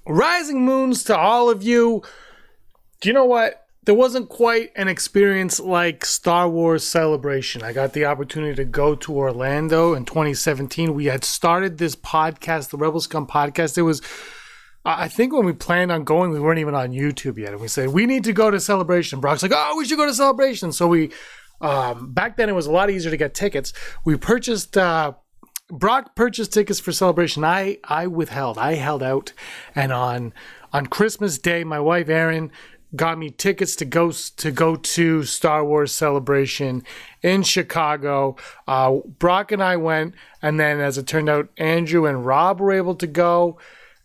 Rising moons to all of you. Do you know what? There wasn't quite an experience like Star Wars Celebration. I got the opportunity to go to Orlando in 2017. We had started this podcast, the Rebel Scum podcast. It was, I think when we planned on going, we weren't even on YouTube yet. And we said, we need to go to Celebration. Brock's like, oh, we should go to Celebration. So we, back then it was a lot easier to get tickets. We purchased, Brock purchased tickets for Celebration. I held out. And on Christmas Day, my wife, Erin, got me tickets to go to Star Wars Celebration in Chicago. Brock and I went, and then as it turned out, Andrew and Rob were able to go,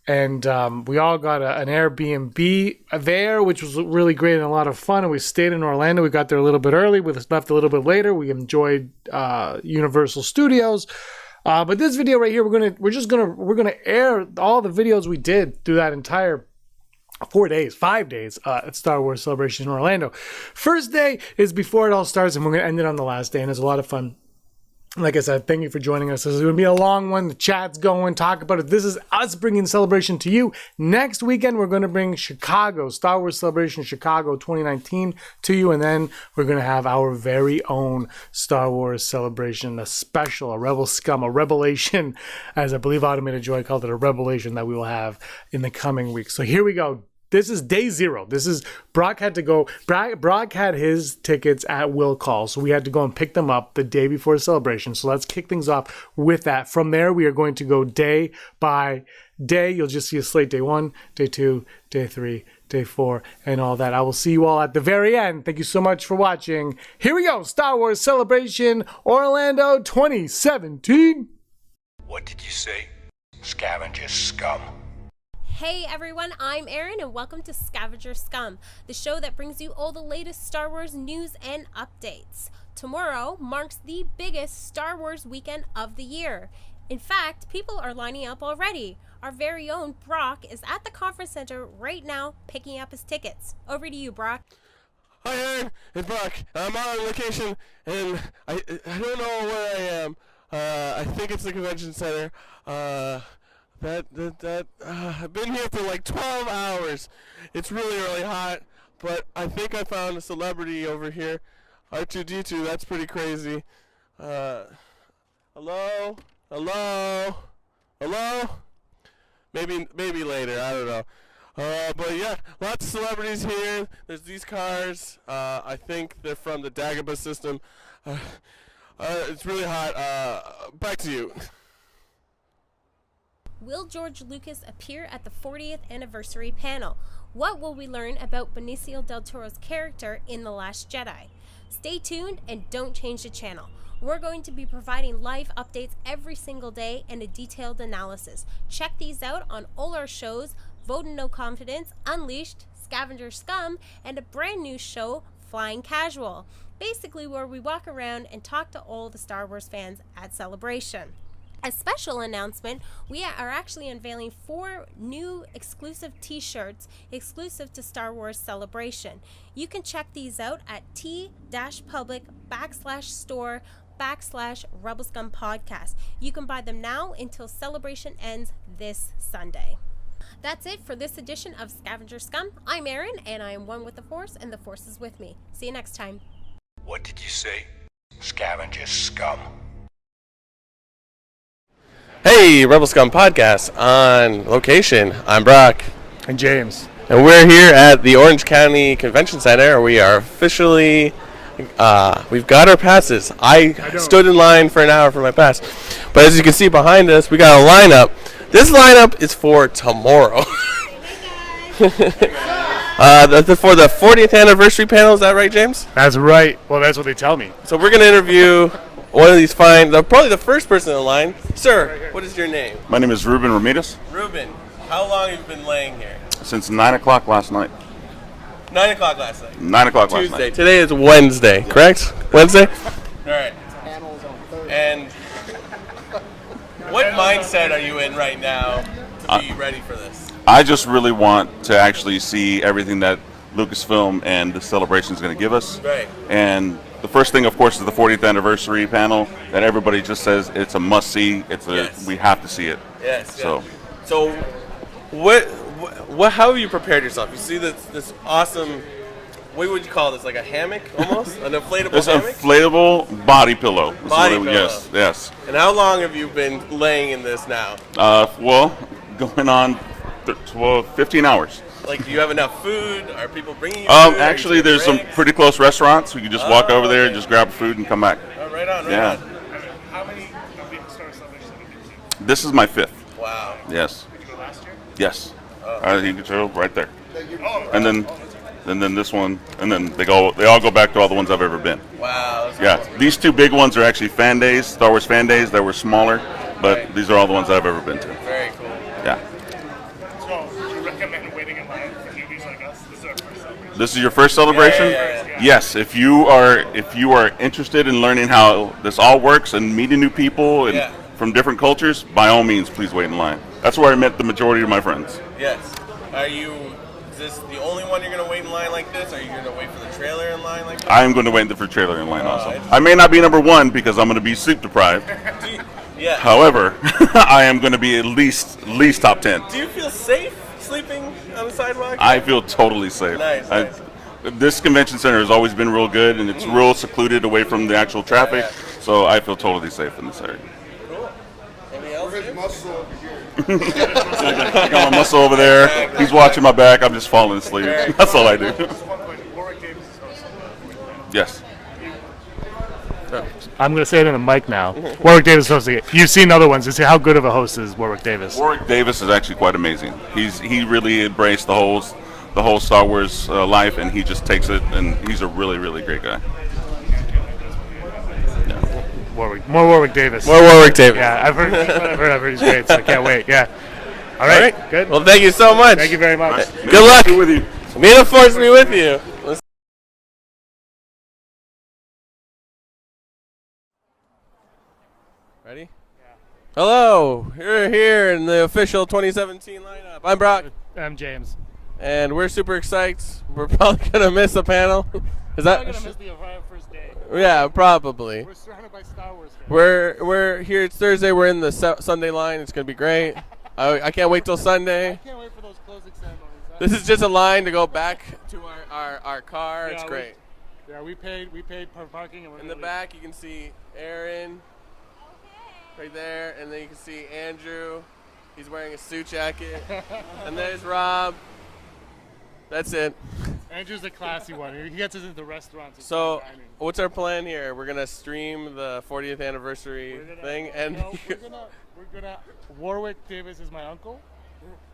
and we all got an Airbnb there, which was really great and a lot of fun. And we stayed in Orlando. We got there a little bit early. We left a little bit later. We enjoyed Universal Studios. But this video right here, we're gonna air all the videos we did through that entire 5 days at Star Wars Celebration in Orlando. First day is before it all starts, and we're going to end it on the last day, and it's a lot of fun. Like I said, thank you for joining us. This is going to be a long one. The chat's going. Talk about it. This is us bringing Celebration to you. Next weekend, we're going to bring Chicago, Star Wars Celebration Chicago 2019 to you, and then we're going to have our very own Star Wars Celebration, a special, a Rebel Scum, a revelation, as I believe Automated Joy called it, a revelation that we will have in the coming weeks. So here we go. This is day 0. This is Brock had to go. Brock had his tickets at will call, so we had to go and pick them up the day before Celebration. So let's kick things off with that. From there, we are going to go day by day. You'll just see a slate: day 1, day 2, day 3, day 4, and all that. I will see you all at the very end. Thank you so much for watching. Here we go. Star Wars Celebration Orlando 2017. What did you say? Scavenger Scum. Hey everyone, I'm Erin and welcome to Scavenger Scum, the show that brings you all the latest Star Wars news and updates. Tomorrow marks the biggest Star Wars weekend of the year. In fact, people are lining up already. Our very own Brock is at the conference center right now picking up his tickets. Over to you, Brock. Hi Erin, it's Brock. I'm on location and I don't know where I am. I think it's the convention center. I've been here for like 12 hours. It's really, really hot, but I think I found a celebrity over here. R2-D2, that's pretty crazy. Hello? Maybe later, I don't know. But yeah, lots of celebrities here. There's these cars. I think they're from the Dagobah system. It's really hot. Back to you. Will George Lucas appear at the 40th anniversary panel? What will we learn about Benicio del Toro's character in The Last Jedi? Stay tuned and don't change the channel. We're going to be providing live updates every single day and a detailed analysis. Check these out on all our shows: Vote in No Confidence, Unleashed, Scavenger Scum, and a brand new show, Flying Casual. Basically where we walk around and talk to all the Star Wars fans at Celebration. A special announcement, we are actually unveiling 4 new exclusive t-shirts exclusive to Star Wars Celebration. You can check these out at t-public/store/Rebel Scum Podcast. You can buy them now until Celebration ends this Sunday. That's it for this edition of Scavenger Scum. I'm Erin, and I am one with the Force, and the Force is with me. See you next time. What did you say? Scavenger Scum. Hey, Rebel Scum Podcast on location. I'm Brock. And James. And we're here at the Orange County Convention Center. We are officially, we've got our passes. I stood in line for an hour for my pass. But as you can see behind us, we got a lineup. This lineup is for tomorrow. For the 40th anniversary panel, is that right, James? That's right. Well, that's what they tell me. So we're going to interview one of these probably the first person in line. Sir, what is your name? My name is Ruben Ramirez. Ruben, how long have you been laying here? Since 9 o'clock last night. 9 o'clock last night. 9 o'clock last Tuesday. night. Today is Wednesday, correct? Wednesday? All right. And what mindset are you in right now to be ready for this? I just really want to actually see everything that Lucasfilm and the celebration is going to give us. Right. And the first thing, of course, is the 40th anniversary panel that everybody just says it's a must-see. We have to see it. Yes. So what How have you prepared yourself? You see this awesome. What would you call this? Like a hammock, almost? An inflatable It's an hammock? inflatable body pillow. That's Body what pillow. Yes. And how long have you been laying in this now? Well, going on 15 hours. Like, do you have enough food? Are people bringing you food? Actually, there's some pretty close restaurants. We can just walk over there, just grab food, and come back. Oh, right on, right Yeah. on. How many of the Star Celebrations have you been to? This is my 5th. Wow. Yes. Did you go last year? Yes. You can show right there. Oh, And then this one, and then they all go back to all the ones I've ever been. Wow. Yeah, these 2 big ones are actually fan days, Star Wars fan days. That were smaller, but these are all the ones I've ever been to. Very cool. Yeah. so would you recommend waiting in line for newbies like us? This is our first celebration. This is your first celebration? Yeah. Yes. If you are interested in learning how this all works and meeting new people and from different cultures, by all means, please wait in line. That's where I met the majority of my friends. Yes. Is this the only one you're going to wait in line like this? Are you going to wait for the trailer in line like this? I'm going to wait for trailer in line also. I may not be number 1 because I'm going to be sleep deprived. Yeah. However, I am going to be at least top 10. Do you feel safe sleeping on the sidewalk? I feel totally safe. Nice. This convention center has always been real good, and it's real secluded away from the actual traffic, so I feel totally safe in this area. Cool. Anything else? I got my muscle over there. He's watching my back. I'm just falling asleep. That's all I do. Yes. I'm going to say it in the mic now. Warwick Davis hosting it. You've seen other ones. How good of a host is Warwick Davis? Warwick Davis is actually quite amazing. He really embraced the whole Star Wars life, and he just takes it, and he's a really, really great guy. More Warwick Davis. More Warwick Davis. Yeah, I've heard he's great, so I can't wait. Yeah. All right. Good. Well, thank you so much. Thank you very much. Good luck. Be with you. May the force be with you. Ready? Yeah. Hello. You're here in the official 2017 lineup. I'm Brock. I'm James. And we're super excited. We're probably going to miss a panel. Is that? I'm going to miss the first day. Yeah, probably. We're surrounded by Star Wars fans. We're here. It's Thursday. We're in the Sunday line. It's going to be great. I can't wait till Sunday. I can't wait for those closing ceremonies. This is just a line to go back to our car. It's great. We paid for parking. And In the back, you can see Aaron right there, and then you can see Andrew. He's wearing a suit jacket. And there's Rob. That's it. Andrew's a classy one. He gets us into restaurants. So, what's our plan here? We're gonna stream the 40th anniversary thing, and we're gonna. Watch Davis is my uncle.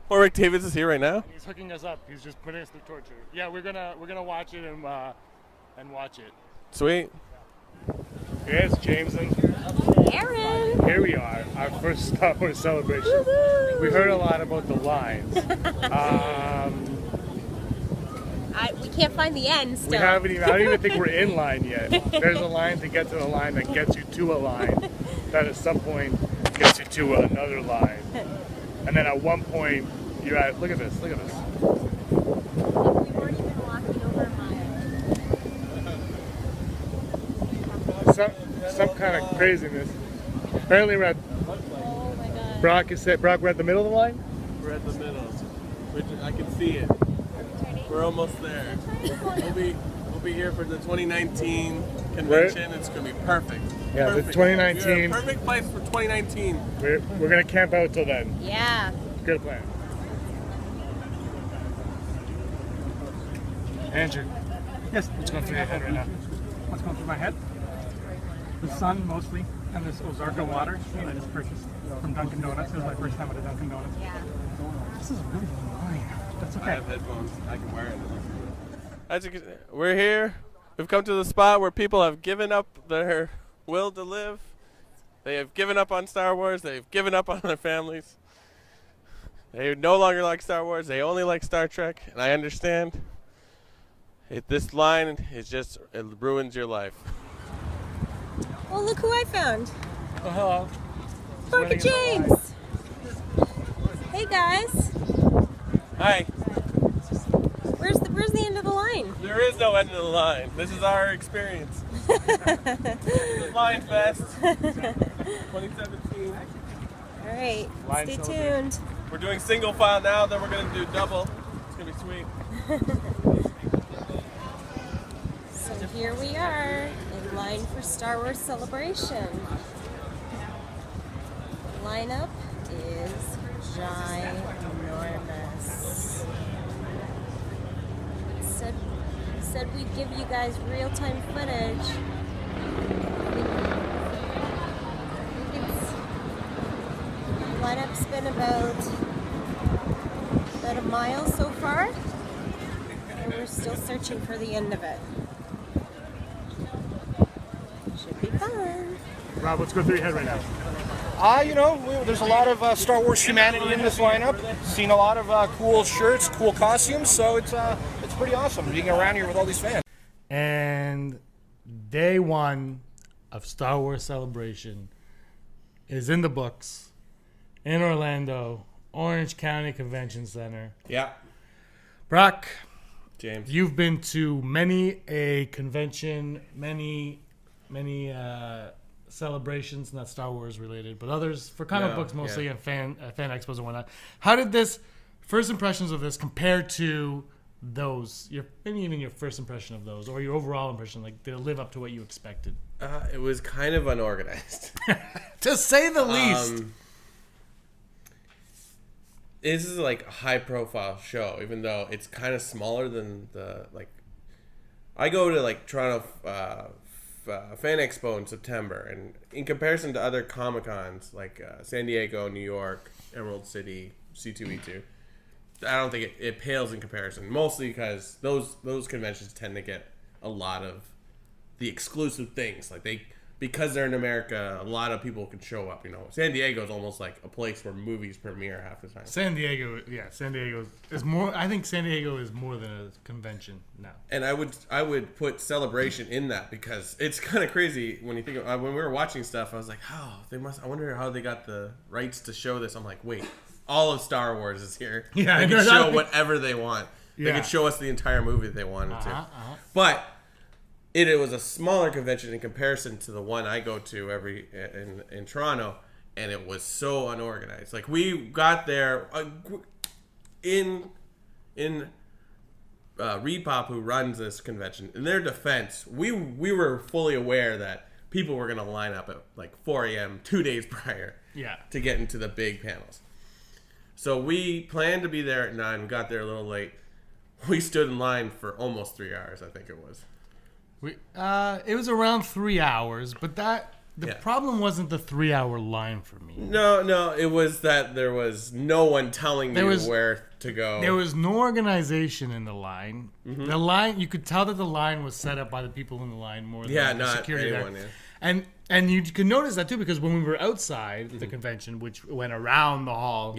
Warwick Davis is here right now. He's hooking us up. He's just putting us through torture. Yeah, we're gonna watch it and watch it. Sweet. Yes, James and Aaron! here we are, our first Star Wars celebration. Woohoo! We heard a lot about the lines. We can't find the end still. I don't even think we're in line yet. There's a line to get to the line that gets you to a line that at some point gets you to another line. And then at one point, you're at, look at this. We've already been walking over a mile. Some kind of craziness. Apparently we're at, Oh my god. Brock, we're at the middle of the line? We're at the middle. I can see it. We're almost there. We'll be here for the 2019 convention. It's gonna be perfect. Yeah, perfect. the 2019. You're in a perfect place for 2019. We're gonna camp out till then. Yeah. Good plan. Andrew. Yes. What's going through your head right now? What's going through my head? The sun mostly, and this Ozarka water that I just purchased from Dunkin' Donuts. It was my first time at a Dunkin' Donuts. Yeah. This is a really long line. That's I okay. have headphones. I can wear it. We're here. We've come to the spot where people have given up their will to live. They have given up on Star Wars. They've given up on their families. They no longer like Star Wars. They only like Star Trek. And I understand. This line is just, it ruins your life. Well, look who I found. Oh, hello. Parker James. Hey guys. Hi. Where's the end of the line? There is no end of the line. This is our experience. Line Fest 2017. All right. Line Stay celebration. tuned. We're doing single file now, then we're gonna do double. It's gonna be sweet. So here we are in line for Star Wars Celebration. The lineup is ginormous. Said we'd give you guys real-time footage. The lineup's been about a mile so far, and we're still searching for the end of it. Should be fun. Rob, what's going through your head right now? There's a lot of Star Wars humanity in this lineup. Seen a lot of cool shirts, cool costumes, so it's pretty awesome being around here with all these fans. And day one of Star Wars Celebration is in the books in Orlando, Orange County Convention Center. Yeah. Brock, James. you've been to many a convention, many celebrations, not Star Wars related, but others for comic books mostly, and fan expos and whatnot. How did this first impressions of this compare to those? Maybe even your first impression of those, or your overall impression? Like, did it live up to what you expected? It was kind of unorganized. To say the least. This is like a high profile show, even though it's kind of smaller than I go to like Toronto Fan Expo in September, and in comparison to other Comic Cons like San Diego, New York, Emerald City, C2E2, I don't think it pales in comparison. Mostly because those conventions tend to get a lot of the exclusive things. Like because they're in America, a lot of people can show up. San Diego is almost like a place where movies premiere half the time. San Diego is more. I think San Diego is more than a convention now. And I would put Celebration in that because it's kind of crazy when you think of, when we were watching stuff. I was like, I wonder how they got the rights to show this. I'm like, wait, all of Star Wars is here. Yeah, they can show whatever they want. They Yeah. could show us the entire movie if they wanted to. But it was a smaller convention in comparison to the one I go to in Toronto, and it was so unorganized. Like, we got there in Repop, who runs this convention. In their defense, we were fully aware that people were going to line up at like 4 a.m. 2 days prior to get into the big panels. So we planned to be there at 9. We got there a little late. We stood in line for almost 3 hours, I think it was. It was around 3 hours, but the problem wasn't the 3 hour line for me. No, it was that there was no one telling me where to go. There was no organization in the line. Mm-hmm. The line, you could tell that the line was set up by the people in the line more than the not security anyone. there. Yeah. And you could notice that too, because when we were outside the convention, which went around the hall,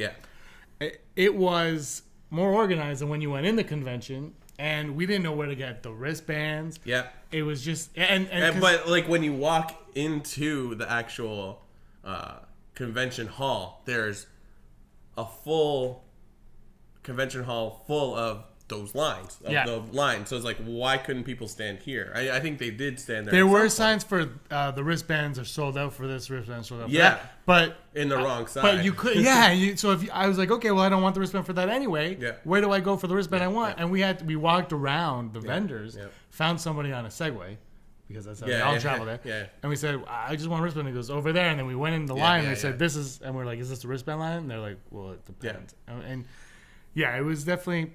it was more organized than when you went in the convention. And we didn't know where to get the wristbands. Yeah. It was just... But, like, when you walk into the actual convention hall, there's a full convention hall full of those lines. The lines. So it's like, why couldn't people stand here? I think they did stand there. There were signs for the wristbands are sold out for this, wristbands sold out for that. But in the wrong side. But you could, so I was like, okay, well, I don't want the wristband for that anyway. Yeah. Where do I go for the wristband I want? And we walked around the vendors, found somebody on a Segway, because that's how we all travel there. Yeah. And we said, I just want a wristband. He goes, over there. And then we went in the line and they said, this is, and we're like, is this the wristband line? And they're like, well, it depends. And it was definitely,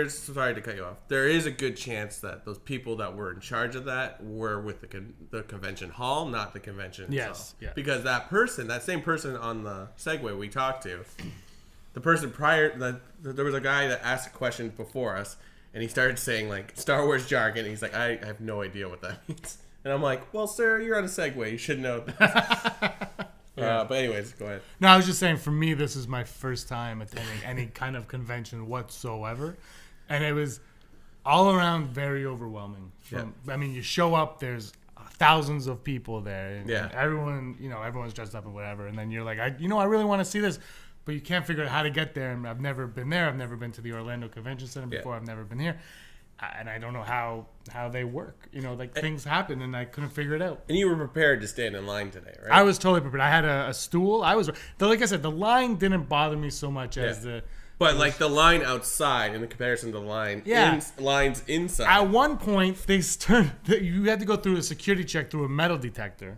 sorry to cut you off. There is a good chance that those people that were in charge of that were with the convention hall, not the convention itself. Yeah. Because that same person on the Segway we talked to, the person there was a guy that asked a question before us, and he started saying like Star Wars jargon. And he's like, I have no idea what that means. And I'm like, well, sir, you're on a Segway. You should know that. But anyways, go ahead. No, I was just saying, for me, this is my first time attending any kind of convention whatsoever. And it was all around very overwhelming. I mean, you show up, there's thousands of people there. And everyone's dressed up and whatever. And then you're like, I really want to see this. But you can't figure out how to get there. And I've never been there. I've never been to the Orlando Convention Center before. I've never been here. and I don't know how they work. Like things happen, and I couldn't figure it out. And you were prepared to stand in line today, right? I was totally prepared. I had a stool. Like I said, the line didn't bother me so much as the. But like the line outside in comparison to the line, lines inside. At one point, you had to go through a security check through a metal detector.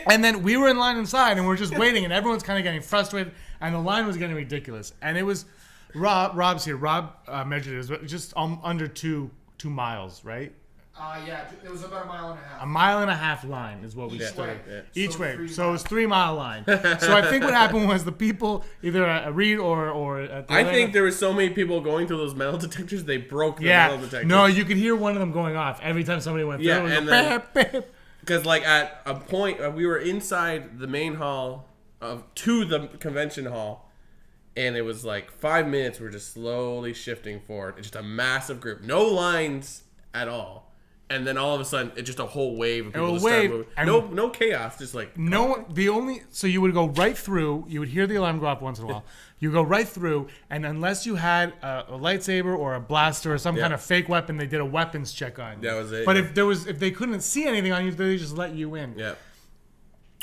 And then we were in line inside, and we're just waiting, and everyone's kind of getting frustrated, and the line was getting ridiculous. And it was Rob's here. Rob measured it. It was just under 2 miles, right? Yeah, it was about a mile and a half. A mile and a half line is what we stood each way. So So it was 3 mile line. So I think what happened was the people either at Reed or at the I think there were so many people going through those metal detectors, they broke the metal detectors. No, you could hear one of them going off every time somebody went through. Yeah, It was and like, then because like at a point we were inside the main hall to the convention hall, and it was like 5 minutes. We're just slowly shifting forward. It's just a massive group, no lines at all. And then all of a sudden, it's just a whole wave of people just start moving. No chaos, just like so you would go right through. You would hear the alarm go off once in a while. You go right through, and unless you had a lightsaber or a blaster or some kind of fake weapon, they did a weapons check on you. That was it. But if they couldn't see anything on you, they just let you in. Yeah.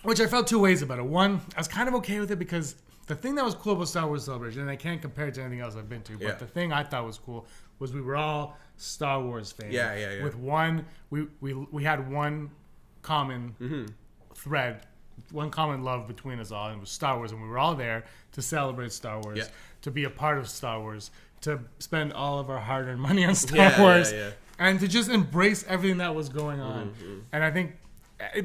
Which I felt two ways about it. One, I was kind of okay with it because the thing that was cool about Star Wars Celebration, and I can't compare it to anything else I've been to, but the thing I thought was cool was we were all Star Wars fans. Yeah. With one, we had one common thread, one common love between us all, and it was Star Wars, and we were all there to celebrate Star Wars, to be a part of Star Wars, to spend all of our hard-earned money on Star Wars, and to just embrace everything that was going on. And I think,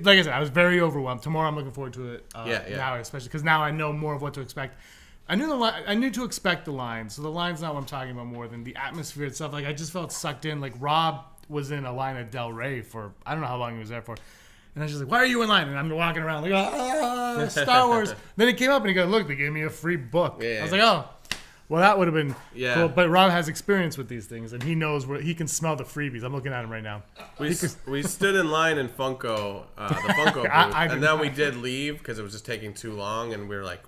like I said, I was very overwhelmed. Tomorrow I'm looking forward to it. Now, especially because now I know more of what to expect. I knew to expect the line, so the line's not what I'm talking about more than the atmosphere itself. Like I just felt sucked in. Like Rob was in a line at Del Rey for I don't know how long he was there for, and I was just like, "Why are you in line?" And I'm walking around like, Star Wars. Then he came up and he goes, "Look, they gave me a free book." I was like, "Oh, well, that would have been cool." But Rob has experience with these things, and he knows where he can smell the freebies. I'm looking at him right now. We stood in line in Funko, the Funko booth, and then we did leave because it was just taking too long, and we were like.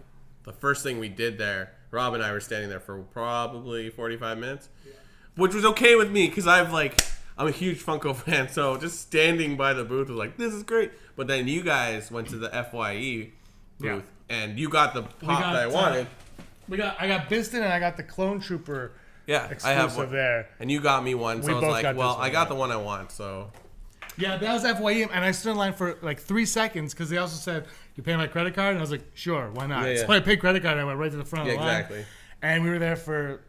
The first thing we did there, Rob and I were standing there for probably 45 minutes, which was okay with me because I'm a huge Funko fan, so just standing by the booth was like, this is great. But then you guys went to the FYE booth, and you got the pop that I wanted. I got Biston and I got the Clone Trooper exclusive I have one. there. And you got me one, so I was like, well, I got the one I want, so... Yeah, that was FYE, and I stood in line for like 3 seconds because they also said, you pay my credit card? And I was like, sure, why not? So I paid credit card, and I went right to the front of the line. Exactly. And we were there for,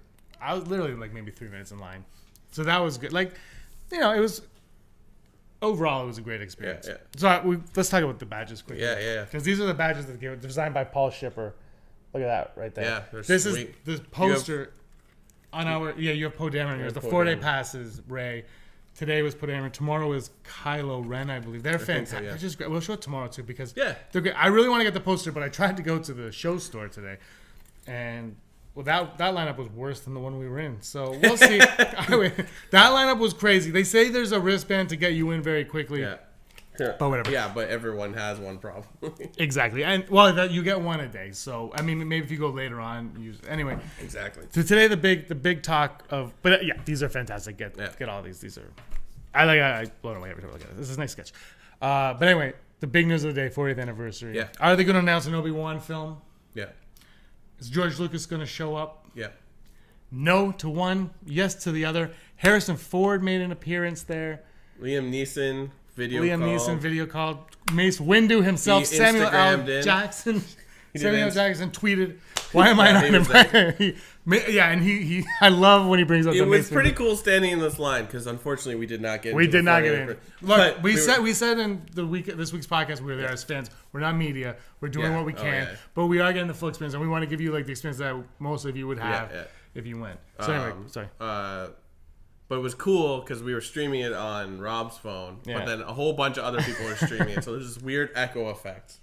I was literally like maybe 3 minutes in line. So that was good. Like, it was, overall, it was a great experience. So let's talk about the badges quickly. Yeah. Because these are the badges that were designed by Paul Shipper. Look at that right there. Yeah, they're this sweet. is the poster on our, you have Poe Dameron. There's the 4-day passes, Ray. Today was Poe Dameron. Tomorrow is Kylo Ren, I believe. They're fantastic. They're just great. We'll show it tomorrow too because they're great. I really want to get the poster, but I tried to go to the show store today, and that lineup was worse than the one we were in. So we'll see. That lineup was crazy. They say there's a wristband to get you in very quickly. But whatever. Yeah, but everyone has one problem. Exactly. And you get one a day. So I mean, maybe if you go later on, anyway. Exactly. So today the big talk of, but these are fantastic. Get all these. These are, I blown away every time I look at it. This is a nice sketch. But anyway, the big news of the day, 40th anniversary. Yeah. Are they going to announce an Obi-Wan film? Yeah. Is George Lucas going to show up? Yeah. No to one, yes to the other. Harrison Ford made an appearance there. Liam Neeson video called. Mace Windu himself, Samuel L. Jackson. Samuel L. Jackson tweeted, "Why am I not invited?" And he. I love when he brings up. It was pretty cool standing in this line because unfortunately we did not get. We did not get in. Look, we said in this week's podcast we were there as fans. We're not media. We're doing what we can, but we are getting the full experience, and we want to give you like the experience that most of you would have if you went. So anyway, sorry. But it was cool because we were streaming it on Rob's phone, but then a whole bunch of other people were streaming it, so there's this weird echo effect.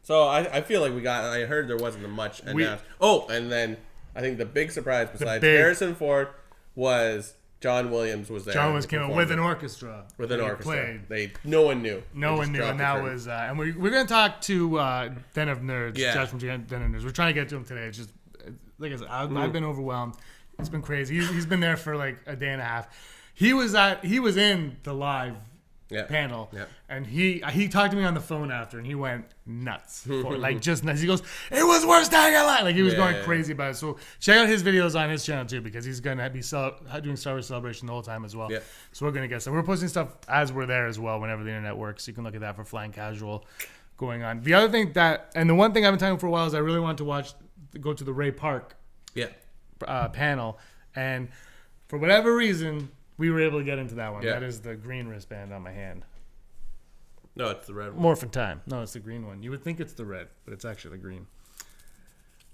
So I feel like I heard there wasn't much announced. And then I think the big surprise besides Harrison Ford was John Williams was there. John Williams came out with an orchestra. No one knew. No one knew, and that was. And we're going to talk to Den of Nerds, Josh from Den of Nerds. We're trying to get to him today. It's just like I said, I've been overwhelmed. It's been crazy. He's been there for like a day and a half. he was in the live panel, and he talked to me on the phone after, and he went nuts, just nuts. He goes, "It was worse than I like." He was going crazy about it. So check out his videos on his channel too, because he's gonna be doing Star Wars Celebration the whole time as well. Yeah. So we're gonna get some. We're posting stuff as we're there as well, whenever the internet works. So you can look at that for Flying Casual going on. The other thing and the one thing I've been talking for a while is I really wanted to go to the Ray Park panel, and for whatever reason, we were able to get into that one. That is the green wristband on my hand. No, it's the red one. Morphin Time. No, it's the green one. You would think it's the red, but it's actually the green.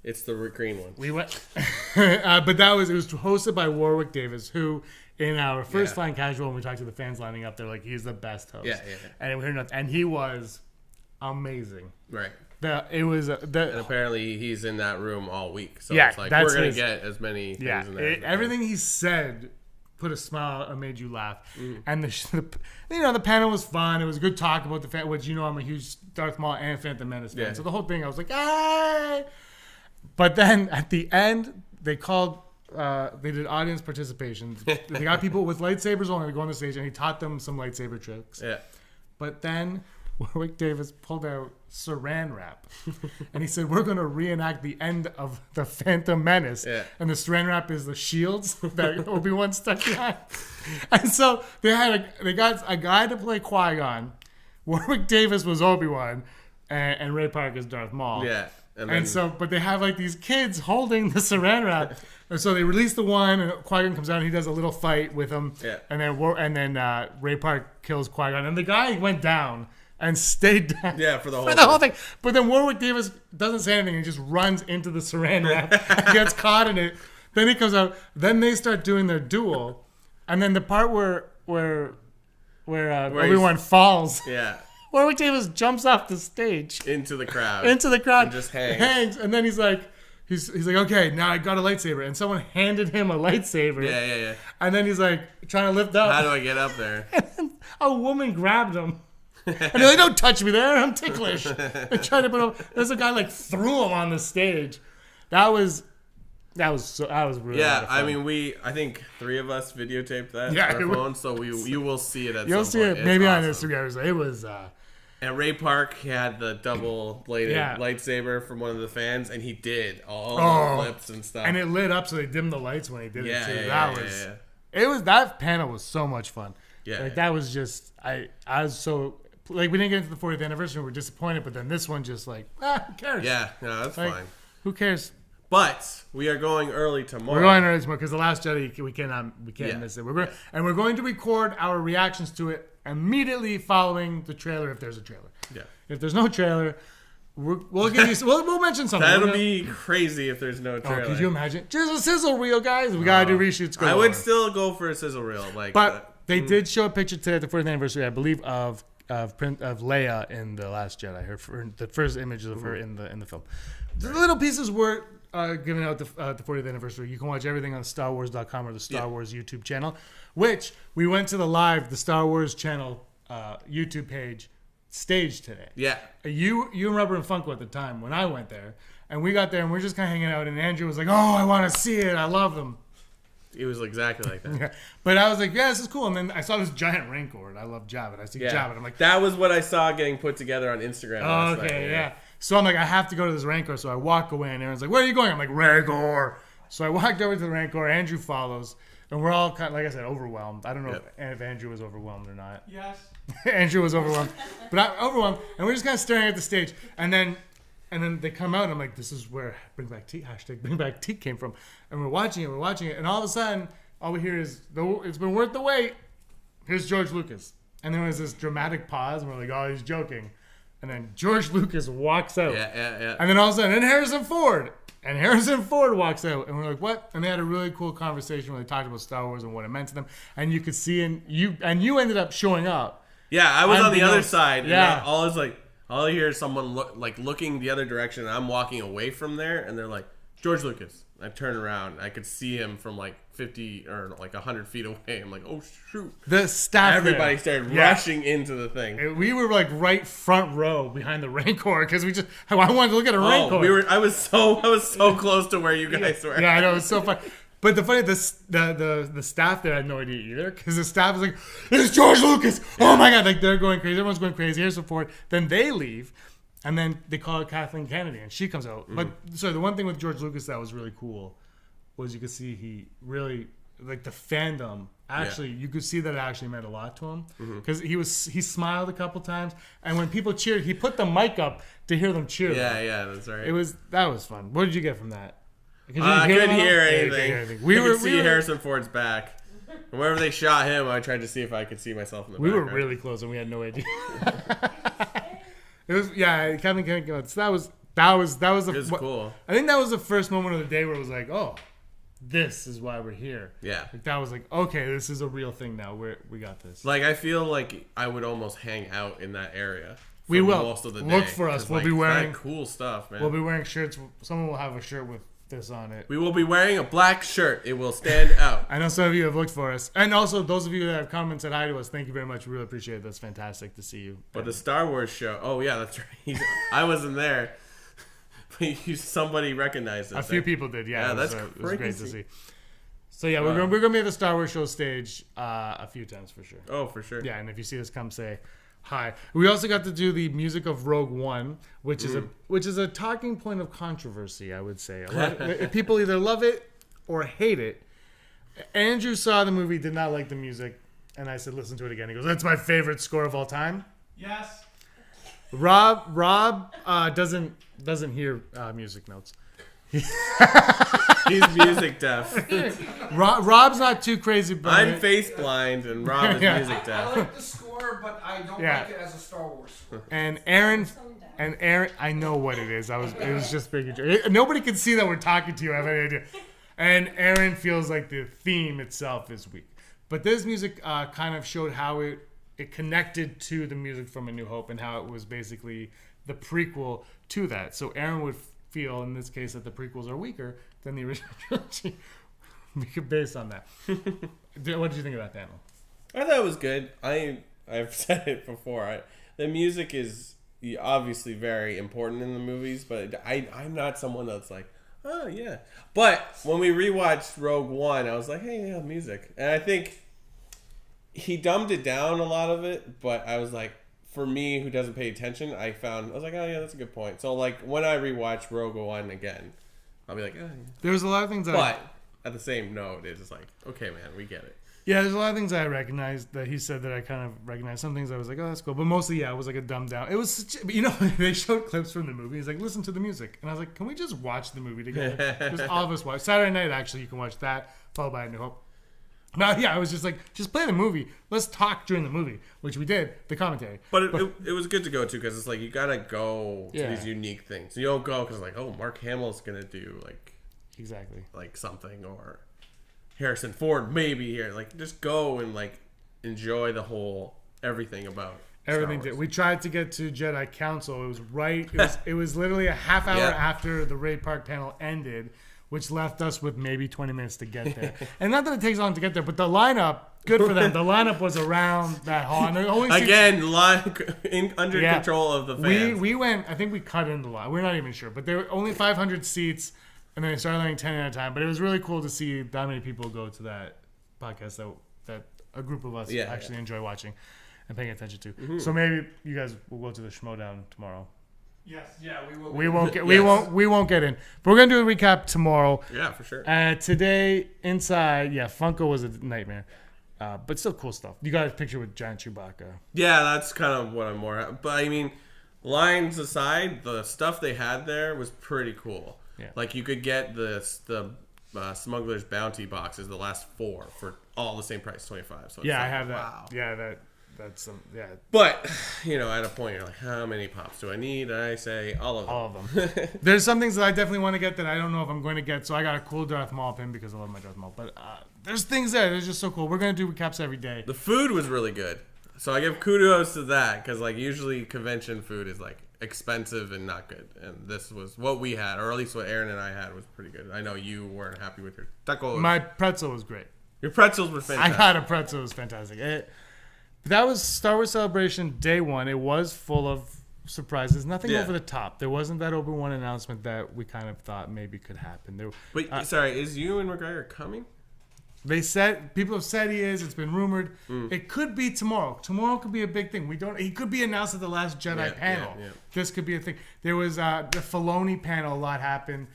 It's the green one. We went, but it was hosted by Warwick Davis, who in our first Flying Casual, when we talked to the fans lining up, they're like, he's the best host. And he was amazing. Right. And apparently he's in that room all week. So it's like, we're going to get as many things in there. Everything he said put a smile and made you laugh. And the panel was fun. It was a good talk about the fact, which I'm a huge Darth Maul and Phantom Menace fan. So the whole thing, I was like, ah. But then at the end, they did audience participation. They got people with lightsabers only to go on the stage, and he taught them some lightsaber tricks. Yeah. But then Warwick Davis pulled out saran wrap, and he said, "We're going to reenact the end of the Phantom Menace." Yeah. And the saran wrap is the shields that Obi-Wan stuck behind. And so they got a guy to play Qui-Gon. Warwick Davis was Obi-Wan, and Ray Park is Darth Maul. Yeah. But they have like these kids holding the saran wrap, and so they release the one, and Qui-Gon comes out, and he does a little fight with him, and then Ray Park kills Qui-Gon, and the guy went down and stayed down for the whole thing. But then Warwick Davis doesn't say anything and just runs into the saran wrap and gets caught in it. Then he comes out. Then they start doing their duel, and then the part where Obi-Wan falls. Yeah. Warwick Davis jumps off the stage into the crowd, and just hangs, and then he's like, okay, now I got a lightsaber, and someone handed him a lightsaber. Yeah. And then he's like trying to lift up. How do I get up there? And a woman grabbed him, and they're like, "Don't touch me there, I'm ticklish." They tried to put him. There's a guy like threw him on the stage. That was really I mean, I think 3 of us videotaped that on our phone, so you will see it at some point. You'll see it maybe on Instagram. It was. And Ray Park had the double-bladed lightsaber from one of the fans, and he did all the flips and stuff. And it lit up, so they dimmed the lights when he did it too. It was that panel was so much fun. Yeah, that was just I was so we didn't get into the 40th anniversary. We were disappointed, but then this one just who cares? Yeah, no, that's fine. Who cares? But we are going early tomorrow. We're going early tomorrow because the Last Jedi we can't miss it. We're going to record our reactions to it immediately following the trailer if there's a trailer. Yeah. If there's no trailer, we'll give you. We'll mention something. That'll be crazy if there's no trailer. Could you imagine? Just a sizzle reel, guys. We gotta do reshoots. I would still go for a sizzle reel, but they did show a picture today at the 40th anniversary, I believe, of Leia in The Last Jedi. The first images of her in the film. The little pieces were given out the 40th anniversary. You can watch everything on StarWars.com or the Star Wars YouTube channel, which we went to the Star Wars channel YouTube page stage today. Yeah. You remember in Funko at the time when I went there, and we got there and we're just kind of hanging out, and Andrew was like, "Oh, I want to see it. I love them." It was exactly like that. Yeah. But I was like, "Yeah, this is cool." And then I saw this giant Rancor, and I love Jabba. I see Jabba, and I'm like, that was what I saw getting put together on Instagram last night. Yeah. So I'm like, I have to go to this Rancor. So I walk away, and Aaron's like, "Where are you going?" I'm like, "Rancor." So I walked over to the Rancor. Andrew follows, and we're all kind of, like I said, overwhelmed. I don't know if Andrew was overwhelmed or not. Yes. Andrew was overwhelmed, but I'm overwhelmed, and we're just kind of staring at the stage, and then they come out, and I'm like, "This is where Bring Back Teak came from," and we're watching it, and all of a sudden, all we hear is, "It's been worth the wait." Here's George Lucas, and there was this dramatic pause, and we're like, "Oh, he's joking." And then George Lucas walks out. Yeah. And then all of a sudden, and Harrison Ford walks out. And we're like, what? And they had a really cool conversation where they talked about Star Wars and what it meant to them. And you could see, you ended up showing up. Yeah, I was on the other side. Yeah. And all I hear is someone looking the other direction. And I'm walking away from there. And they're like, George Lucas. I turn around. I could see him from 50 or 100 feet away. I'm like, oh, shoot. The staff. Everybody started rushing into the thing. And we were right front row behind the Rancor because I wanted to look at a Rancor. I was so close to where you guys were. Yeah, I know. It was so fun. But the staff there had no idea either, because the staff was like, "It's George Lucas! Oh my god!" Like they're going crazy. Everyone's going crazy. Here's support. Then they leave, and then they call it Kathleen Kennedy, and she comes out. But so the one thing with George Lucas that was really cool was you could see he really like the fandom. Actually, you could see that it actually meant a lot to him, because he smiled a couple times, and when people cheered, he put the mic up to hear them cheer. Yeah, that's right. That was fun. What did you get from that? I couldn't hear anything. We could see Harrison Ford's back. Wherever they shot him, I tried to see if I could see myself in the background. We were really close, and we had no idea. It was Kevin came out. So that was cool. I think that was the first moment of the day where it was like, oh, this is why we're here. Yeah. Like that was like, okay, this is a real thing now. We got this. Like I feel like I would almost hang out in that area. We will. Most of the Look day, for us. We'll like, be wearing cool stuff, man. We'll be wearing shirts. Someone will have a shirt with this on it. We will be wearing a black shirt. It will stand out. I know some of you have looked for us. And also, those of you that have come and said hi to us, thank you very much. We really appreciate it. That's fantastic to see you. But the Star Wars show, oh yeah, that's right. I wasn't there. But somebody recognized us. A few people did, yeah. That's it was great to see. So yeah, we're gonna be at the Star Wars show stage a few times for sure. Oh, for sure. Yeah, and if you see us, come say hi. We also got to do the music of Rogue One, which is a talking point of controversy, I would say. People either love it or hate it. Andrew saw the movie, did not like the music, and I said, listen to it again. He goes, "That's my favorite score of all time." Yes. Rob doesn't hear music notes. He's music deaf. Rob's not too crazy about I'm it. face blind, and Rob is music deaf. I like the score, but I don't like it as a Star Wars score. And Aaron, I know what it is. It was just making sure. Nobody can see that we're talking to you. I have any idea. And Aaron feels like the theme itself is weak. But this music kind of showed how it connected to the music from A New Hope, and how it was basically the prequel to that. So Aaron would feel, in this case, that the prequels are weaker than the original trilogy based on that. What did you think of that panel? I thought it was good. I've said it before. The music is obviously very important in the movies, but I'm not someone that's like, oh yeah. But when we rewatched Rogue One, I was like, hey, yeah, music. And I think he dumbed it down a lot of it, but I was like, for me, who doesn't pay attention, I was like, oh yeah, that's a good point. So like when I rewatch Rogue One again, I'll be like, oh yeah. There's a lot of things But at the same note, it's just like, okay, man, we get it. Yeah, there's a lot of things I recognized that he said that I kind of recognized. Some things I was like, oh, that's cool. But mostly, it was like a dumbed down. It was, they showed clips from the movie. He's like, listen to the music. And I was like, can we just watch the movie together? Just all of us watch. Saturday night, actually, you can watch that, followed by A New Hope. Now, yeah, I was just like, just play the movie. Let's talk during the movie, which we did, the commentary. But it was good to go to, because it's like, you got to go to these unique things. You don't go because like, oh, Mark Hamill's going to do like, exactly, like something, or Harrison Ford maybe here. Like, just go and like enjoy the whole everything about everything. We tried to get to Jedi Council. It was right. It was literally a half hour after the Ray Park panel ended, which left us with maybe 20 minutes to get there. And not that it takes long to get there, but the lineup, good for them. The lineup was around that hall. And only under control of the fans. We went, I think we cut in the line. We're not even sure. But there were only 500 seats, and then they started letting 10 at a time. But it was really cool to see that many people go to that podcast that a group of us actually enjoy watching and paying attention to. Mm-hmm. So maybe you guys will go to the Schmodown tomorrow. Yes, yeah, we will. We won't get in. But we're gonna do a recap tomorrow. Yeah, for sure. Today inside, Funko was a nightmare, but still cool stuff. You got a picture with giant Chewbacca. Yeah, that's kind of what I'm more. But I mean, lines aside, the stuff they had there was pretty cool. Yeah, like you could get the Smuggler's Bounty boxes, the last 4 for all the same price, $25. So I have that. Wow. Yeah, that's some. But at a point you're like, how many pops do I need? And I say all of them. There's some things that I definitely want to get that I don't know if I'm going to get. So I got a cool Darth Maul pin because I love my Darth Maul. But there's things there. They're just so cool. We're gonna do recaps every day. The food was really good, so I give kudos to that, because like usually convention food is like expensive and not good, and this was what we had, or at least what Aaron and I had, was pretty good. I know you weren't happy with your tacos. My pretzel was great. Your pretzels were fantastic. I got a pretzel. It was fantastic. That was Star Wars Celebration Day 1. It was full of surprises. Nothing Yeah. over the top. There wasn't that Obi-Wan announcement that we kind of thought maybe could happen. But sorry, is Ewan McGregor coming? They said people have said he is. It's been rumored. It could be tomorrow. Tomorrow could be a big thing. We don't. He could be announced at the Last Jedi panel. Yeah. This could be a thing. There was the Filoni panel. A lot happened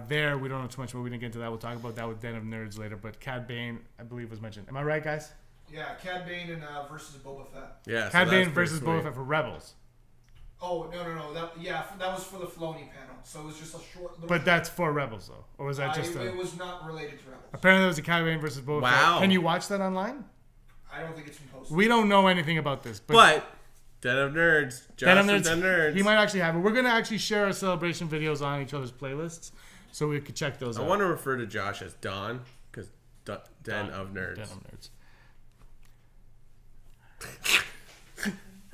there. We don't know too much, but we didn't get into that. We'll talk about that with Den of Nerds later. But Cad Bane, I believe, was mentioned. Am I right, guys? Yeah, Cad Bane and versus Boba Fett. Yeah. Cad Bane versus Boba Fett for Rebels. Oh no! That was for the Filoni panel. So it was just a short. But that's for Rebels, though, or was that just it was not related to Rebels. Apparently, there was a Cad Bane versus Boba Fett. Can you watch that online? I don't think it's been posted. We don't know anything about this, but Den of Nerds, Den of Nerds. He might actually have it. We're gonna actually share our celebration videos on each other's playlists, so we could check those out. I want to refer to Josh as Don because Den of Nerds. Den of Nerds.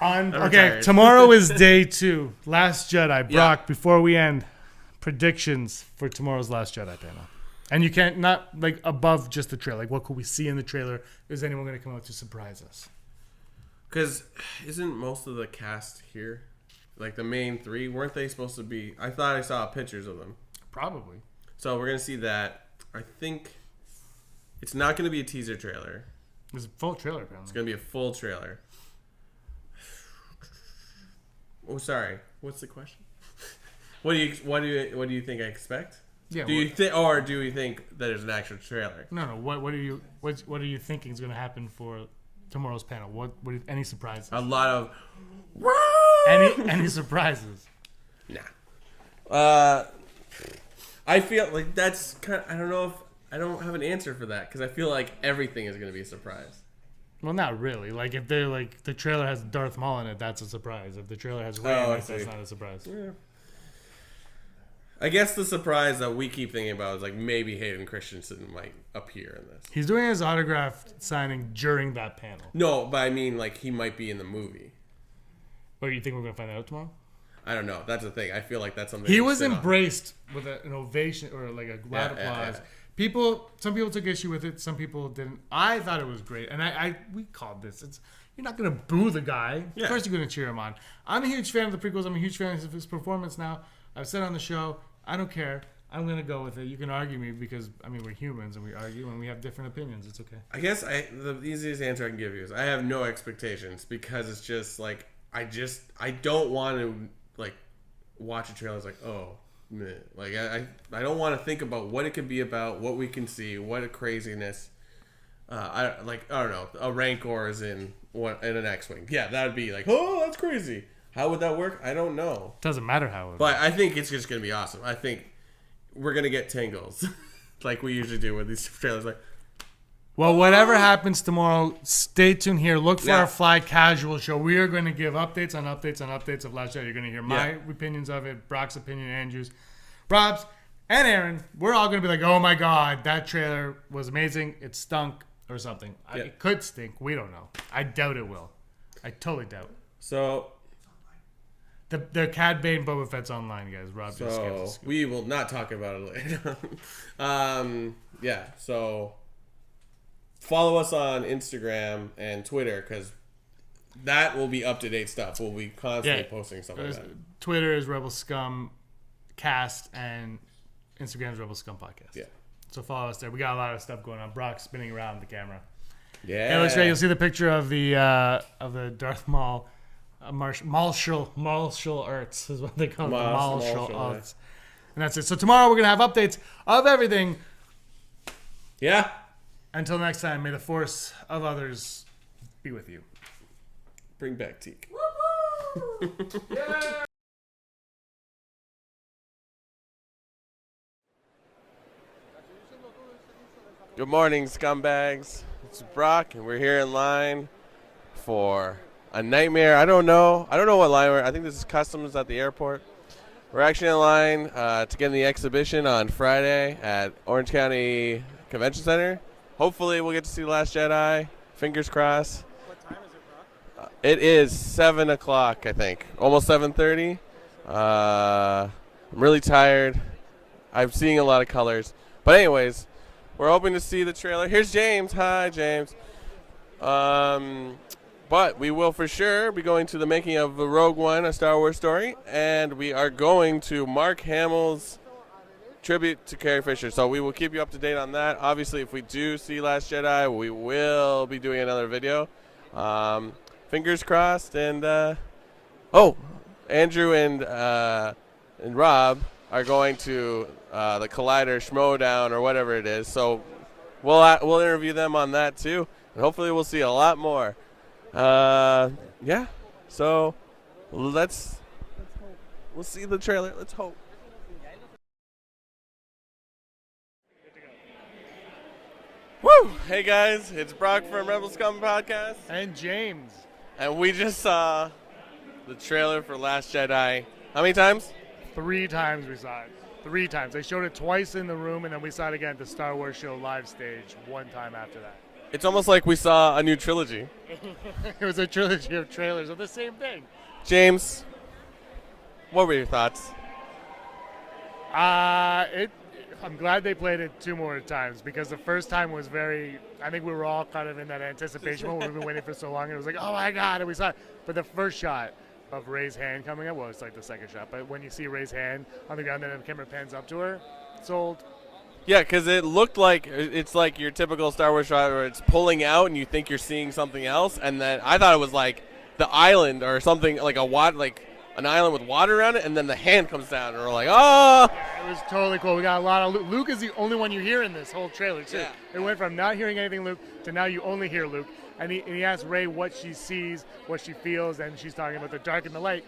Okay, tomorrow is day 2. Last Jedi. Brock, before we end, predictions for tomorrow's Last Jedi panel. And you can't, not like above just the trailer. Like, what could we see in the trailer? Is anyone going to come out to surprise us? Because isn't most of the cast here? Like the main 3, weren't they supposed to be? I thought I saw pictures of them. Probably. So we're going to see that. I think it's not going to be a teaser trailer. It's a full trailer, apparently. It's going to be a full trailer. Oh, sorry. What's the question? What do you think I expect? Yeah. Do you think, or do you think that there's an actual trailer? No. What are you thinking is going to happen for tomorrow's panel? What any surprises? A lot of any surprises? Nah. I feel like that's kind of, I don't know if I don't have an answer for that because I feel like everything is going to be a surprise. Well, not really. Like if they're like the trailer has Darth Maul in it, that's a surprise. If the trailer has Rey in it, that's not a surprise. Yeah. I guess the surprise that we keep thinking about is like maybe Hayden Christensen might appear in this. He's doing his autograph signing during that panel. No, but I mean like he might be in the movie. But you think we're gonna find that out tomorrow? I don't know. That's the thing. I feel like that's something. He was embraced with an ovation or like a loud applause. Yeah. Some people took issue with it. Some people didn't. I thought it was great, and we called this. You're not gonna boo the guy. Yeah. Of course, you're gonna cheer him on. I'm a huge fan of the prequels. I'm a huge fan of his performance now. I've said on the show, I don't care. I'm gonna go with it. You can argue me because we're humans and we argue and we have different opinions. It's okay. I guess the easiest answer I can give you is I have no expectations because it's just like I don't want to like watch a trailer. It's like meh. Like I don't want to think about what it could be about, what we can see, what a craziness. I don't know. A Rancor is in an X-wing. Yeah, that would be like, oh, that's crazy. How would that work? I don't know. Doesn't matter how it works. But I think it's just gonna be awesome. I think we're gonna get tingles, like we usually do with these trailers. Like, well, whatever happens tomorrow, stay tuned here. Look for our Fly Casual show. We are going to give updates on updates on updates of Last Jedi. You're going to hear my opinions of it, Brock's opinion, Andrew's, Rob's, and Aaron. We're all going to be like, oh my God, that trailer was amazing. It stunk or something. It could stink. We don't know. I doubt it will. I totally doubt. So the Cad Bane Boba Fett's online, guys. Rob just skipped the scoop. We will not talk about it later. So follow us on Instagram and Twitter because that will be up-to-date stuff. We'll be constantly posting something like that. Twitter is Rebel Scum Cast and Instagram is Rebel Scum Podcast. Yeah. So follow us there. We got a lot of stuff going on. Brock spinning around the camera. Yeah. It looks great. You'll see the picture of the Darth Maul martial arts is what they call it. Martial arts. And that's it. So tomorrow we're going to have updates of everything. Yeah. Until next time, may the force of others be with you. Bring back Teak. Yeah. Good morning, scumbags. It's Brock, and we're here in line for a nightmare. I don't know what line we're. I think this is customs at the airport. We're actually in line to get in the exhibition on Friday at Orange County Convention Center. Hopefully, we'll get to see The Last Jedi. Fingers crossed. What time is it, Brock? It is 7 o'clock, I think. Almost 7:30. I'm really tired. I'm seeing a lot of colors. But anyways, we're hoping to see the trailer. Here's James. Hi, James. But But we will for sure be going to the making of Rogue One, a Star Wars story, and we are going to Mark Hamill's tribute to Carrie Fisher. So we will keep you up to date on that. Obviously, if we do see Last Jedi, we will be doing another video. Fingers crossed. And Andrew and Rob are going to the Collider Schmodown or whatever it is. So we'll interview them on that too, and hopefully we'll see a lot more. Yeah. So we'll see the trailer. Let's hope. Woo! Hey guys, it's Brock from Rebel Scum Podcast. And James. And we just saw the trailer for Last Jedi. How many times? 3 times we saw it. 3 times. They showed it twice in the room, and then we saw it again at the Star Wars show live stage 1 time after that. It's almost like we saw a new trilogy. It was a trilogy of trailers of the same thing. James, what were your thoughts? I'm glad they played it 2 more times, because the first time was I think we were all kind of in that anticipation mode. We've been waiting for so long. It was like, oh my God, and we saw it. But the first shot of Rey's hand coming up, well, it's like the second shot, but when you see Rey's hand on the ground and the camera pans up to her, sold. Yeah, because it looked like it's like your typical Star Wars shot where it's pulling out and you think you're seeing something else, and then I thought it was like the island or something, like an island with water around it, and then the hand comes down, and we're like, oh! Yeah, it was totally cool. We got a lot of Luke. Luke is the only one you hear in this whole trailer, too. Yeah. It went from not hearing anything Luke to now you only hear Luke. And he asked Rey what she sees, what she feels, and she's talking about the dark and the light.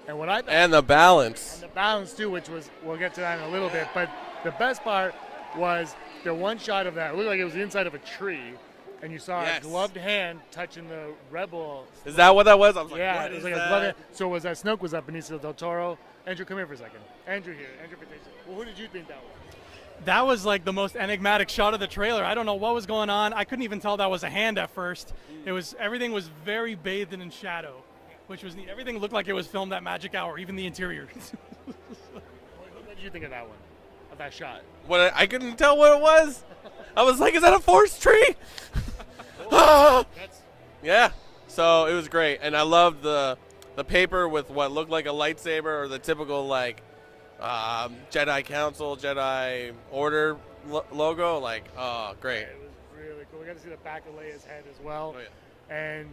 And what I thought, and the balance. And the balance, too, which was, we'll get to that in a little bit. But the best part was the one shot of that. It looked like it was the inside of a tree. And you saw a gloved hand touching the rebel. Is that what that was? I was like, yeah, what it was is like that? a gloved hand. So was that Snoke was up, Benicio del Toro. Andrew, come here for a second. Andrew here. Andrew Patricia. Well, who did you think that was? That was like the most enigmatic shot of the trailer. I don't know what was going on. I couldn't even tell that was a hand at first. Everything was very bathed in shadow, which was neat. Everything looked like it was filmed at Magic Hour, even the interior. What did you think of that one? Of that shot? What, I couldn't tell what it was. I was like, is that a forest tree? Yeah. So it was great, and I loved the paper with what looked like a lightsaber, or the typical like Jedi Council, Jedi Order logo. Like, oh, great. It was really cool. We got to see the back of Leia's head as well. Oh, yeah. And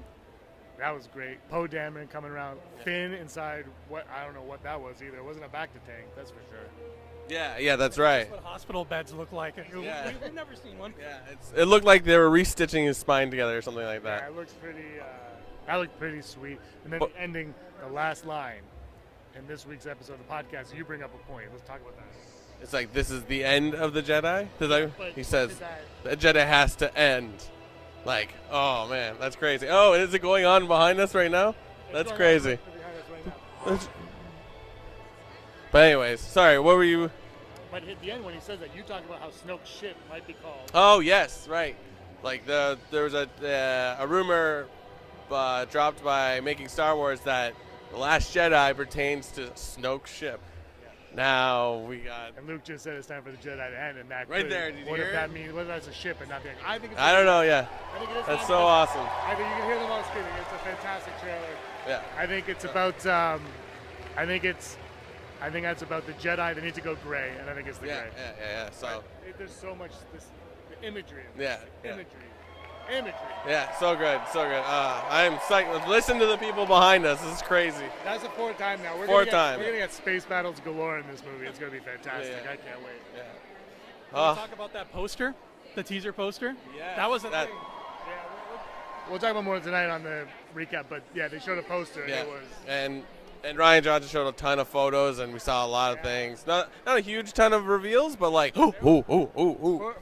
that was great. Poe Dameron coming around. Finn inside what, I don't know what that was either. It wasn't a Bacta tank, that's for sure. Yeah, that's right. That's what hospital beds look like. Yeah. We've never seen one. Yeah, it looked like they were restitching his spine together or something like that. Yeah, it looks pretty. That looked pretty sweet. And then the ending, the last line in this week's episode of the podcast. You bring up a point. Let's talk about that. It's like, this is the end of the Jedi. He says that, the Jedi has to end. Like, oh man, that's crazy. Oh, is it going on behind us right now? That's crazy. But anyways, sorry, what were you? But at the end, when he says that, you talk about how Snoke's ship might be called. Oh yes, right. Like there was a rumor dropped by Making Star Wars that The Last Jedi pertains to Snoke's ship. Yeah. Now we got. And Luke just said it's time for the Jedi to end, and that right there. Did you what hear if that means? What if that's a ship and not the? I think. It's I don't know. Yeah. I think it is. That's so awesome. I think you can hear them all screaming. It's a fantastic trailer. Yeah. I think it's about. I think that's about the Jedi. They need to go gray, and I think it's the gray. Yeah. So there's so much the imagery. Yeah. Imagery. Yeah, so good. I am psyched. Listen to the people behind us. This is crazy. That's the 4th time now. We're We're gonna get space battles galore in this movie. It's gonna be fantastic. Yeah. I can't wait. Yeah. Can we talk about that poster, the teaser poster? Yeah. That was a thing. Yeah, we'll talk about more tonight on the recap. But yeah, they showed a poster. And it was. And Ryan Johnson showed a ton of photos, and we saw a lot of things. Not a huge ton of reveals, but like, ooh.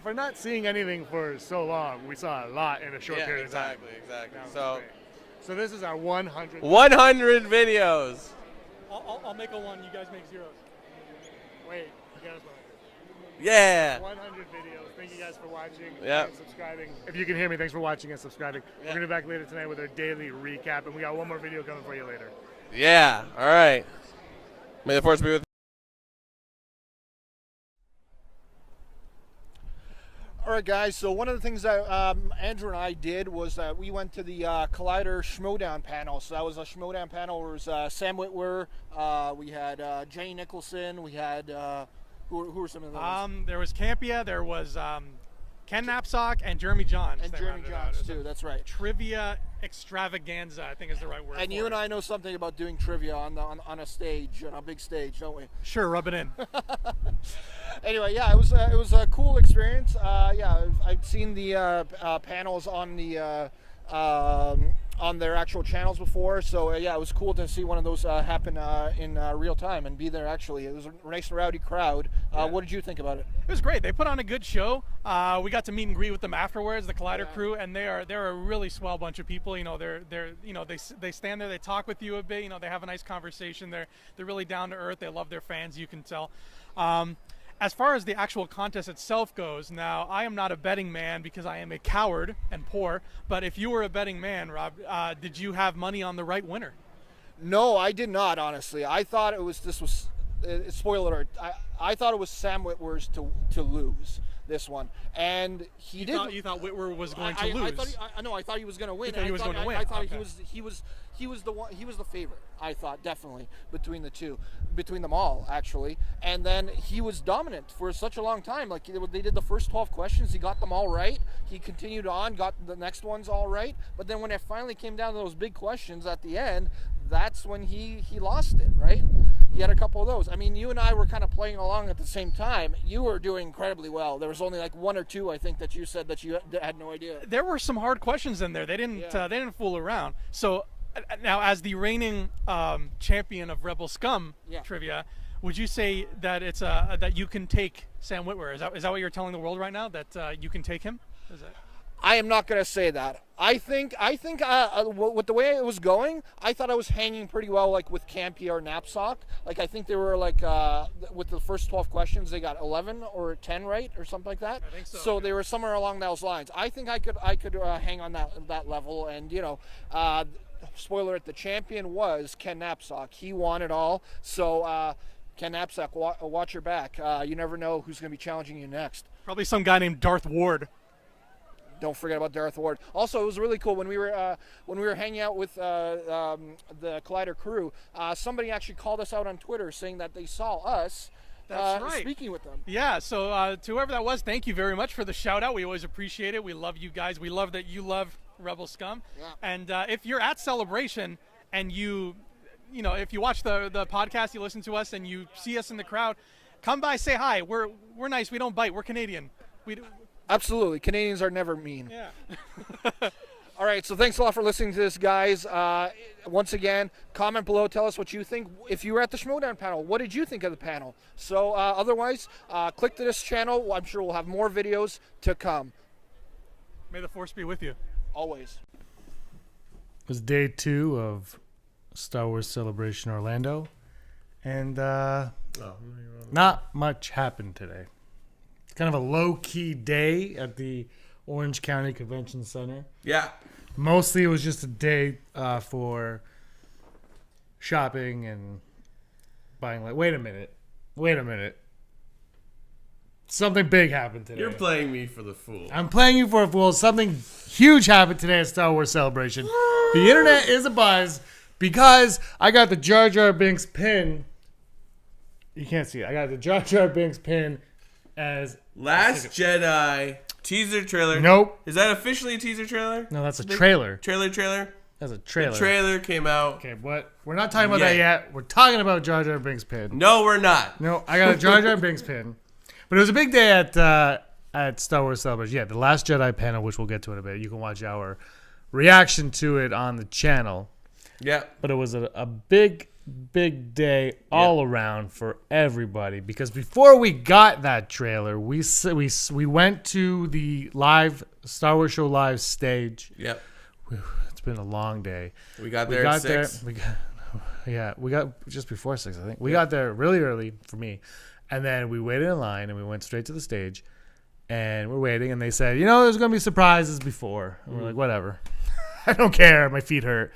For not seeing anything for so long, we saw a lot in a short period of time. Exactly. So this is our 100. 100 videos. I'll make a 1. You guys make 0s. Wait, you got us 100. Yeah. 100 videos. Thank you guys for watching and subscribing. If you can hear me, thanks for watching and subscribing. We're going to be back later tonight with our daily recap, and we got one more video coming for you later. Yeah. All right. May the force be with you. All right, guys. So one of the things that Andrew and I did was that we went to the Collider Schmodown panel. So that was a Schmodown panel where it was Sam Witwer, we had Jenny Nicholson, we had who were some of those? There was Campia, there was Ken Knapsack, and Jeremy Johns. And Jeremy Johns too. That's right. Trivia extravaganza, I think is the right word. And you and I know something about doing trivia on a stage, on a big stage, don't we? Sure, rub it in. Anyway, yeah, it was a cool experience. Yeah, I've seen the panels on the on their actual channels before, so yeah, it was cool to see one of those happen in real time and be there. Actually, it was a nice and rowdy crowd. What did you think about it? It was great. They put on a good show. We got to meet and greet with them afterwards, the Collider crew, and they're a really swell bunch of people. You know, they stand there, they talk with you a bit. You know, they have a nice conversation. They're really down to earth. They love their fans, you can tell. As far as the actual contest itself goes, now I am not a betting man because I am a coward and poor. But if you were a betting man, Rob, did you have money on the right winner? No, I did not. Honestly, I thought this was spoiler alert. I thought it was Sam Witwer's to lose this one, and he did. You thought Witwer was going to lose? I thought he was going to win. You thought he was going to win. I thought okay. he was the one. He was the favorite. I thought definitely between them all actually. And then he was dominant for such a long time. Like they did the first 12 questions, he got them all right. He continued on, got the next ones all right. But then when it finally came down to those big questions at the end, that's when he lost it, right? He had a couple of those. I mean, you and I were kind of playing along at the same time. You were doing incredibly well. There was only like one or two, I think, that you said that you had no idea. There were some hard questions in there. They didn't fool around. So now, as the reigning champion of Rebel Scum trivia, would you say that it's that you can take Sam Witwer? Is that what you're telling the world right now? That you can take him? Is that? I am not going to say that. I think with the way it was going, I thought I was hanging pretty well, like with Campy or Knapsack. Like I think they were like with the first 12 questions, they got 11 or 10 right or something like that. I think so. So they were somewhere along those lines. I think I could hang on that level, and you know. Spoiler: the champion was Ken Knapsack. He won it all. So Ken Knapsack, watch your back. You never know who's going to be challenging you next. Probably some guy named Darth Ward. Don't forget about Darth Ward. Also, it was really cool when we were hanging out with the Collider crew. Somebody actually called us out on Twitter saying that they saw us. That's right. Speaking with them. Yeah, so to whoever that was, thank you very much for the shout out. We always appreciate it. We love you guys. We love that you love Rebel Scum. Yeah. And if you're at Celebration and you if you watch the podcast, you listen to us and you see us in the crowd, come by, say hi. We're nice. We don't bite. We're Canadian. Absolutely. Canadians are never mean. Yeah. All right, so thanks a lot for listening to this, guys. Once again, comment below. Tell us what you think. If you were at the Schmodown panel, what did you think of the panel? So otherwise, click to this channel. I'm sure we'll have more videos to come. May the Force be with you. Always. It was day 2 of Star Wars Celebration Orlando, and not much happened today. It's kind of a low-key day at the Orange County Convention Center. Yeah. Mostly it was just a day for shopping and buying. Like, wait a minute. Something big happened today. You're playing me for the fool. I'm playing you for a fool. Something huge happened today at Star Wars Celebration. The internet is abuzz because I got the Jar Jar Binks pin. You can't see it. I got the Jar Jar Binks pin as Last Jedi teaser trailer. Nope. Is that officially a teaser trailer? No, that's a trailer. Trailer? That's a trailer. The trailer came out. Okay, but we're not talking about that yet. We're talking about Jar Jar Binks pin. No, we're not. No, I got a Jar Jar Binks pin. But it was a big day at Star Wars Celebration. Yeah, the Last Jedi panel, which we'll get to in a bit. You can watch our reaction to it on the channel. Yeah. But it was a big day all around for everybody, because before we got that trailer, we went to the live Star Wars Show Live stage. Yep. It's been a long day. We got there at 6. We got just before 6, I think. We got there really early for me. And then we waited in line and we went straight to the stage. And we're waiting, and they said, there's going to be surprises before. And we're like, whatever. I don't care. My feet hurt.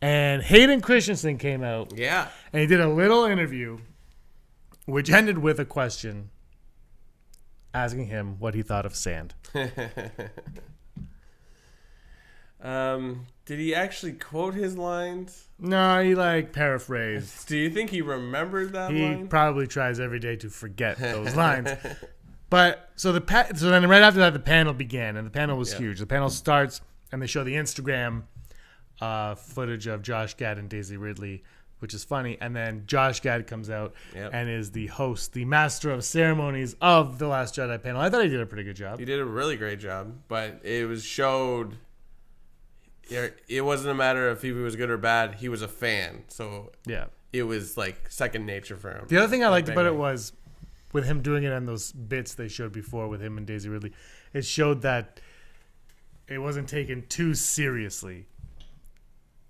And Hayden Christensen came out. Yeah. And he did a little interview, which ended with a question. asking him what he thought of sand. Did he actually quote his lines? No, he paraphrased. Do you think he remembered that He line? probably tries every day to forget those lines. But so then right after that, the panel began, and the panel was huge. The panel starts, and they show the Instagram footage of Josh Gad and Daisy Ridley, which is funny. And then Josh Gad comes out and is the host, the master of ceremonies of the Last Jedi panel. I thought he did a pretty good job. He did a really great job, but it was showed. It wasn't a matter of if he was good or bad. He was a fan, so it was second nature for him. The other thing I liked about it was with him doing it on those bits they showed before with him and Daisy Ridley. It showed that it wasn't taken too seriously.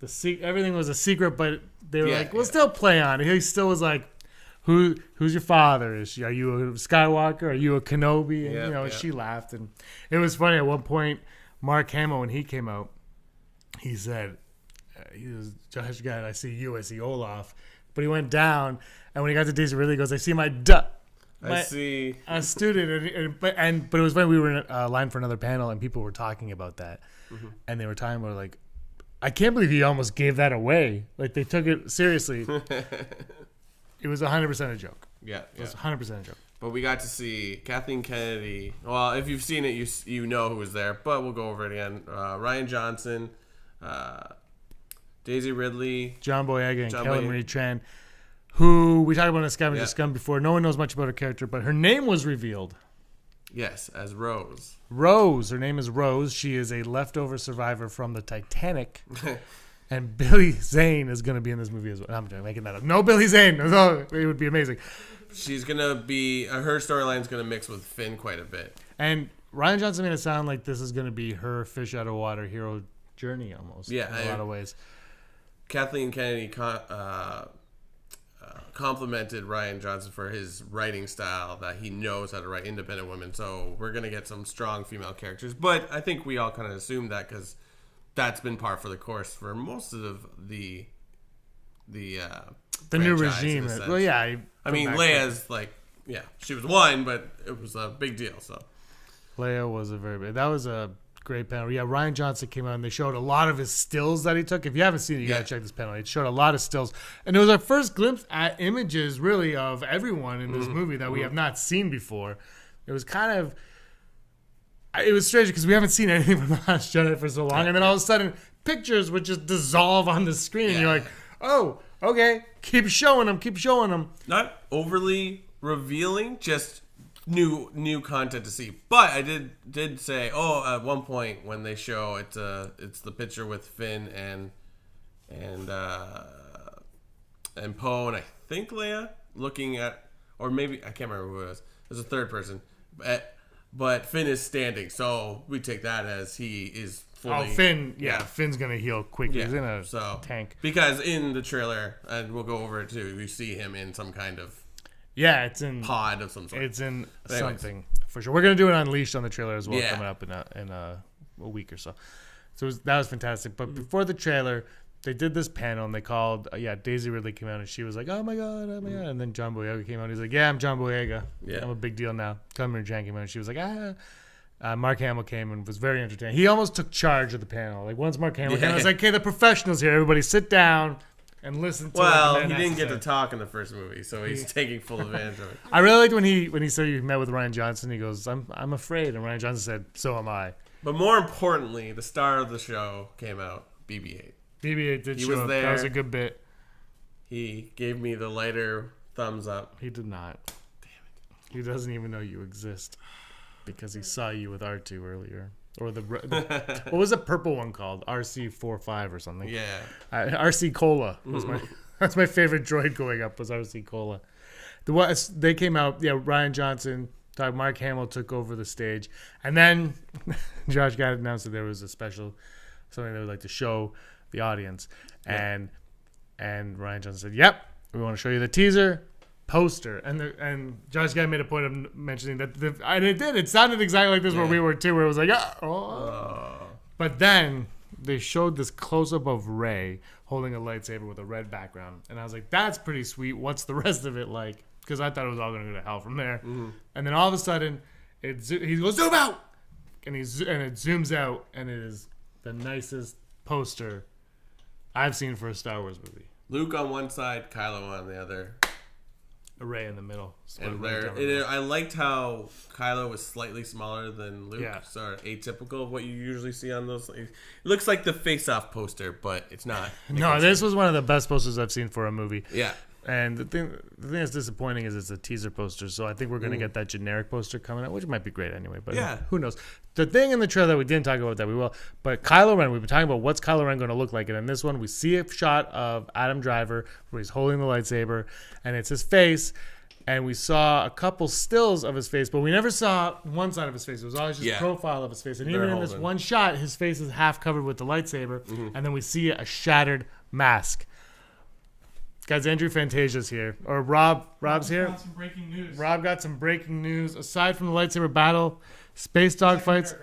Everything was a secret, but they were we'll still play on it. He still was like, who's your father? Are you a Skywalker? Are you a Kenobi? And, she laughed. And it was funny. At one point, Mark Hamill, when he came out, he said, Josh Gad, I see you, I see Olaf. But he went down, and when he got to Daisy Ridley, he goes, I see I see a student. But it was funny. We were in line for another panel, and people were talking about that. Mm-hmm. And they were talking about, I can't believe he almost gave that away. They took it seriously. It was 100% a joke. Yeah. It was 100% a joke. But we got to see Kathleen Kennedy. Well, if you've seen it, you know who was there. But we'll go over it again. Rian Johnson, Daisy Ridley, John Boyega, and Kelly Marie Tran, who we talked about in Scavenger Scum before. No one knows much about her character, but her name was revealed. Yes, as Rose. Rose. Her name is Rose. She is a leftover survivor from the Titanic. And Billy Zane is going to be in this movie as well. I'm making that up. No Billy Zane. No, it would be amazing. She's going to be... her storyline is going to mix with Finn quite a bit. And Rian Johnson made it sound like this is going to be her fish out of water hero journey almost. Yeah. In a lot of ways. Kathleen Kennedy complimented Rian Johnson for his writing style, that he knows how to write independent women. So we're going to get some strong female characters. But I think we all kind of assumed that because that's been par for the course for most of the new regime. Well, yeah. I mean, Leia's she was one, but it was a big deal. So Leia was that was a great panel. Yeah, Rian Johnson came out and they showed a lot of his stills that he took. If you haven't seen it, you gotta check this panel. It showed a lot of stills, and it was our first glimpse at images, really, of everyone in this movie that we have not seen before. It was it was strange because we haven't seen anything from The Last Jedi for so long, and then all of a sudden, pictures would just dissolve on the screen, and you're like, oh, okay, keep showing them. Not overly revealing, just new content to see. But I did say, at one point when they show it's the picture with Finn and Poe and I think Leia looking at, or maybe I can't remember who it was. There's a third person, but Finn is standing, so we take that as he is fully. Oh, Finn, Finn's gonna heal quickly. He's in a tank. Because in the trailer, and we'll go over it too, we see him in some kind of. Yeah, it's in pod of some sort. It's in something for sure. We're gonna do it Unleashed on the trailer as well, coming up in a week or so. So that was fantastic. But before the trailer, they did this panel and they called. Daisy Ridley came out and she was like, "Oh my god!" And then John Boyega came out. And he's like, "Yeah, I'm John Boyega. Yeah, I'm a big deal now." Kelly Tran came out and she was like, Mark Hamill came and was very entertaining. He almost took charge of the panel. Once Mark Hamill came, I was like, "Okay, the professionals here. Everybody, sit down." And listen to he didn't get to talk in the first movie, so he's taking full advantage of it. I really liked when he said he met with Rian Johnson. He goes, I'm afraid. And Rian Johnson said, so am I. But more importantly, the star of the show came out, BB-8. BB-8 did show up. There. That was a good bit. He gave me the lighter thumbs up. He did not. Damn it. He doesn't even know you exist because he saw you with R2 earlier. Or the what was the purple one called? RC-45 or something. Yeah. RC Cola was that's my favorite droid going up was RC Cola. They came out. Yeah, Rian Johnson, Mark Hamill took over the stage, and then Josh Gad announced that there was a special something they would like to show the audience, and Rian Johnson said, "Yep, we want to show you the teaser." Poster and Josh Gad made a point of mentioning that and it did. It sounded exactly like this where we were too, where it was like, But then they showed this close up of Rey holding a lightsaber with a red background, and I was like, that's pretty sweet. What's the rest of it like? Because I thought it was all going to go to hell from there. Mm-hmm. And then all of a sudden, he goes zoom out, and it zooms out, and it is the nicest poster I've seen for a Star Wars movie. Luke on one side, Kylo on the other. A Ray in the middle. And I liked how Kylo was slightly smaller than Luke. Yeah. So atypical of what you usually see on those. It looks like the face-off poster, but it's not. No, this was one of the best posters I've seen for a movie. Yeah. And the thing that's disappointing is it's a teaser poster, so I think we're going to get that generic poster coming out, which might be great anyway, but yeah, who knows. The thing in the trailer that we didn't talk about that we will, but Kylo Ren, we've been talking about what's Kylo Ren going to look like, and in this one we see a shot of Adam Driver where he's holding the lightsaber, and it's his face, and we saw a couple stills of his face, but we never saw one side of his face. It was always just profile of his face, and even in this one shot, his face is half covered with the lightsaber, and then we see a shattered mask. Guys, Andrew Fantasia's here. Or Rob's here. Got some breaking news. Rob got some breaking news. Aside from the lightsaber battle, space dogfights,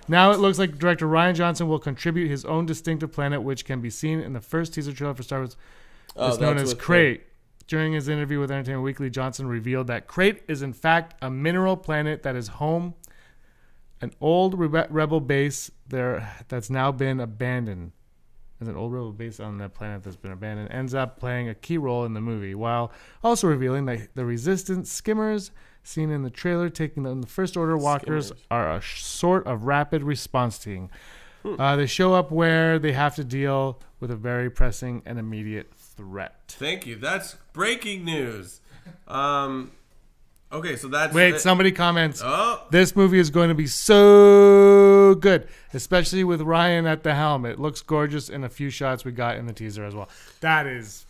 now it looks like director Rian Johnson will contribute his own distinctive planet, which can be seen in the first teaser trailer for Star Wars. It's known as Crate. During his interview with Entertainment Weekly, Johnson revealed that Crate is in fact a mineral planet that is home, an old rebel base there that's now been abandoned. As an old rebel base on that planet that's been abandoned, ends up playing a key role in the movie, while also revealing that the Resistance skimmers seen in the trailer taking the First Order walkers are a sort of rapid response team. They show up where they have to deal with a very pressing and immediate threat. Thank you. That's breaking news. Okay, so that's... Wait, somebody comments, this movie is going to be so good, especially with Ryan at the helm. It looks gorgeous in a few shots we got in the teaser as well. That is...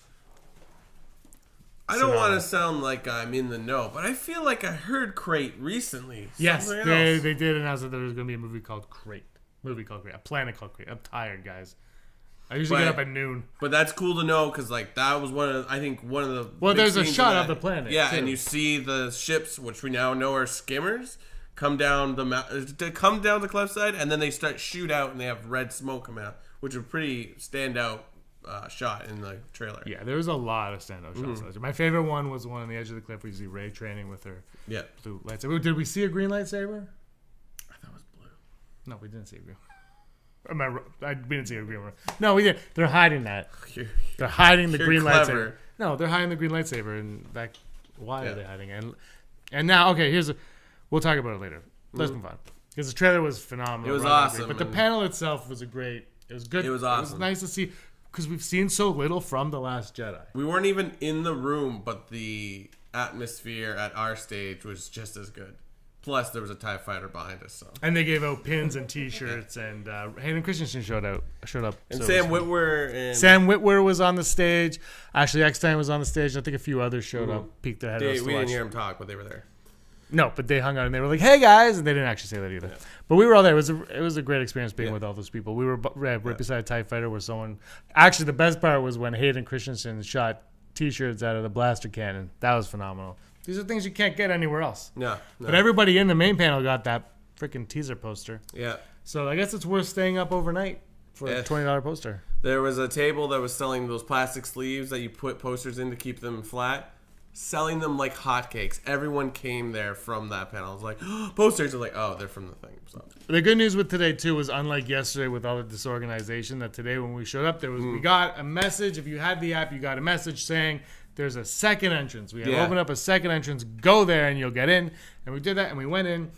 I don't want to sound like I'm in the know, but I feel like I heard Crate recently. Yes, they did announce that there was going to be a movie called Crate. A planet called Crate. I'm tired, guys. I usually get up at noon. But that's cool to know because, like, that was one of the. Well, there's a shot of the planet. Yeah, too. And you see the ships, which we now know are skimmers, come down the cliffside, and then they start shoot out, and they have red smoke come out, which is a pretty standout shot in the trailer. Yeah, there was a lot of standout shots. My favorite one was the one on the edge of the cliff where you see Rey training with her blue lightsaber. Did we see a green lightsaber? I thought it was blue. No, we didn't see a green. We didn't see a green one. No, we did. They're hiding that. They're hiding the green lightsaber. No, they're hiding the green lightsaber, and why are they hiding it? And now, okay, we'll talk about it later. Let's move on because the trailer was phenomenal. It was awesome, but the panel itself was It was good. It was awesome. It was nice to see because we've seen so little from The Last Jedi. We weren't even in the room, but the atmosphere at our stage was just as good. Plus, there was a TIE fighter behind us. So. And they gave out pins and T-shirts, and Hayden Christensen showed up. And so Sam Witwer. Sam Witwer was on the stage. Ashley Eckstein was on the stage. I think a few others showed up, peeked their head out. We didn't hear them talk, but they were there. No, but they hung out and they were like, "Hey guys," and they didn't actually say that either. Yeah. But we were all there. It was a great experience being with all those people. We were right beside a TIE fighter where someone. Actually, the best part was when Hayden Christensen shot T-shirts out of the blaster cannon. That was phenomenal. These are things you can't get anywhere else. No. But everybody in the main panel got that freaking teaser poster. Yeah. So I guess it's worth staying up overnight for a $20 poster. There was a table that was selling those plastic sleeves that you put posters in to keep them flat, selling them like hotcakes. Everyone came there from that panel. It was like, posters are like, oh, they're from the thing. So. The good news with today, too, was unlike yesterday with all the disorganization, that today when we showed up, we got a message. If you had the app, you got a message saying, there's a second entrance. We have opened up a second entrance. Go there and you'll get in. And we did that and we went in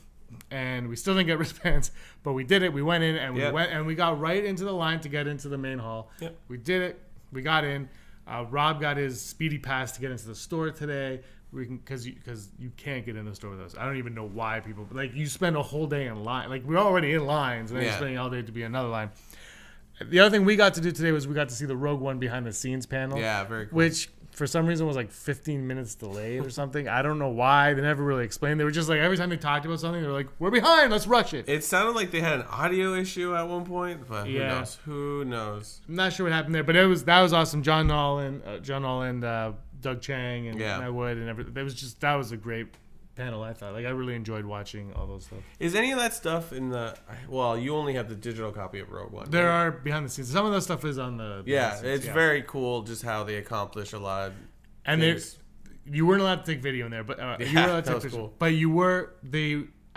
and we still didn't get wristbands, but we did it. We went in and we got right into the line to get into the main hall. Yep. We did it. We got in. Rob got his speedy pass to get into the store today. Because you can't get in the store with us. I don't even know why people you spend a whole day in line. Like we're already in lines, and then you're spending all day to be another line. The other thing we got to do today was we got to see the Rogue One behind the scenes panel. Yeah, very cool. Which for some reason was like 15 minutes delayed or something. I don't know why. They never really explained. They were just like every time they talked about something, they were like, "We're behind. Let's rush it." It sounded like they had an audio issue at one point, but who knows? I'm not sure what happened there, but that was awesome. John Nolan, Doug Chang, and Matt Wood, and everything. That was a great panel. I thought. I really enjoyed watching all those stuff. Is any of that stuff in the? Well, you only have the digital copy of Rogue One. There are behind the scenes. Some of that stuff is on the. It's very cool just how they accomplish a lot. And you weren't allowed to take video in there, but you were allowed to take pictures. Cool. But you were.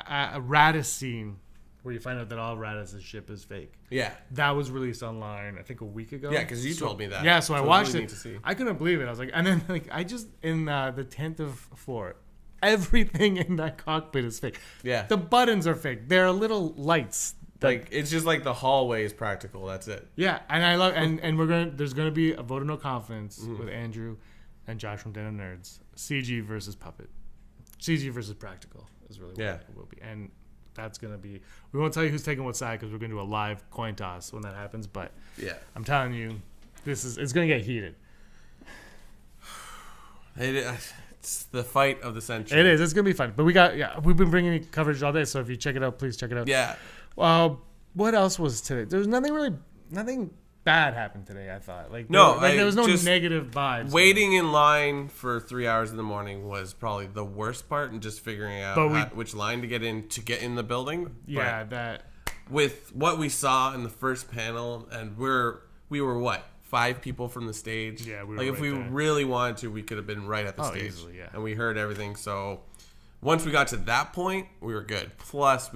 Radis scene where you find out that all Radis' ship is fake. Yeah. That was released online, I think, a week ago. Yeah, because you told me that. Yeah, so I watched really it. neat to see. I couldn't believe it. I was like, and then I just in the 10th of floor, everything in that cockpit is fake. Yeah. The buttons are fake. There are little lights. Like it's just like the hallway is practical. That's it. Yeah, and I love and there's gonna be a vote of no confidence with Andrew and Josh from Den of Nerds. CG versus puppet. CG versus practical is really what it will be. And that's gonna be. We won't tell you who's taking what side because we're gonna do a live coin toss when that happens. But yeah, I'm telling you, it's gonna get heated. It's the fight of the century. It is. It's gonna be fun. But we've been bringing you coverage all day. So if you check it out, please check it out. Yeah. What else was today? There was nothing bad happened today. I thought there was no negative vibes. Waiting in line for 3 hours in the morning was probably the worst part, and just figuring out which line to get in the building. Yeah, but with what we saw in the first panel, and we were what? 5 people from the stage. Yeah, we were like if we really wanted to, we could have been right at the stage. Easily, yeah. And we heard everything. So once we got to that point, we were good. Plus,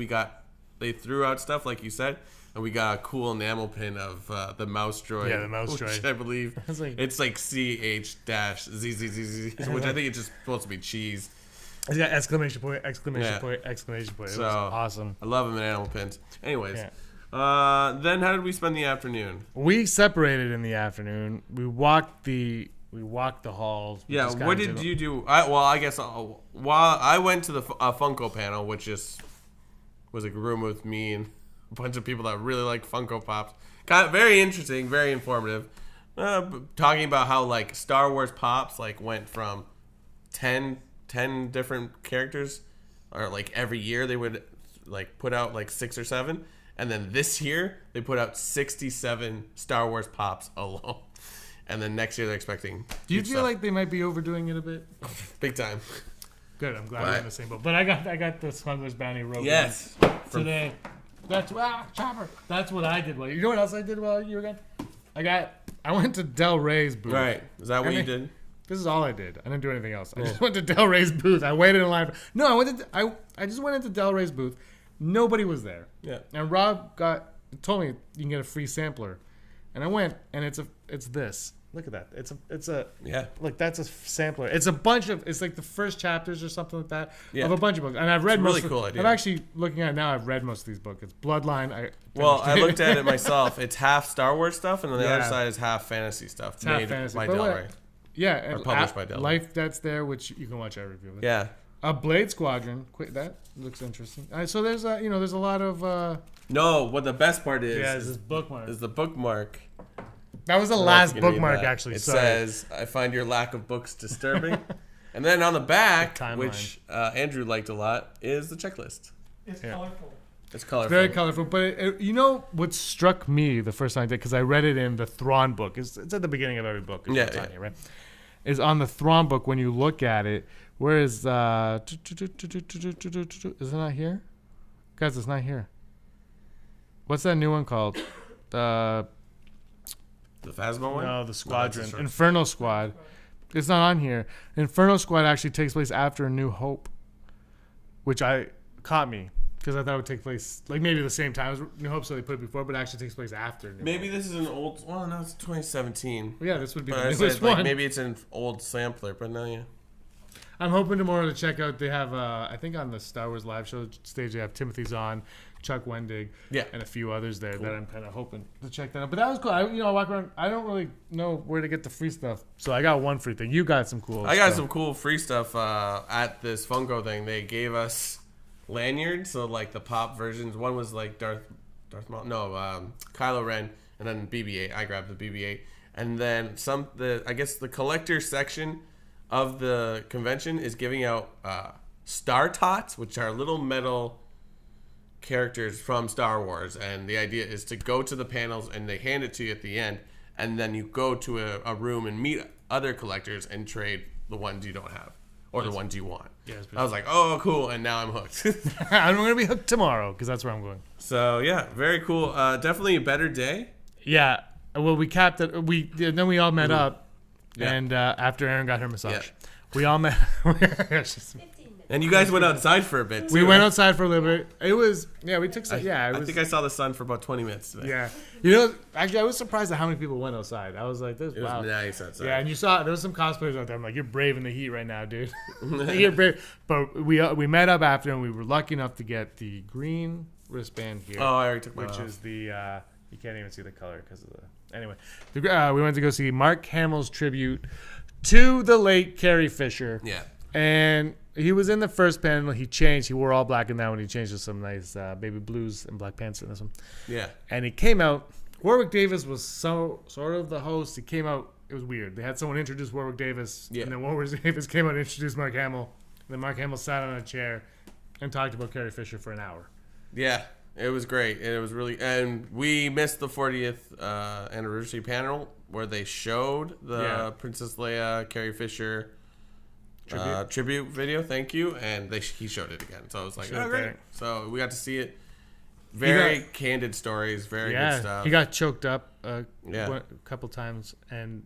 they threw out stuff like you said, and we got a cool enamel pin of the mouse droid. Yeah, the mouse droid. Which I believe it's like CH-ZZZZ, which I think it's just supposed to be cheese. It's got exclamation point, exclamation point, exclamation point. It was awesome. I love them enamel pins. Anyways. Yeah. Then how did we spend the afternoon? We separated in the afternoon. We walked the halls. Yeah, what did you do? I guess while I went to the Funko panel, which was a room with me and a bunch of people that really like Funko Pops. Kind of very interesting, very informative. Talking about how like Star Wars Pops like went from 10 different characters, or like every year they would like put out like 6 or 7. And then this year, they put out 67 Star Wars Pops alone. And then next year, they're expecting. Do you feel like they might be overdoing it a bit? Big time. Good. I'm glad we're in the same boat. But I got the Smuggler's Bounty rope. Yes. Today. That's Chopper. That's what I did. You know what else I did while you were gone? I went to Del Rey's booth. Right. Is that what you did? This is all I did. I didn't do anything else. I just went to Del Rey's booth. I waited in line. I just went into Del Rey's booth. Nobody was there. Yeah. And Rob told me you can get a free sampler, and I went, and it's this. Look at that. It's a Like that's a sampler. It's a bunch of. It's like the first chapters or something like that of a bunch of books. And I've read most. Really cool idea. I'm actually looking at it now. I've read most of these books. It's Bloodline. I looked at it myself. It's half Star Wars stuff, and then the other side is half fantasy stuff. It's half fantasy by Del Rey. Yeah, and published by Del Rey. Life that's there, which you can watch our review of. Yeah. A Blade Squadron. That looks interesting. So there's there's a lot of. No, what the best part is. Yeah, is this bookmark. Is the bookmark. That was the last bookmark, actually. It says, "I find your lack of books disturbing," and then on the back, which Andrew liked a lot, is the checklist. It's colorful. It's colorful. Very colorful. But you know what struck me the first time I did, because I read it in the Thrawn book. It's at the beginning of every book. Yeah. Here, right? Is on the Thrawn book when you look at it. Where is is it not here? Guys, it's not here. What's that new one called? The Phasma one? No, the Squadron. Inferno Squad. It's not on here. Inferno Squad actually takes place after A New Hope, which caught me because I thought it would take place like maybe the same time as New Hope, so they put it before, but it actually takes place after New Maybe Hope. This is an old. Well, no, it's 2017. Well, yeah, this would be the newest one. Maybe it's an old sampler, but no, yeah. I'm hoping tomorrow to check out. They have, I think, on the Star Wars live show stage, they have Timothy Zahn, Chuck Wendig, and a few others there that I'm kind of hoping to check that out. But that was cool. I walk around. I don't really know where to get the free stuff, so I got one free thing. You got some cool. I got some cool free stuff at this Funko thing. They gave us lanyards, so like the pop versions. One was like Darth Maul, Kylo Ren, and then BB-8. I grabbed the BB-8, and then I guess the collector section of the convention is giving out Star Tots, which are little metal characters from Star Wars, and the idea is to go to the panels and they hand it to you at the end, and then you go to a room and meet other collectors and trade the ones you don't have or the ones you want. Yeah, I was like, oh, cool, and now I'm hooked. I'm going to be hooked tomorrow because that's where I'm going. So, yeah, very cool. Definitely a better day. Yeah. Well, we capped it. Then we all met up, and after Erin got her massage, we all met. 15 minutes. And you guys went outside for a bit, too. We went outside for a little bit. It was, we took some, I think I saw the sun for about 20 minutes today. Yeah. Actually, I was surprised at how many people went outside. I was like, this, wow. It was nice outside. Yeah, and you saw, there was some cosplayers out there. I'm like, you're brave in the heat right now, dude. You're brave. But we met up after, and we were lucky enough to get the green wristband here. Oh, I already took mine Which off. is the, you can't even see the color because of the, anyway. We went to go see Mark Hamill's tribute to the late Carrie Fisher. Yeah. And he was in the first panel. He changed. He wore all black and that one. He changed to some nice baby blues and black pants in this one. Yeah. And he came out. Warwick Davis was sort of the host. He came out. It was weird. They had someone introduce Warwick Davis. Yeah. And then Warwick Davis came out and introduced Mark Hamill. And then Mark Hamill sat on a chair and talked about Carrie Fisher for an hour. Yeah. It was great. It was really... And we missed the 40th anniversary panel where they showed the Princess Leia, Carrie Fisher... Tribute video, thank you, and he showed it again. So I was like, oh, great. So we got to see it. Very candid stories, very good stuff. He got choked up a couple times, and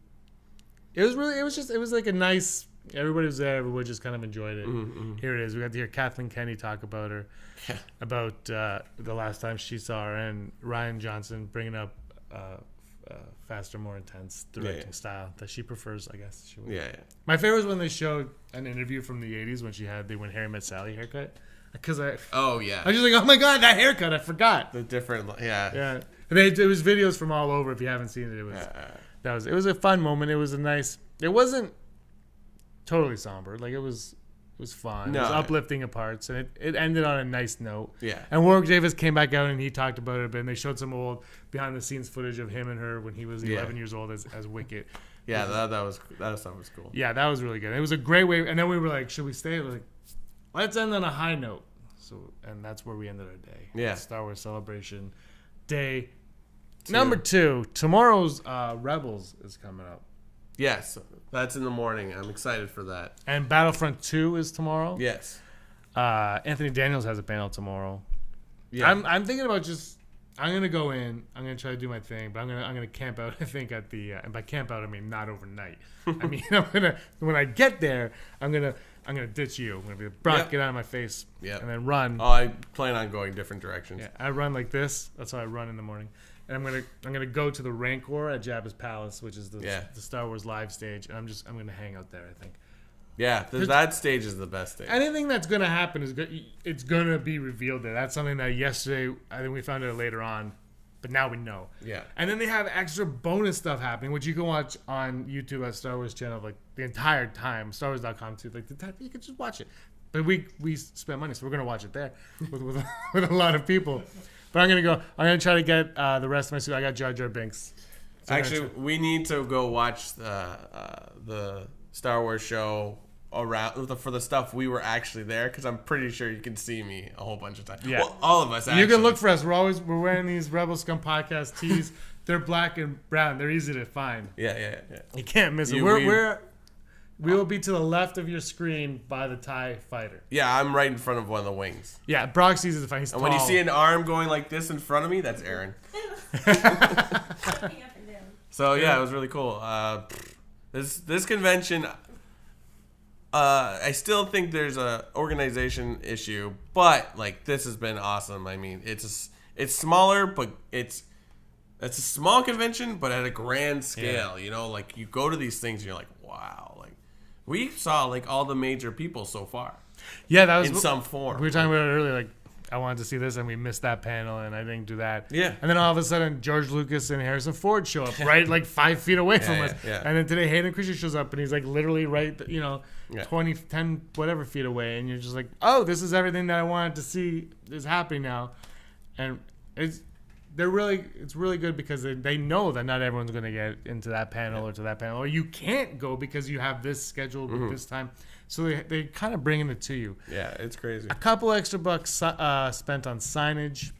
it was like a nice. Everybody was there. Everybody just kind of enjoyed it. Here it is. We got to hear Kathleen Kennedy talk about her, about the last time she saw her, and Ryan Johnson bringing up. Faster, more intense directing style that she prefers, I guess. My favorite was when they showed an interview from the 80s when Harry Met Sally haircut. Because I was just like, oh my god, that haircut, I forgot. The different, yeah. It was videos from all over. If you haven't seen it, it was a fun moment. It was a nice. It wasn't totally somber. Like it was fun. It was uplifting at parts, and it ended on a nice note. Yeah. And Warwick Davis came back out and he talked about it a bit, and they showed some old behind the scenes footage of him and her when he was 11 years old as Wicket. Yeah, that stuff was cool. Yeah, that was really good. It was a great way. And then we were like, should we stay? We're like, let's end on a high note. And that's where we ended our day. Yeah. Star Wars Celebration Day. Number 2. Tomorrow's Rebels is coming up. Yes, that's in the morning. I'm excited for that. And Battlefront 2 is tomorrow. Yes. Anthony Daniels has a panel tomorrow. Yeah. I'm thinking about I'm gonna go in. I'm gonna try to do my thing, but I'm gonna camp out. I think at the and by camp out I mean not overnight. I mean when I get there I'm gonna ditch you. I'm gonna be Brock, get out of my face. Yeah. And then run. Oh, I plan on going different directions. Yeah, I run like this. That's how I run in the morning. And I'm gonna go to the Rancor at Jabba's Palace, which is the Star Wars live stage, and I'm gonna hang out there. I think. Yeah, that stage is the best stage. Anything that's gonna happen it's gonna be revealed there. That's something that yesterday I think we found out later on, but now we know. Yeah. And then they have extra bonus stuff happening, which you can watch on YouTube at Star Wars channel like the entire time, StarWars.com too. Like you can just watch it. But we spent money, so we're gonna watch it there with a lot of people. But I'm gonna try to get the rest of my suit. I got Jar Jar Binks. So actually, we need to go watch the Star Wars show for the stuff we were actually there, because I'm pretty sure you can see me a whole bunch of times. Yeah, well, all of us. Actually. You can look for us. We're wearing these Rebel Scum podcast tees. They're black and brown. They're easy to find. Yeah. You can't miss it. We will be to the left of your screen by the TIE fighter. Yeah, I'm right in front of one of the wings. Yeah, Brock sees it. He's tall. And when you see an arm going like this in front of me, that's Aaron. So yeah, it was really cool. This convention, I still think there's a organization issue, but like this has been awesome. I mean, it's smaller, but it's a small convention, but at a grand scale. Yeah. You know, like you go to these things, and you're like, wow, like we saw like all the major people so far. Yeah, that was in some form. We were talking about it earlier, like. I wanted to see this, and we missed that panel, and I didn't do that. Yeah. And then all of a sudden, George Lucas and Harrison Ford show up, right, like 5 feet away from us. Yeah. And then today, Hayden Christensen shows up, and he's like literally right, 20, 10, whatever feet away, and you're just like, oh, this is everything that I wanted to see is happening now. And it's really good because they know that not everyone's going to get into that panel or to that panel, or you can't go because you have this scheduled at this time. So they kind of bringing it to you. Yeah, it's crazy. A couple extra bucks spent on signage.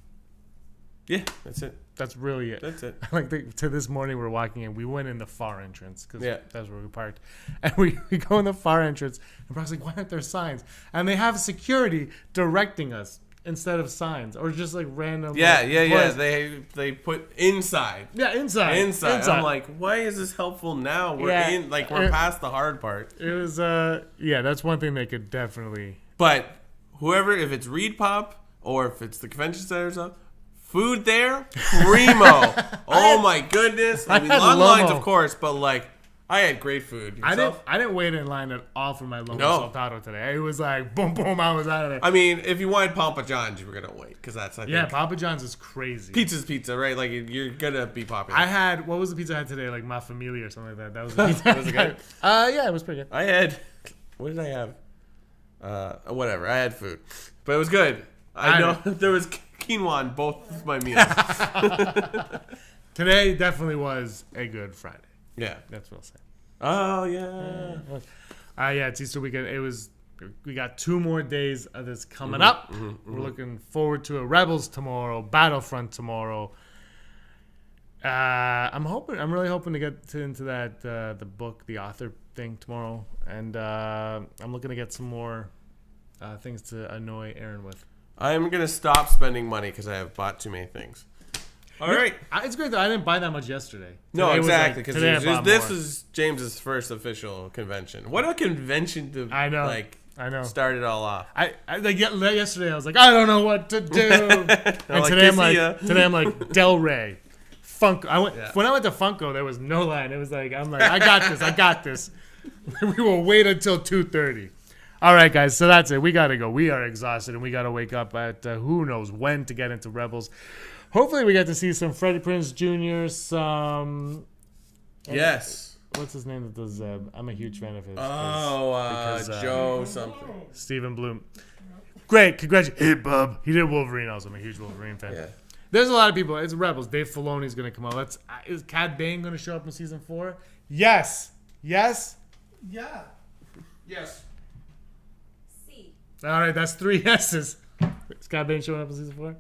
Yeah, that's it. That's really it. That's it. To this morning we were walking in. We went in the far entrance because that's where we parked. And we go in the far entrance. And Brock's like, why aren't there signs? And they have security directing us instead of signs or just like random. Yeah. They put inside. Yeah, inside. I'm like, why is this helpful now? We're past the hard part. It was that's one thing they could definitely But whoever, if it's Reed Pop or if it's the convention center or something, food there, primo. Oh my goodness. I mean, long lines, of course, but like, I had great food. Yourself? I didn't wait in line at all for my lomo No. saltado today. It was like boom, boom, I was out of there. I mean, if you wanted Papa John's, you were gonna wait because that's I think, Papa John's is crazy. pizza's pizza, right? Like you're gonna be popular. I had what was the pizza I had today? Like Ma Familia or something like that. That was the pizza. Was it good? Yeah, it was pretty good. I had what did I have? Whatever. I had food, but it was good. I know there was quinoa on both of my meals. Today definitely was a good Friday. Yeah, That's what I'll say. Oh yeah. Yeah, it's Easter weekend. We got 2 more days of this coming up. We're looking forward to it. Rebels tomorrow, Battlefront tomorrow. I'm really hoping to get into that the book, the author thing tomorrow, and I'm looking to get some more things to annoy Aaron with. I'm gonna stop spending money because I have bought too many things. All right. It's great that I didn't buy that much yesterday. No, Today was like- exactly. today I Because bought this more. is James's first official convention. What a convention to I know. I know. Start it all off. I like yesterday I was like, I don't know what to do. And today I'm like Del Rey. Funko. When I went to Funko, there was no line. It was like I got this. We will wait until 2:30. All right, guys. So that's it. We gotta go. We are exhausted, and we gotta wake up at who knows when to get into Rebels. Hopefully, we get to see some Freddie Prinze Jr. Some. Yes. What's his name that does Zeb? I'm a huge fan of his. Joe something. Stephen Bloom. Great. Congratulations. Hey, bub. He did Wolverine also. I'm a huge Wolverine fan. Yeah. There's a lot of people. It's Rebels. Dave Filoni's going to come out. Is Cad Bane going to show up in season 4? Yes. Yes? Yeah. Yes. C. All right. That's 3 yeses. Is Cad Bane showing up in season 4?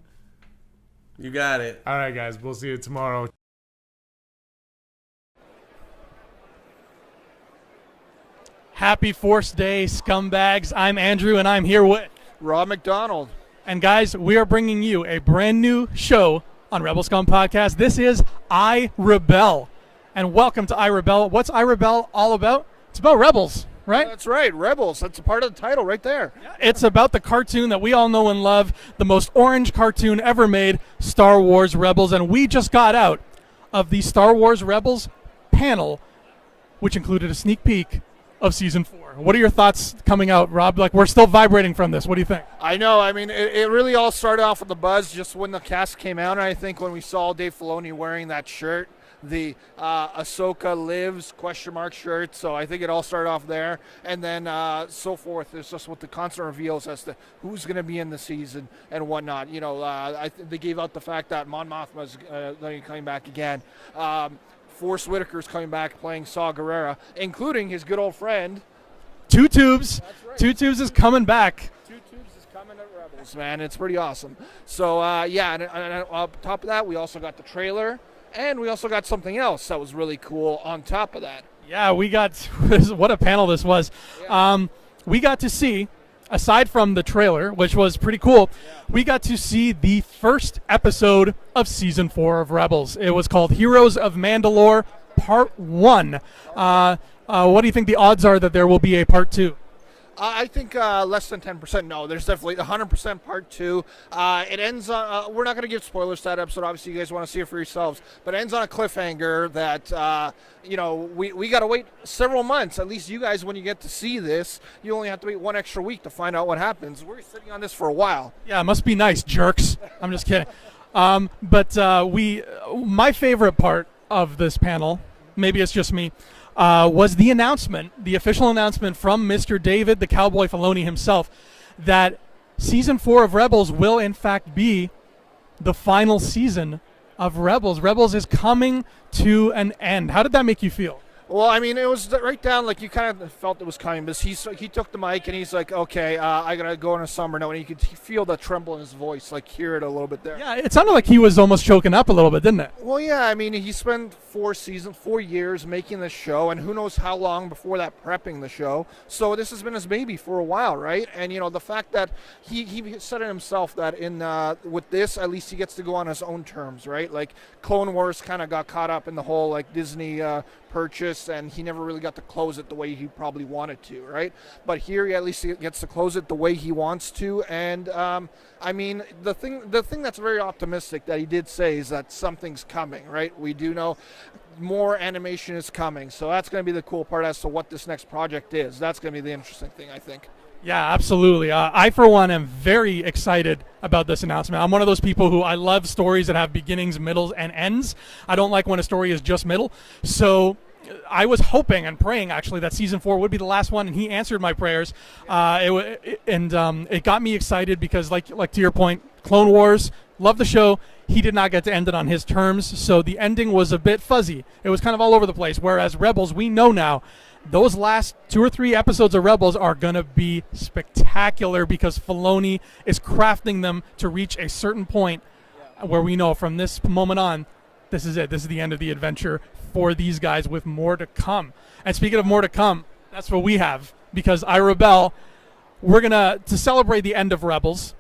You got it. All right, guys. We'll see you tomorrow. Happy Force Day, scumbags. I'm Andrew, and I'm here with. Rob McDonald. And guys, we are bringing you a brand new show on Rebel Scum Podcast. This is I Rebel. And welcome to I Rebel. What's I Rebel all about? It's about rebels, right? That's right, Rebels. That's a part of the title right there. It's about the cartoon that we all know and love, the most orange cartoon ever made, Star Wars Rebels. And we just got out of the Star Wars Rebels panel, which included a sneak peek of season 4. What are your thoughts coming out, Rob? Like, we're still vibrating from this. What do you think? I know. I mean, it really all started off with the buzz just when the cast came out. And I think when we saw Dave Filoni wearing that shirt, the Ahsoka Lives ? Shirt. So I think it all started off there. And then so forth. It's just with the constant reveals as to who's going to be in the season and whatnot. You know, they gave out the fact that Mon Mothma's going to be coming back again. Forrest Whitaker's coming back playing Saw Gerrera, including his good old friend. Two Tubes. That's right. Two Tubes is coming back. Two Tubes is coming at Rebels, man. It's pretty awesome. So, and on top of that, we also got the trailer, and we also got something else that was really cool on top of that. Yeah, we got what a panel this was. Yeah. We got to see, aside from the trailer, which was pretty cool, we got to see the first episode of season 4 of Rebels. It was called Heroes of Mandalore Part 1. What do you think the odds are that there will be a Part 2? I think less than 10%. No, there's definitely 100% part 2. It ends on, we're not going to give spoilers to that episode. Obviously, you guys want to see it for yourselves. But it ends on a cliffhanger that, we got to wait several months. At least you guys, when you get to see this, you only have to wait 1 extra week to find out what happens. We're sitting on this for a while. Yeah, it must be nice, jerks. I'm just kidding. My favorite part of this panel, maybe it's just me, was the announcement, the official announcement from Mr. David, the Cowboy Filoni himself, that season 4 of Rebels will in fact be the final season of Rebels. Rebels is coming to an end. How did that make you feel? Well, I mean, it was right down like you kind of felt it was coming, but he took the mic and he's like, okay, I got to go on a summer note. And you could feel the tremble in his voice, like hear it a little bit there. Yeah, it sounded like he was almost choking up a little bit, didn't it? Well, yeah, I mean, he spent 4 years making this show, and who knows how long before that prepping the show. So this has been his baby for a while, right? And, the fact that he said it himself that with this, at least he gets to go on his own terms, right? Like Clone Wars kind of got caught up in the whole, like, Disney purchase this, and he never really got to close it the way he probably wanted to, right? But here, he at least gets to close it the way he wants to. And I mean, the thing that's very optimistic that he did say is that something's coming, right? We do know more animation is coming, so that's going to be the cool part as to what this next project is. That's going to be the interesting thing, I think. Yeah, absolutely. I, for one, am very excited about this announcement. I'm one of those people who I love stories that have beginnings, middles, and ends. I don't like when a story is just middle. So I was hoping and praying, actually, that Season 4 would be the last one, and he answered my prayers. It got me excited because, like to your point, Clone Wars, love the show. He did not get to end it on his terms, so the ending was a bit fuzzy. It was kind of all over the place, whereas Rebels, we know now, those last 2 or 3 episodes of Rebels are going to be spectacular because Filoni is crafting them to reach a certain point where we know from this moment on, this is it. This is the end of the adventure for these guys with more to come. And speaking of more to come, that's what we have because I Rebel, we're going to celebrate the end of Rebels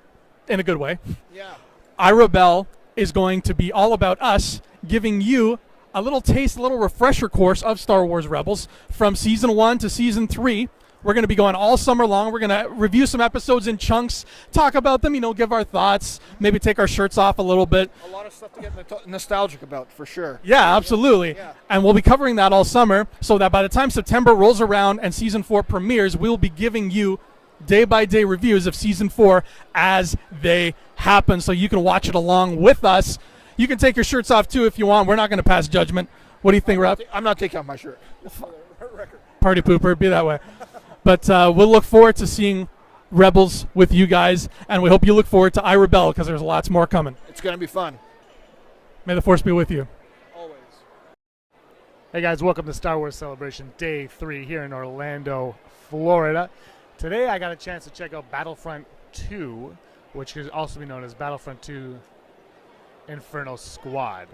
in a good way. Yeah. I Rebel is going to be all about us giving you a little taste, a little refresher course of Star Wars Rebels from Season 1 to Season 3. We're going to be going all summer long. We're going to review some episodes in chunks, talk about them, give our thoughts, maybe take our shirts off a little bit. A lot of stuff to get nostalgic about, for sure. Yeah, absolutely. Yeah. And we'll be covering that all summer so that by the time September rolls around and Season 4 premieres, we'll be giving you day-by-day reviews of Season 4 as they happen so you can watch it along with us. You can take your shirts off, too, if you want. We're not going to pass judgment. What do you think, Rob? I'm not taking off my shirt. Party pooper, be that way. But we'll look forward to seeing Rebels with you guys, and we hope you look forward to I Rebel because there's lots more coming. It's going to be fun. May the Force be with you. Always. Hey guys, welcome to Star Wars Celebration Day 3 here in Orlando, Florida. Today I got a chance to check out Battlefront 2, which could also be known as Battlefront 2 Inferno Squad.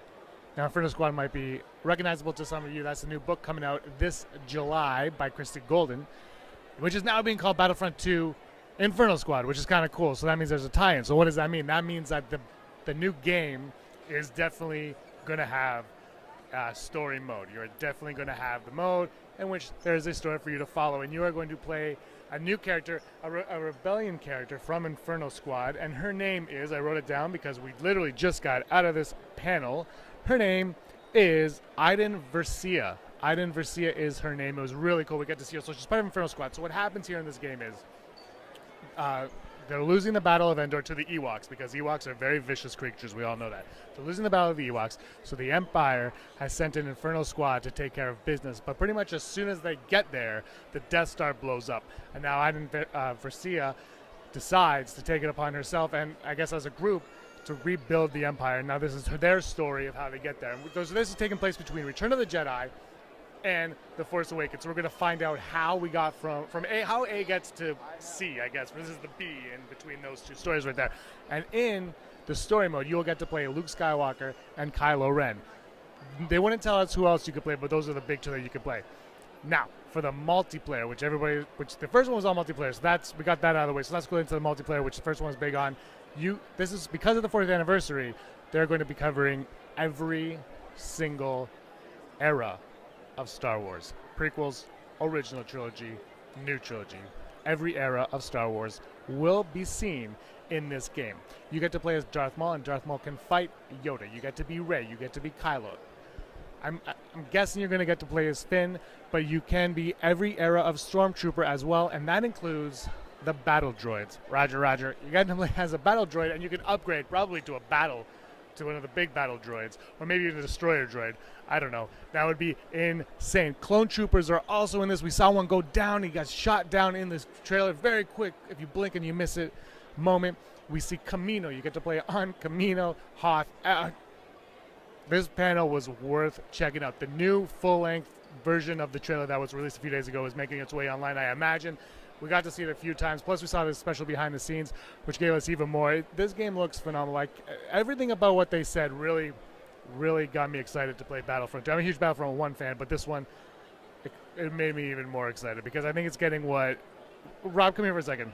Now, Inferno Squad might be recognizable to some of you. That's a new book coming out this July by Christy Golden, which is now being called Battlefront 2 Inferno Squad, which is kind of cool. So that means there's a tie-in. So what does that mean? That means that the new game is definitely going to have story mode. You're definitely going to have the mode in which there's a story for you to follow, and you are going to play a new character, a rebellion character from Inferno Squad, and her name is, I wrote it down because we literally just got out of this panel, her name is Iden Versia. Iden Versia is her name. It was really cool. We get to see her. So she's part of Inferno Squad. So what happens here in this game is they're losing the Battle of Endor to the Ewoks because Ewoks are very vicious creatures. We all know that. They're losing the Battle of the Ewoks. So the Empire has sent an Inferno Squad to take care of business. But pretty much as soon as they get there, the Death Star blows up. And now Iden Versia decides to take it upon herself and, I guess as a group, to rebuild the Empire. Now this is their story of how they get there. And this is taking place between Return of the Jedi and The Force Awakens. So we're going to find out how we got from A, how A gets to C, I guess. This is the B in between those two stories right there. And in the story mode, you'll get to play Luke Skywalker and Kylo Ren. They wouldn't tell us who else you could play, but those are the big two that you could play. Now, for the multiplayer, which the first one was all multiplayer, so we got that out of the way. So let's go into the multiplayer, which the first one was big on. This is because of the 40th anniversary, they're going to be covering every single era of Star Wars. Prequels, original trilogy, new trilogy. Every era of Star Wars will be seen in this game. You get to play as Darth Maul, and Darth Maul can fight Yoda. You get to be Rey. You get to be Kylo. I'm guessing you're going to get to play as Finn, but you can be every era of Stormtrooper as well, and that includes the battle droids. Roger, roger. You get to play as a battle droid, and you can upgrade probably to one of the big battle droids, or maybe even a destroyer droid. I don't know. That would be insane. Clone troopers are also in this. We saw one go down. He got shot down in this trailer. Very quick. If you blink and you miss it, moment. We see Camino. You get to play on Camino, Hoth. This panel was worth checking out. The new full-length version of the trailer that was released a few days ago is making its way online, I imagine. We got to see it a few times. Plus, we saw this special behind the scenes, which gave us even more. This game looks phenomenal. Like, everything about what they said really, really got me excited to play Battlefront 2. I'm a huge Battlefront 1 fan, but this one, it made me even more excited because I think it's getting what... Rob, come here for a second.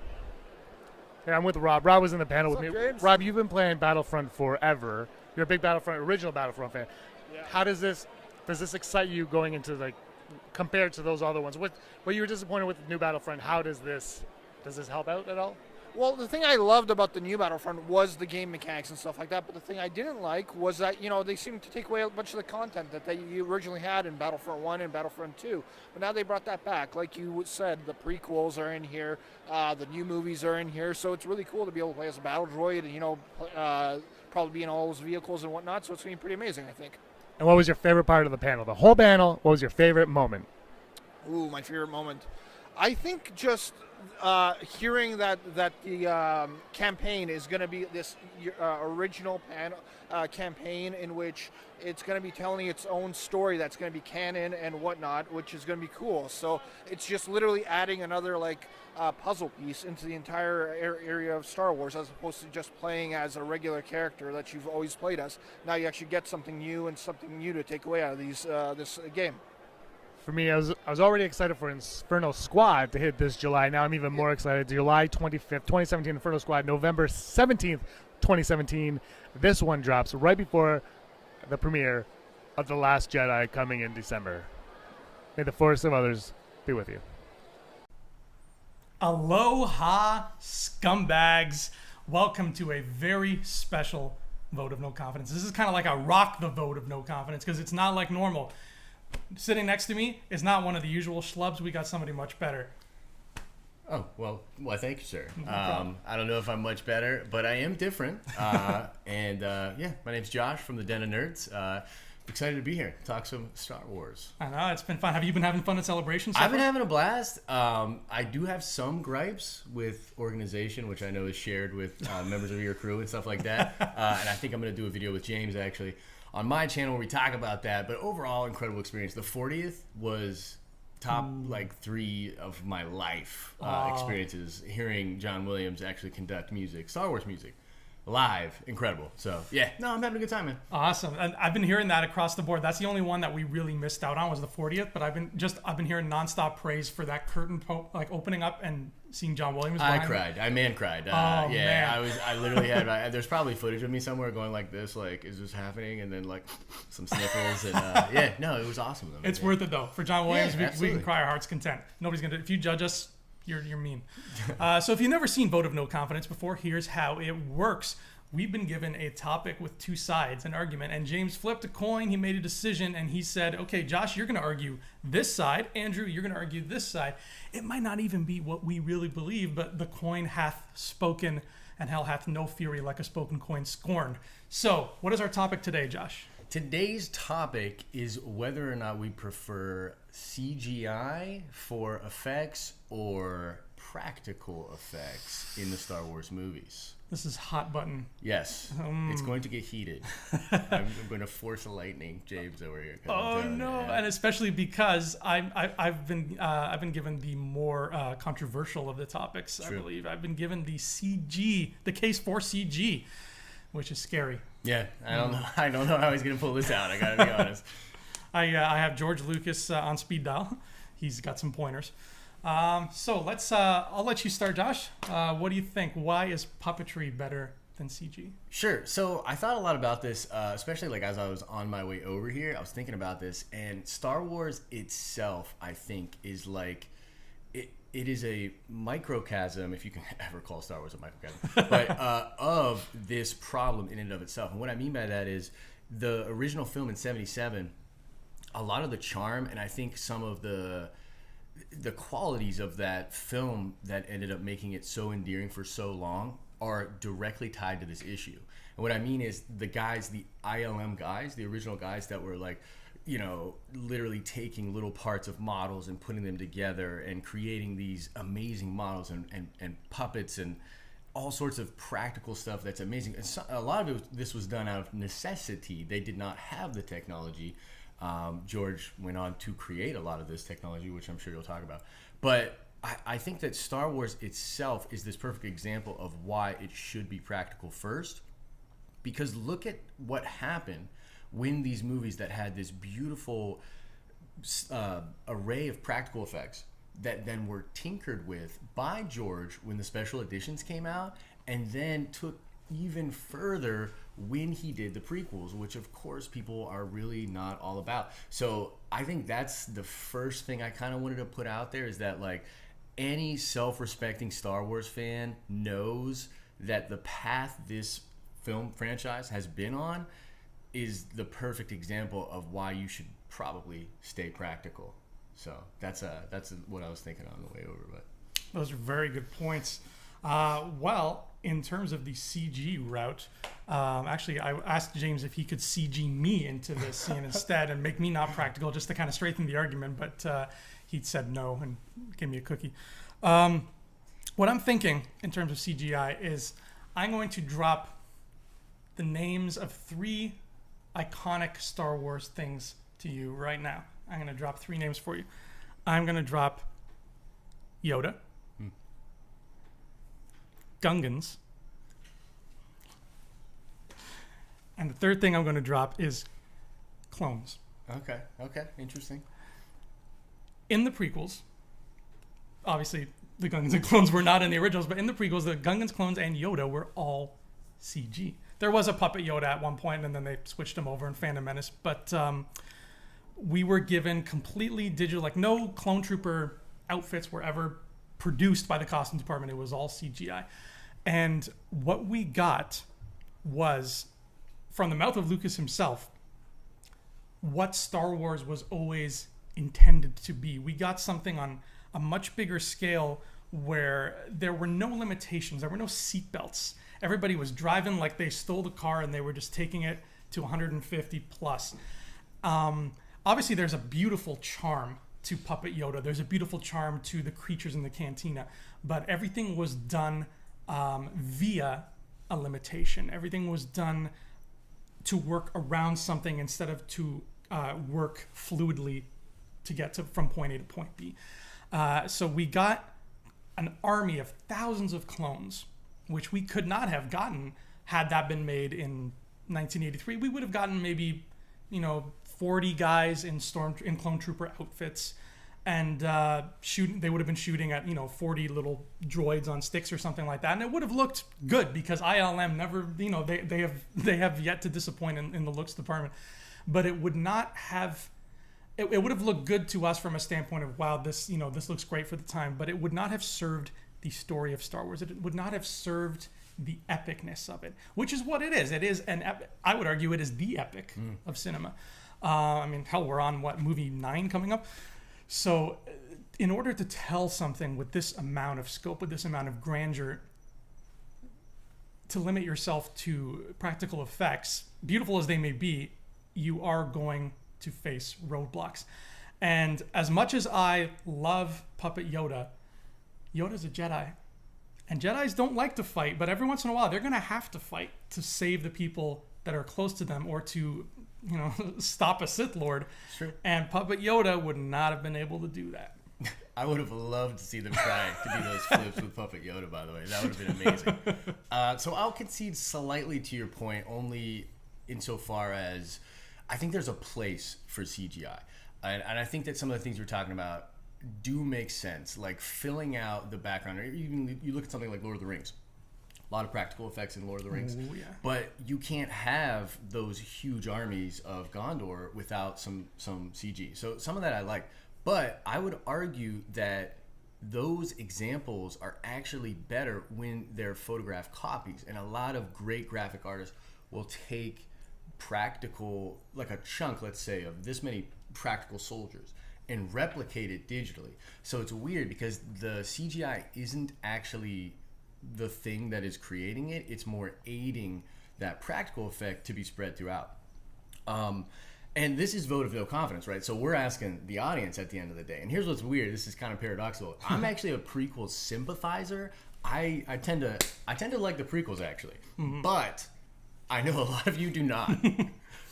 Hey, I'm with Rob. Rob was in the panel with me. James? Rob, you've been playing Battlefront forever. You're a big original Battlefront fan. Yeah. How does this excite you going into compared to those other ones? What you were disappointed with the new Battlefront? How does this help out at all? Well, the thing I loved about the new Battlefront was the game mechanics and stuff like that. But the thing I didn't like was that, they seemed to take away a bunch of the content that you originally had in Battlefront 1 and Battlefront 2. But now they brought that back. Like you said, the prequels are in here. The new movies are in here. So it's really cool to be able to play as a battle droid and, probably be in all those vehicles and whatnot. So it's going to be pretty amazing, I think. And what was your favorite part of the panel? The whole panel, what was your favorite moment? Ooh, my favorite moment. I think just hearing that the campaign is going to be this original campaign in which it's going to be telling its own story that's going to be canon and whatnot, which is going to be cool. So it's just literally adding another puzzle piece into the entire area of Star Wars, as opposed to just playing as a regular character that you've always played as. Now you actually get something new and something new to take away out of this game. For me, I was already excited for Inferno Squad to hit this July. Now I'm even more excited. July 25th, 2017, Inferno Squad. November 17th, 2017. This one drops right before the premiere of The Last Jedi coming in December. May the force of others be with you. Aloha, scumbags. Welcome to a very special vote of no confidence. This is kind of like a rock the vote of no confidence because it's not like normal. Sitting next to me is not one of the usual schlubs. We got somebody much better. Oh, well, thank you, sir. I don't know if I'm much better, but I am different. Yeah, my name's Josh from the Den of Nerds. Excited to be here. Talk some Star Wars. I know, it's been fun. Have you been having fun at Celebration so I've far? been having a blast. I do have some gripes with organization, which I know is shared with members of your crew and stuff like that. And I think I'm going to do a video with James, actually, on my channel where we talk about that. But overall, incredible experience. The 40th was top 3 of my life experiences. Hearing John Williams actually conduct music, Star Wars music, live, incredible. So yeah, no, I'm having a good time, man. Awesome. And I've been hearing that across the board. That's the only one that we really missed out on was the 40th. But I've been hearing nonstop praise for that curtain opening up and seeing John Williams. I cried. I cried. Man. I literally had. There's probably footage of me somewhere going like this, like, is this happening? And then like some sniffles and no, it was awesome. It's worth it though. For John Williams, Yeah, we can cry our heart's content. Nobody's gonna. If you judge us, you're mean. So if you've never seen Vote of No Confidence before, here's how it works. We've been given a topic with two sides, an argument, and James flipped a coin. He made a decision, and he said, okay, Josh, you're going to argue this side. Andrew, you're going to argue this side. It might not even be what we really believe, but the coin hath spoken, and hell hath no fury like a spoken coin scorned. So what is our topic today, Josh? Today's topic is whether or not we prefer CGI for effects or practical effects in the Star Wars movies. This is hot button. Yes, it's going to get heated. I'm going to force a lightning, James, over here. Oh no! Yeah. And especially because I've been given the more controversial of the topics. True. I believe I've been given the CG, the case for CG, which is scary. Yeah, I don't know how he's going to pull this out. I got to be honest. I have George Lucas on speed dial. He's got some pointers. So let's. I'll let you start, Josh. What do you think? Why is puppetry better than CG? Sure. So I thought a lot about this, especially like as I was on my way over here. I was thinking about this, and Star Wars itself, I think, is like it is a microcosm, if you can ever call Star Wars a microcosm, but of this problem in and of itself. And what I mean by that is the original film in '77. A lot of the charm, and I think some of the qualities of that film that ended up making it so endearing for so long are directly tied to this issue. And what I mean is the guys, the ILM guys, the original guys that were like, literally taking little parts of models and putting them together and creating these amazing models and puppets and all sorts of practical stuff that's amazing. And so, a lot of this was done out of necessity. They did not have the technology. George went on to create a lot of this technology, which I'm sure you'll talk about. But I think that Star Wars itself is this perfect example of why it should be practical first. Because look at what happened when these movies that had this beautiful array of practical effects that then were tinkered with by George when the special editions came out, and then took even further when he did the prequels, which of course people are really not all about. So I think that's the first thing I kind of wanted to put out there, is that like any self-respecting Star Wars fan knows that the path this film franchise has been on is the perfect example of why you should probably stay practical. So that's what I was thinking on the way over. But those are very good points. Well, in terms of the CG route, actually, I asked James if he could CG me into this scene instead and make me not practical, just to kind of straighten the argument, but he said no and gave me a cookie. What I'm thinking in terms of CGI is I'm going to drop the names of 3 iconic Star Wars things to you right now. I'm going to drop 3 names for you. I'm going to drop Yoda, Gungans, and the third thing I'm going to drop is clones. okay, interesting. In the prequels, obviously the Gungans and clones were not in the originals, but in the prequels, the Gungans, clones, and Yoda were all CG. There was a puppet Yoda at one point, and then they switched him over in Phantom Menace, but we were given completely digital, like no clone trooper outfits were ever produced by the costume department. It was all CGI. And what we got was, from the mouth of Lucas himself, what Star Wars was always intended to be. We got something on a much bigger scale where there were no limitations. There were no seatbelts. Everybody was driving like they stole the car and they were just taking it to 150 plus. Obviously, there's a beautiful charm to Puppet Yoda. There's a beautiful charm to the creatures in the cantina. But everything was done via a limitation. Everything was done to work around something instead of to work fluidly to get from point A to point B. So we got an army of thousands of clones, which we could not have gotten had that been made in 1983. We would have gotten maybe, 40 guys in clone trooper outfits, and they would have been shooting at 40 little droids on sticks or something like that, and it would have looked good because ILM never, they have yet to disappoint in the looks department, but it would not have. It would have looked good to us from a standpoint of, wow, this looks great for the time, but it would not have served the story of Star Wars. It would not have served the epicness of it, which is what it is. It is an epic. I would argue it is the epic of cinema. Hell, we're on movie 9 coming up. So in order to tell something with this amount of scope, with this amount of grandeur, to limit yourself to practical effects, beautiful as they may be, you are going to face roadblocks. And as much as I love Puppet Yoda, Yoda's a Jedi. And Jedis don't like to fight, but every once in a while they're going to have to fight to save the people that are close to them or to, stop a Sith Lord. True. And Puppet Yoda would not have been able to do that. I would have loved to see them try to do those flips with Puppet Yoda, by the way. That would have been amazing. So I'll concede slightly to your point, only insofar as I think there's a place for CGI. And I think that some of the things we're talking about do make sense, like filling out the background. Or even you look at something like Lord of the Rings. A lot of practical effects in Lord of the Rings. Ooh, yeah. But you can't have those huge armies of Gondor without some CG. So some of that I like. But I would argue that those examples are actually better when they're photographed copies. And a lot of great graphic artists will take practical, like a chunk, let's say, of this many practical soldiers and replicate it digitally. So it's weird because the CGI isn't actually the thing that is creating it. It's more aiding that practical effect to be spread throughout. And this is vote of no confidence, right? So we're asking the audience at the end of the day. And here's what's weird. This is kind of paradoxical. I'm actually a prequel sympathizer. I tend to like the prequels, actually. Mm-hmm. But I know a lot of you do not.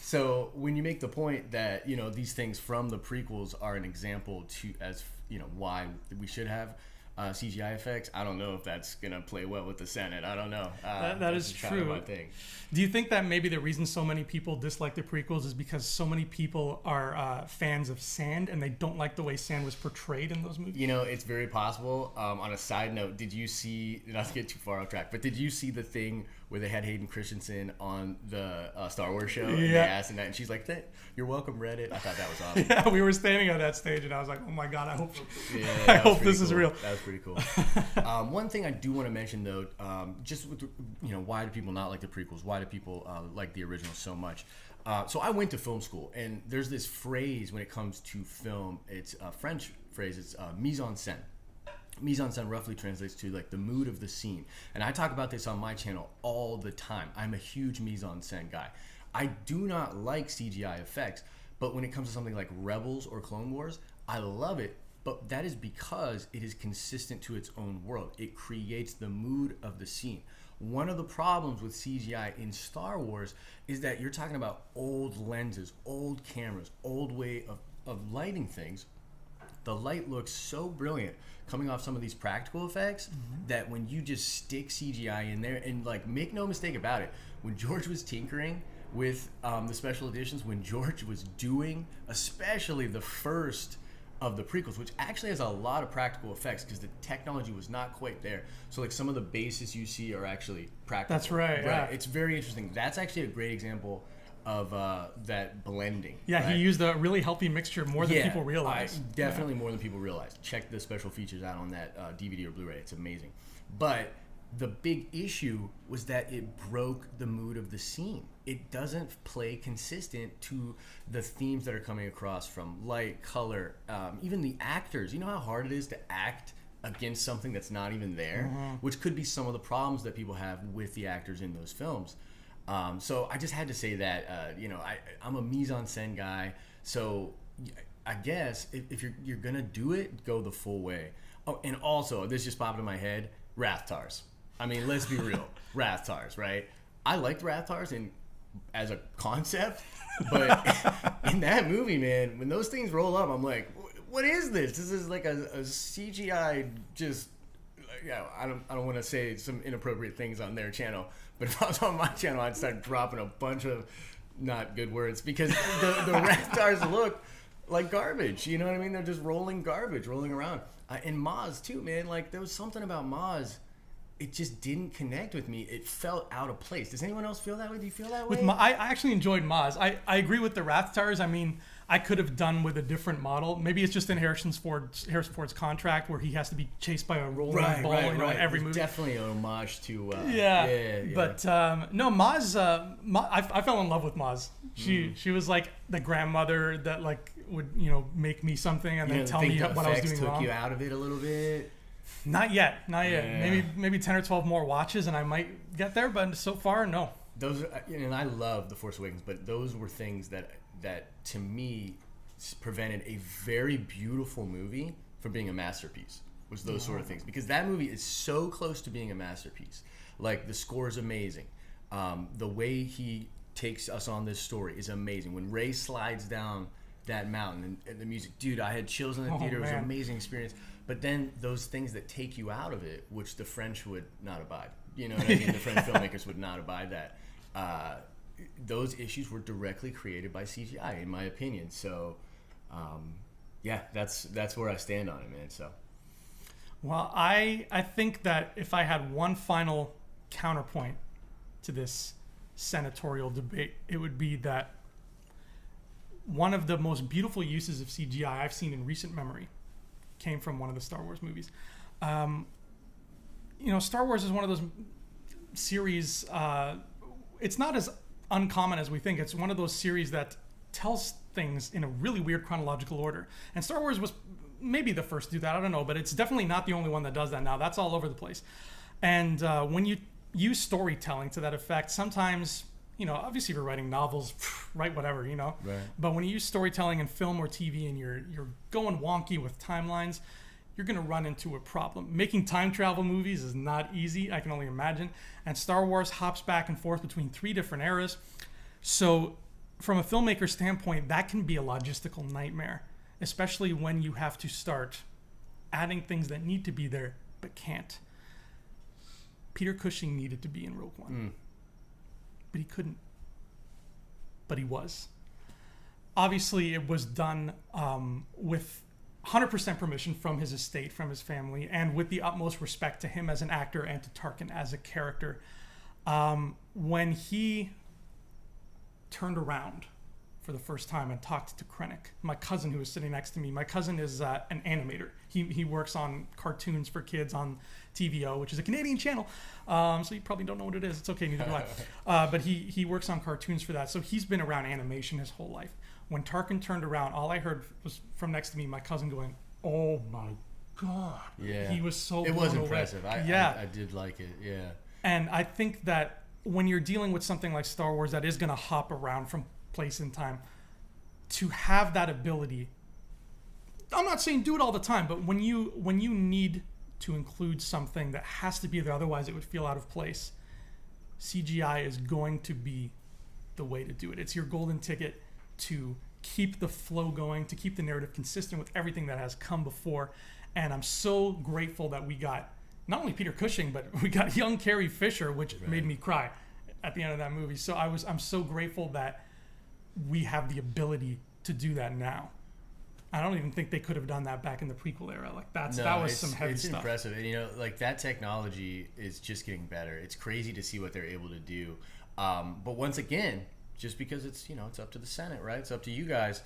So when you make the point that, these things from the prequels are an example to, as why we should have CGI effects, I don't know if that's going to play well with the Senate. I don't know. That is true. My thing. Do you think that maybe the reason so many people dislike the prequels is because so many people are fans of sand and they don't like the way sand was portrayed in those movies? It's very possible. On a side note, did you see, not to get too far off track, but did you see the thing where they had Hayden Christensen on the Star Wars show, and Yeah. they asked him that, and she's like, "You're welcome, Reddit." I thought that was awesome. Yeah, we were standing on that stage, and I was like, "Oh my god, I hope, Yeah, I that was hope this pretty is cool. real." That was pretty cool. One thing I do want to mention, though, just with why do people not like the prequels? Why do people like the original so much? So I went to film school, and there's this phrase when it comes to film. It's a French phrase. It's mise en scène. Mise en scène roughly translates to like the mood of the scene. And I talk about this on my channel all the time. I'm a huge mise en scène guy. I do not like CGI effects, but when it comes to something like Rebels or Clone Wars, I love it. But that is because it is consistent to its own world. It creates the mood of the scene. One of the problems with CGI in Star Wars is that you're talking about old lenses, old cameras, old way of lighting things. The light looks so brilliant coming off some of these practical effects that when you just stick CGI in there, and like, make no mistake about it, when George was tinkering with the special editions, when George was doing especially the first of the prequels, which actually has a lot of practical effects because the technology was not quite there. So like some of the bases you see are actually practical. That's right. Yeah. It's very interesting. That's actually a great example of that blending. Yeah, right? he used a really healthy mixture, more than people realize. Definitely more than people realize. Check the special features out on that DVD or Blu-ray. It's amazing. But the big issue was that it broke the mood of the scene. It doesn't play consistent to the themes that are coming across from light, color, even the actors. You know how hard it is to act against something that's not even there, which could be some of the problems that people have with the actors in those films. So I just had to say that, I'm a mise en scène guy. So I guess if you're going to do it, go the full way. Oh, and also, this just popped in my head, Rathtars. I mean, let's be real. Rathtars, right? I liked Rathtars as a concept, but in that movie, man, when those things roll up, I'm like, what is this? This is like a CGI just... I don't want to say some inappropriate things on their channel, but if I was on my channel, I'd start dropping a bunch of not good words because the Rathtars look like garbage. You know what I mean? They're just rolling garbage, rolling around. And Maz too, man. Like, there was something about Maz. It just didn't connect with me. It felt out of place. Does anyone else feel that way? Do you feel that way? I actually enjoyed Maz. I agree with the Rathtars. I mean, I could have done with a different model. Maybe it's just in Harrison Ford's contract where he has to be chased by a rolling ball in every movie. Definitely an homage to. Yeah. But no, Maz. I fell in love with Maz. She was like the grandmother that like would make me something and then tell me what I was doing wrong. Took you out of it a little bit. Not yet. Yeah. Maybe 10 or 12 more watches and I might get there, but so far, no. Those and I love The Force Awakens, but those were things that to me prevented a very beautiful movie from being a masterpiece. Was those sort of things, because that movie is so close to being a masterpiece. Like, the score is amazing. The way he takes us on this story is amazing. When Rey slides down that mountain and the music, dude, I had chills in the theater. It was an amazing experience. But then those things that take you out of it, which the French would not abide. You know what I mean? The French filmmakers would not abide that. Those issues were directly created by CGI, in my opinion. So, that's where I stand on it, man. So, well, I think that if I had one final counterpoint to this senatorial debate, it would be that one of the most beautiful uses of CGI I've seen in recent memory came from one of the Star Wars movies. Star Wars is one of those series. It's not as uncommon as we think. It's one of those series that tells things in a really weird chronological order. And Star Wars was maybe the first to do that. I don't know, but it's definitely not the only one that does that now. That's all over the place. And when you use storytelling to that effect, sometimes, obviously if you're writing novels, write whatever, Right. But when you use storytelling in film or TV and you're going wonky with timelines, you're going to run into a problem. Making time travel movies is not easy, I can only imagine. And Star Wars hops back and forth between 3 different eras. So from a filmmaker standpoint, that can be a logistical nightmare, especially when you have to start adding things that need to be there but can't. Peter Cushing needed to be in Rogue One. But he couldn't. But he was. Obviously, it was done with 100% permission from his estate, from his family, and with the utmost respect to him as an actor and to Tarkin as a character. When he turned around for the first time and talked to Krennic, my cousin who was sitting next to me. My cousin is an animator. He works on cartoons for kids on TVO, which is a Canadian channel. So you probably don't know what it is. It's okay, neither do I. But he works on cartoons for that. So he's been around animation his whole life. When Tarkin turned around, all I heard was from next to me, my cousin going, "Oh my God." Yeah. He was so It blown was away. impressive. I did like it. Yeah. And I think that when you're dealing with something like Star Wars that is going to hop around from place and time, to have that ability, I'm not saying do it all the time, but when you need to include something that has to be there, otherwise it would feel out of place, CGI is going to be the way to do it. It's your golden ticket to keep the flow going, to keep the narrative consistent with everything that has come before. And I'm so grateful that we got not only Peter Cushing, but we got young Carrie Fisher, which made me cry at the end of that movie. So I'm so grateful that we have the ability to do that now. I don't even think they could have done that back in the prequel era. Like that was some heavy stuff. It's impressive, and like that technology is just getting better. It's crazy to see what they're able to do. But once again, just because it's it's up to the Senate, right? It's up to you guys.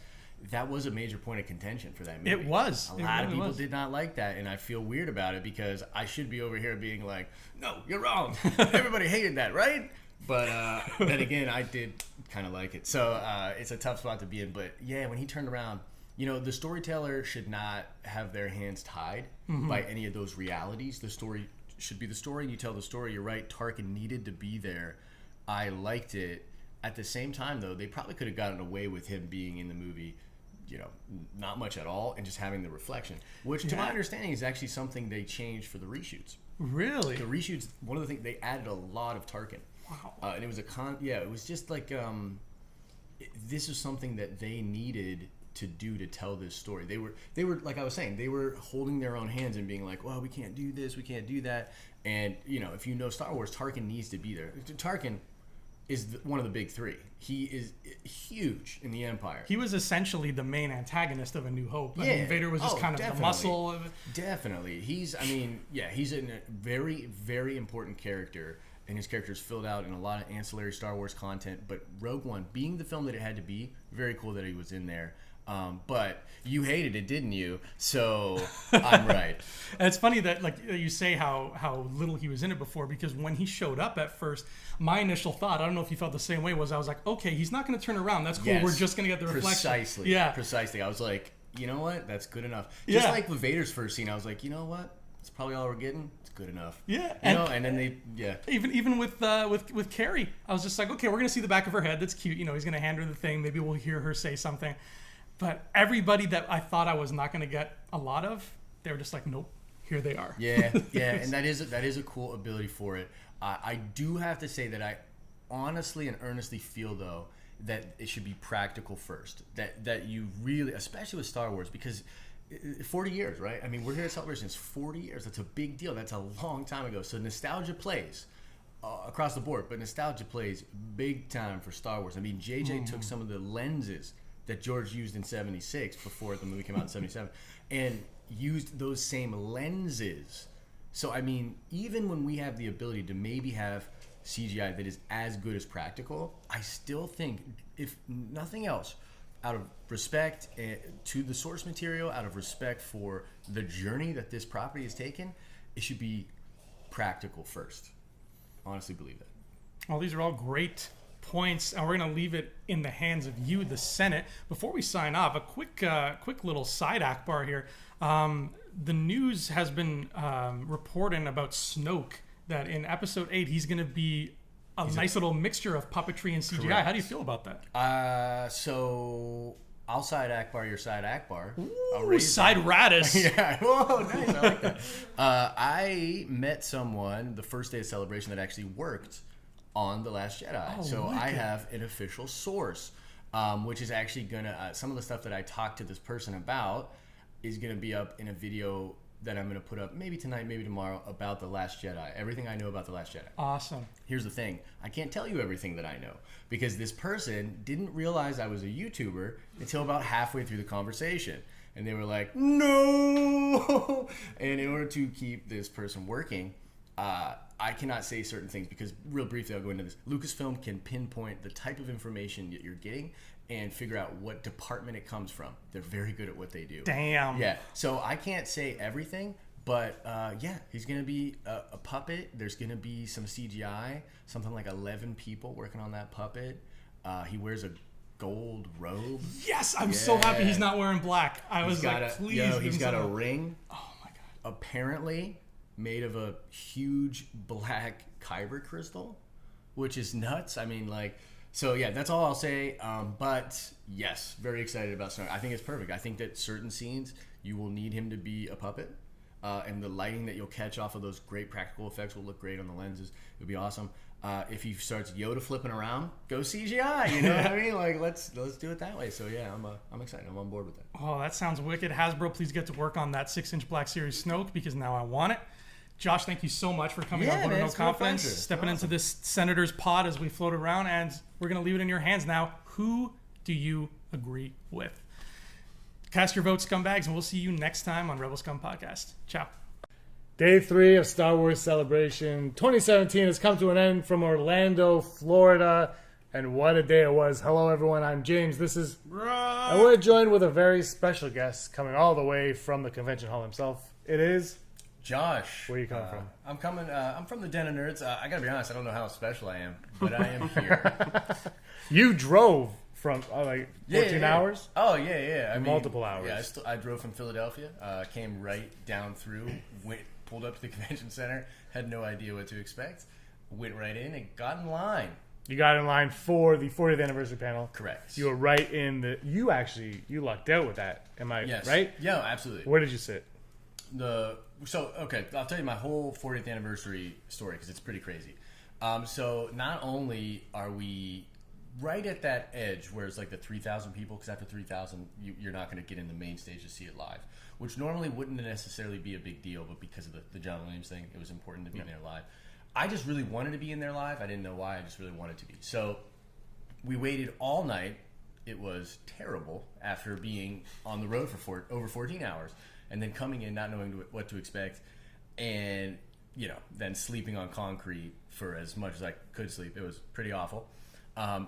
That was a major point of contention for that movie. It was. A lot of people did not like that, and I feel weird about it because I should be over here being like, "No, you're wrong. Everybody hated that, right?" But then again, I did kind of like it. So it's a tough spot to be in. But yeah, when he turned around, the storyteller should not have their hands tied by any of those realities. The story should be the story, and you tell the story. You're right. Tarkin needed to be there. I liked it. At the same time, though, they probably could have gotten away with him being in the movie, not much at all, and just having the reflection, which to my understanding is actually something they changed for the reshoots. Really? The reshoots, one of the things, they added a lot of Tarkin. Wow. And it was it was just like, this is something that they needed to do to tell this story. They were like I was saying, they were holding their own hands and being like, well, we can't do this, we can't do that. And, if you know Star Wars, Tarkin needs to be there. Tarkin is one of the big three. He is huge in the Empire. He was essentially the main antagonist of A New Hope. I mean, Vader was just kind of the muscle. Definitely. He's a very, very important character, and his character is filled out in a lot of ancillary Star Wars content. But Rogue One, being the film that it had to be, very cool that he was in there. But you hated it, didn't you? So I'm right. And it's funny that you say how little he was in it before, because when he showed up at first, my initial thought, I don't know if you felt the same way, was I was like, okay, he's not going to turn around. That's cool. Yes. We're just going to get the reflection. Precisely. Yeah. Precisely. I was like, you know what? That's good enough. Just like with Vader's first scene, I was like, you know what? It's probably all we're getting. It's good enough. Yeah. And then Even with Carrie, I was just like, okay, we're going to see the back of her head. That's cute. He's going to hand her the thing. Maybe we'll hear her say something. But everybody that I thought I was not going to get a lot of, they were just like, nope, here they are. Yeah, and that is a cool ability for it. I do have to say that I honestly and earnestly feel, though, that it should be practical first. That you really, especially with Star Wars, because 40 years, right? I mean, we're here at Celebration. It's 40 years. That's a big deal. That's a long time ago. So nostalgia plays across the board, but nostalgia plays big time for Star Wars. I mean, JJ took some of the lenses that George used in 76 before the movie came out in 77 and used those same lenses. So, I mean, even when we have the ability to maybe have CGI that is as good as practical, I still think, if nothing else, out of respect to the source material, out of respect for the journey that this property has taken, it should be practical first. Honestly believe that. Well, these are all great points, and we're going to leave it in the hands of you, the Senate. Before we sign off, a quick little side Akbar here. The news has been reporting about Snoke, that in episode 8 he's going to be a nice little mixture of puppetry and CGI. Correct. How do you feel about that? So I'll side Akbar, your side Akbar. Ooh, side Radis. Yeah. Whoa, nice. I like that. I met someone the first day of Celebration that actually worked on The Last Jedi. So I have an official source, which is actually gonna some of the stuff that I talked to this person about is gonna be up in a video that I'm gonna put up maybe tonight, maybe tomorrow, about The Last Jedi. Everything I know about The Last Jedi. Awesome. Here's the thing. I can't tell you everything that I know because this person didn't realize I was a YouTuber until about halfway through the conversation. And they were like, no! And in order to keep this person working, I cannot say certain things because real briefly I'll go into this. Lucasfilm can pinpoint the type of information that you're getting and figure out what department it comes from. They're very good at what they do. Damn. Yeah. So I can't say everything, but yeah, he's going to be a puppet. There's going to be some CGI, something like 11 people working on that puppet. He wears a gold robe. Yes, I'm so happy he's not wearing black. I was like, please. He's got a ring. Oh my god. Apparently made of a huge black kyber crystal, which is nuts. I mean, like, so yeah, that's all I'll say. But yes, very excited about Snoke. I think it's perfect. I think that certain scenes you will need him to be a puppet, and the lighting that you'll catch off of those great practical effects will look great on the lenses. It'll be awesome. If he starts Yoda flipping around, go CGI. You know what I mean? Like, let's do it that way. So yeah, I'm excited. I'm on board with that. Oh, that sounds wicked. Hasbro, please get to work on that 6-inch Black Series Snoke because now I want it. Josh, thank you so much for coming on Vote No Confidence, stepping into this Senator's pod as we float around, and we're going to leave it in your hands now. Who do you agree with? Cast your vote, scumbags, and we'll see you next time on Rebel Scum Podcast. Ciao. Day 3 of Star Wars Celebration 2017 has come to an end from Orlando, Florida. And what a day it was. Hello, everyone. I'm James. This is... And we're joined with a very special guest coming all the way from the convention hall himself. It is... Josh. Where are you coming from? I'm coming. I'm from the Den of Nerds. I gotta be honest. I don't know how special I am, but I am here. You drove from like 14 hours? Oh yeah. Multiple hours. Yeah, I drove from Philadelphia. Came right down through. Pulled up to the convention center. Had no idea what to expect. Went right in and got in line. You got in line for the 40th anniversary panel. Correct. You were right in the... You lucked out with that. Am I right? Yeah, absolutely. Where did you sit? Okay, I'll tell you my whole 40th anniversary story because it's pretty crazy. So not only are we right at that edge where it's like the 3,000 people, because after 3,000 you're not going to get in the main stage to see it live, which normally wouldn't necessarily be a big deal, but because of the John Williams thing, it was important to be in there live. I just really wanted to be in there live. I didn't know why. I just really wanted to be. So we waited all night. It was terrible after being on the road for over 14 hours. And then coming in not knowing what to expect, and then sleeping on concrete for as much as I could sleep. It was pretty awful.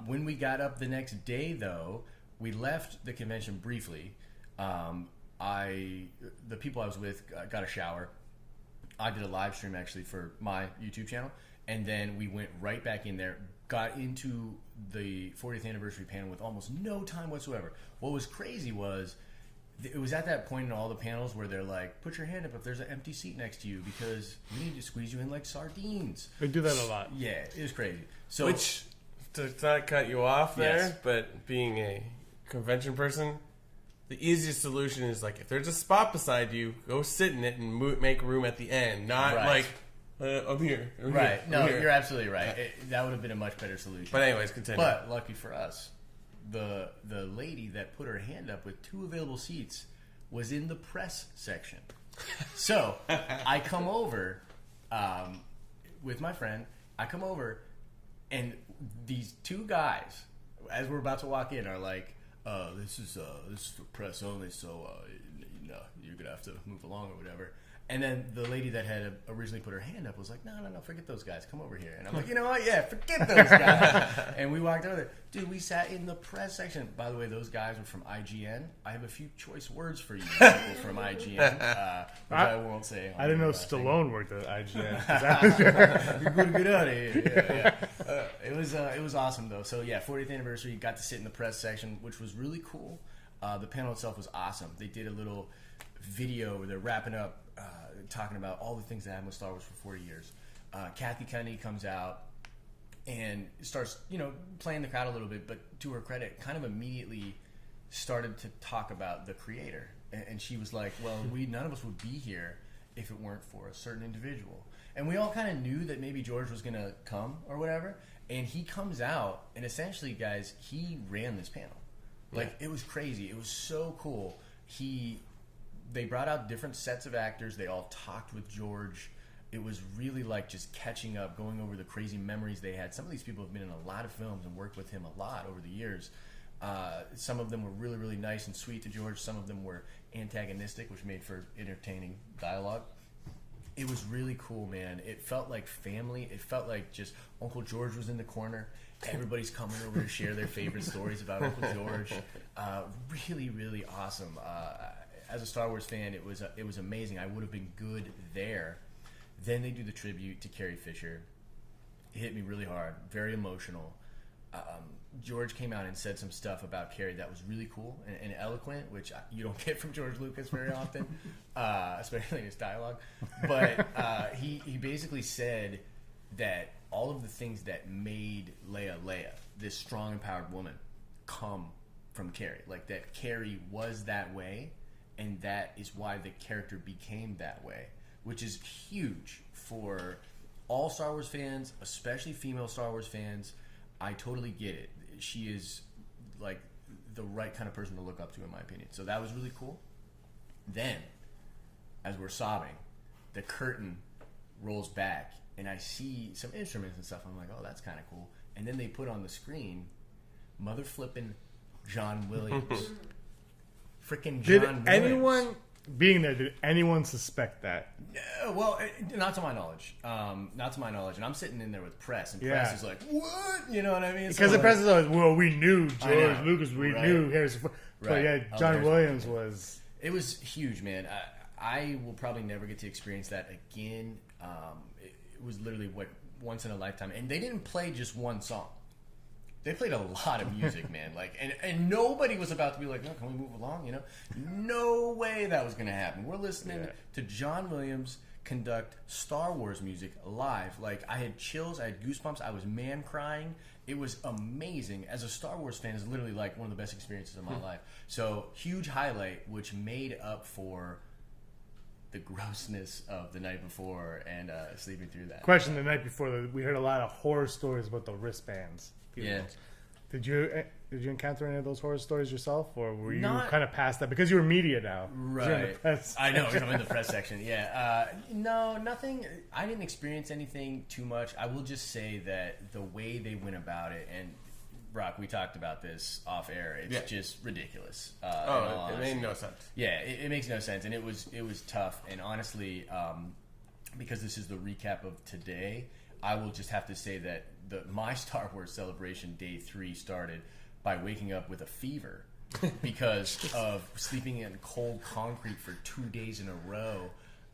When we got up the next day, though, we left the convention briefly. The people I was with got a shower. I did a live stream actually for my YouTube channel, and then we went right back in there. Got into the 40th anniversary panel with almost no time whatsoever. What was crazy was, it was at that point in all the panels where they're like, put your hand up if there's an empty seat next to you because we need to squeeze you in like sardines. They do that a lot. Yeah, it was crazy. So, which, to not cut you off there, Yes. but being a convention person, the easiest solution is like, if there's a spot beside you, go sit in it and make room at the end. Not Right. like, I'm here. right. I'm No, here. you're absolutely right. That would have been a much better solution. But anyways, continue. But lucky for us, the lady that put her hand up with 2 available seats was in the press section. So I come over with my friend. I come over, and these 2 guys, as we're about to walk in, are like, "This is for press only, so you're gonna have to move along or whatever." And then the lady that had originally put her hand up was like, no, forget those guys. Come over here. And I'm like, you know what? Yeah, forget those guys. And we walked over there. Dude, we sat in the press section. By the way, those guys were from IGN. I have a few choice words for you people from IGN, which I won't say. I didn't know Stallone worked at IGN. You're going to get out of here. Yeah. It was awesome, though. So, yeah, 40th anniversary, got to sit in the press section, which was really cool. The panel itself was awesome. They did a little video where they're wrapping up, talking about all the things that happened with Star Wars for 40 years. Kathy Kennedy comes out and starts, playing the crowd a little bit, but to her credit, kind of immediately started to talk about the creator. And she was like, well, none of us would be here if it weren't for a certain individual. And we all kind of knew that maybe George was going to come or whatever. And he comes out, and essentially, guys, he ran this panel. Like, it was crazy. It was so cool. They brought out different sets of actors. They all talked with George. It was really like just catching up, going over the crazy memories they had. Some of these people have been in a lot of films and worked with him a lot over the years. Some of them were really, really nice and sweet to George. Some of them were antagonistic, which made for entertaining dialogue. It was really cool, man. It felt like family. It felt like just Uncle George was in the corner. Everybody's coming over to share their favorite stories about Uncle George. Really, really awesome. As a Star Wars fan, it was amazing. I would have been good there. Then they do the tribute to Carrie Fisher. It hit me really hard, very emotional. George came out and said some stuff about Carrie that was really cool and eloquent, which you don't get from George Lucas very often, especially in his dialogue. But he basically said that all of the things that made Leia, this strong, empowered woman, come from Carrie. Like that Carrie was that way, and that is why the character became that way, which is huge for all Star Wars fans, especially female Star Wars fans. I totally get it. She is like the right kind of person to look up to, in my opinion. So that was really cool. Then, as we're sobbing, the curtain rolls back, and I see some instruments and stuff. I'm like, oh, that's kind of cool. And then they put on the screen, mother flipping John Williams. Freaking John Williams. Did anyone suspect that? Well, not to my knowledge. Not to my knowledge. And I'm sitting in there with press, and press is like, what? You know what I mean? Because the press is always, well, we knew George Lucas, we knew Harrison Ford. But yeah, John Williams was... It was huge, man. I will probably never get to experience that again. It was literally once in a lifetime. And they didn't play just one song. They played a lot of music, man. Like, and nobody was about to be like, no, can we move along? You know, no way that was going to happen. We're listening to John Williams conduct Star Wars music live. Like, I had chills, I had goosebumps, I was man crying. It was amazing. As a Star Wars fan, it's literally like one of the best experiences of my life. So, huge highlight, which made up for the grossness of the night before and sleeping through that. Question: the night before, we heard a lot of horror stories about the wristbands. Yeah. Did you encounter any of those horror stories yourself, or were you kind of past that because you were media now? Right. You're in the press. I know. I'm in the press section. Yeah. No, nothing. I didn't experience anything too much. I will just say that the way they went about it, and Brock, we talked about this off air. It's just ridiculous. It made no sense. Yeah, it makes no sense, and it was tough. And honestly, because this is the recap of today, I will just have to say that my Star Wars celebration day 3 started by waking up with a fever because of sleeping in cold concrete for 2 days in a row,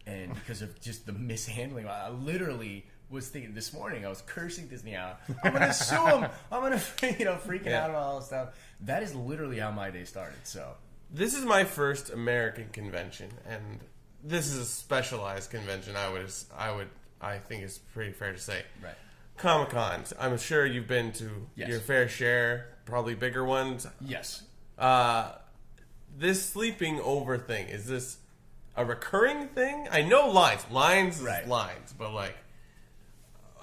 and because of just the mishandling. I literally was thinking this morning, I was cursing Disney out. I'm going to sue him. I'm going to, freaking out about all this stuff. That is literally how my day started. So this is my first American convention, and this is a specialized convention. I think it's pretty fair to say. Right. Comic-Cons. I'm sure you've been to your fair share, probably bigger ones. Yes. This sleeping over thing, is this a recurring thing? I know lines, but like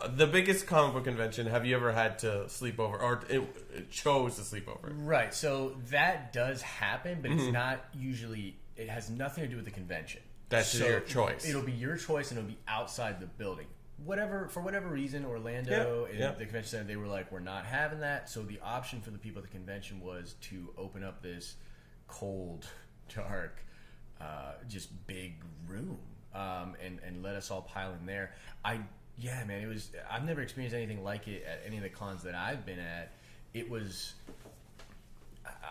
the biggest comic book convention, have you ever had to sleep over, or it chose to sleep over? Right. So that does happen, but it's not usually. It has nothing to do with the convention. That's your choice. It'll be your choice, and it'll be outside the building. For whatever reason, Orlando and the convention center, they were like, we're not having that. So the option for the people at the convention was to open up this cold, dark, just big room, and let us all pile in there. It was. I've never experienced anything like it at any of the cons that I've been at. It was.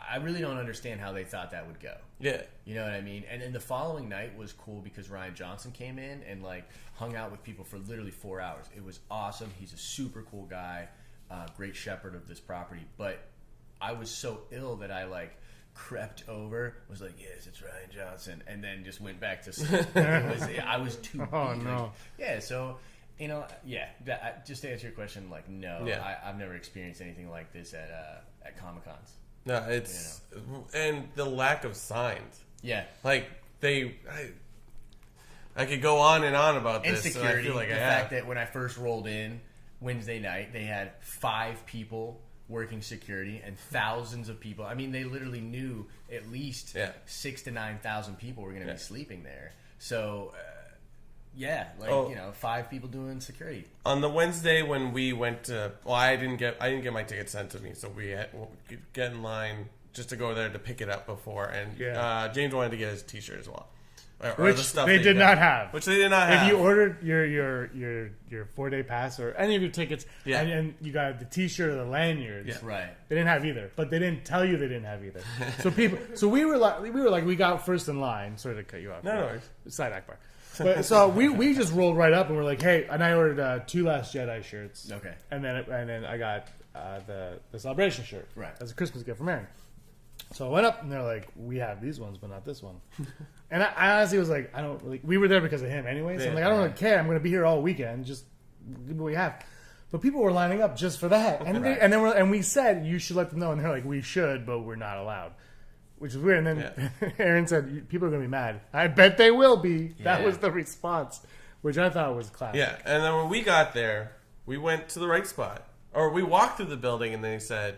I really don't understand how they thought that would go. Yeah. You know what I mean? And then the following night was cool because Ryan Johnson came in and hung out with people for literally 4 hours. It was awesome. He's a super cool guy, great shepherd of this property. But I was so ill that I crept over, was like, yes, it's Ryan Johnson, and then just went back to sleep. I was too beat. Oh, no. So, just to answer your question, no, I've never experienced anything like this at Comic-Cons. No, it's and the lack of signs. Yeah, I could go on and on about and this. Security, I feel like the fact that when I first rolled in Wednesday night, they had 5 people working security and thousands of people. I mean, they literally knew at least 6,000 to 9,000 people were going to be sleeping there. So. 5 people doing security. On the Wednesday when we went to, I didn't get my ticket sent to me, so we get in line just to go there to pick it up before, and James wanted to get his T-shirt as well. or which the stuff they that did you got. not have. Which they did not have. If you ordered your 4-day pass or any of your tickets, Yeah. and you got the T-shirt or the lanyards, Yeah. Right. they didn't have either. But they didn't tell you they didn't have either. So we were like we got first in line. Sorry to cut you off. No. Side Akbar. But so we just rolled right up and we're like, hey, and I ordered 2 Last Jedi shirts. Okay. And then I got the Celebration shirt. Right. As a Christmas gift from Aaron. So I went up and they're like, we have these ones, but not this one. And I honestly was like, I don't really. We were there because of him anyway. So I'm like, I don't really care. I'm going to be here all weekend. Just give me what we have. But people were lining up just for that, and we said you should let them know, and they're like, we should, but we're not allowed, which is weird. And then Aaron said, people are going to be mad. I bet they will be. That was the response, which I thought was classic. Yeah, and then when we got there, we went to the right spot, or we walked through the building, and they said,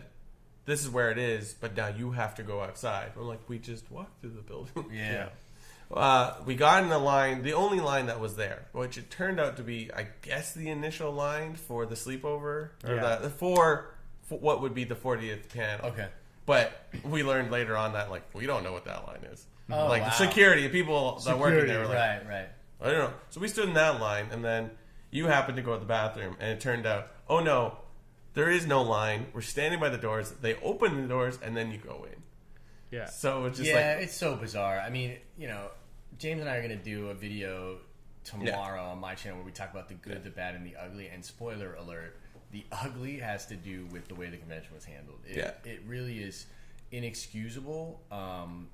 "This is where it is, but now you have to go outside." I'm like, "We just walked through the building." Yeah. We got in the line, the only line that was there, which it turned out to be, I guess, the initial line for the sleepover, or for what would be the 40th panel. Okay. But we learned later on that, like, we don't know what that line is. Oh, like, wow. security, people that work in there were like, Right. I don't know. So we stood in that line, and then you happened to go to the bathroom, and it turned out, oh no, there is no line. We're standing by the doors. They open the doors, and then you go in. Yeah. So it's just it's so bizarre. I mean, James and I are going to do a video tomorrow on my channel where we talk about the good, the bad, and the ugly. And spoiler alert, the ugly has to do with the way the convention was handled. It really is inexcusable. And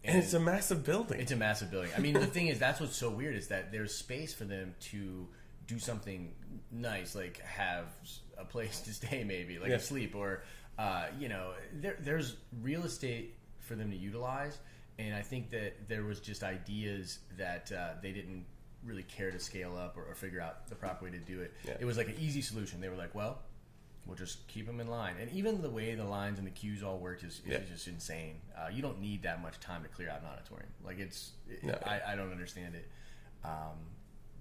it's a massive building. It's a massive building. I mean, the thing is, that's what's so weird is that there's space for them to do something nice, like have a place to stay, maybe like sleep, or there's real estate for them to utilize. And I think that there was just ideas that they didn't really care to scale up or figure out the proper way to do it. Yeah. It was like an easy solution. They were like, well, we'll just keep them in line. And even the way the lines and the queues all worked is just insane. You don't need that much time to clear out an auditorium. Like I don't understand it.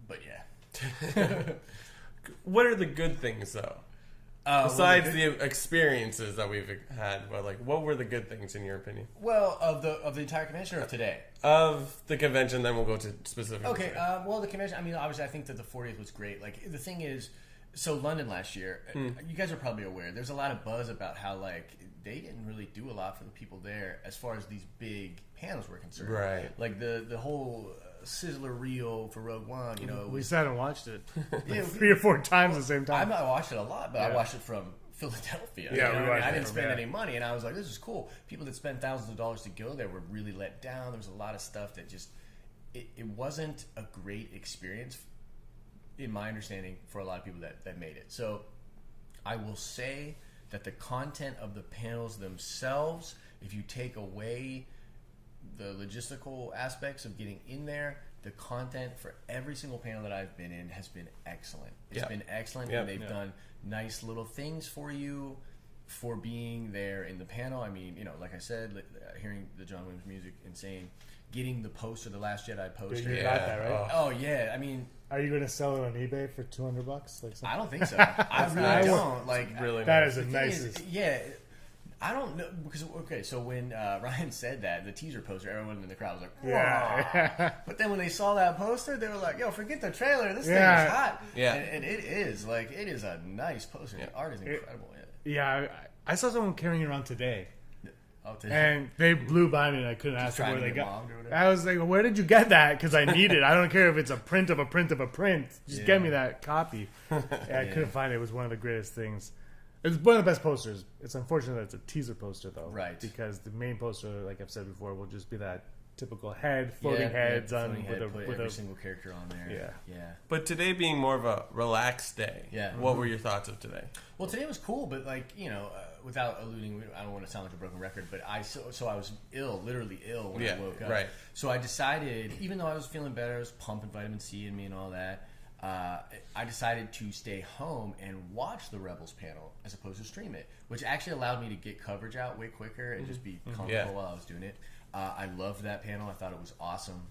But yeah. What are the good things though? Besides the experiences that we've had, what were the good things in your opinion? Well, of the entire convention or of today? Of the convention, then we'll go to specific. Okay, well, the convention, I mean, obviously I think that the 40th was great. Like, the thing is, so London last year, you guys are probably aware, there's a lot of buzz about how, like, they didn't really do a lot for the people there as far as these big panels were concerned. Right. Like, the whole sizzler reel for Rogue One, we sat and watched it 3 or 4 times at the same time. I watched it a lot, but I watched it from Philadelphia. I didn't spend any money, and I was like, this is cool. People that spend thousands of dollars to go there were really let down. There was a lot of stuff that just it wasn't a great experience, in my understanding, for a lot of people that made it. So I will say that the content of the panels themselves, if you take away the logistical aspects of getting in there, the content for every single panel that I've been in has been excellent. It's been excellent, and they've done nice little things for you for being there in the panel. I mean, like I said, hearing the John Williams music, insane. Getting the poster, the Last Jedi poster. You got that, right? Oh yeah, I mean, are you going to sell it on eBay for $200? Like I don't think so. I really don't. Like, really that nice. is the nicest. I don't know because so when Ryan said that the teaser poster, everyone in the crowd was like, "Whoa!" Yeah. But then when they saw that poster, they were like, "Yo, forget the trailer. This thing is hot." Yeah, and it is like it is a nice poster. The art is incredible. I saw someone carrying it around today. Oh, and they blew by me, and I couldn't ask them where they got. It. I was like, well, "Where did you get that?" Because I need it. I don't care if it's a print of a print of a print. Just get me that copy. I couldn't find it. It was one of the greatest things. It's one of the best posters. It's unfortunate that it's a teaser poster, though. Right. Because the main poster, like I've said before, will just be that typical floating heads on with every single character on there. Yeah. But today being more of a relaxed day. Yeah. What were your thoughts of today? Well, today was cool, but without alluding, I don't want to sound like a broken record, but I was ill, literally ill when I woke up. Right. So I decided, even though I was feeling better, I was pumping vitamin C in me and all that. I decided to stay home and watch the Rebels panel as opposed to stream it, which actually allowed me to get coverage out way quicker and just be comfortable while I was doing it. I loved that panel. I thought it was awesome.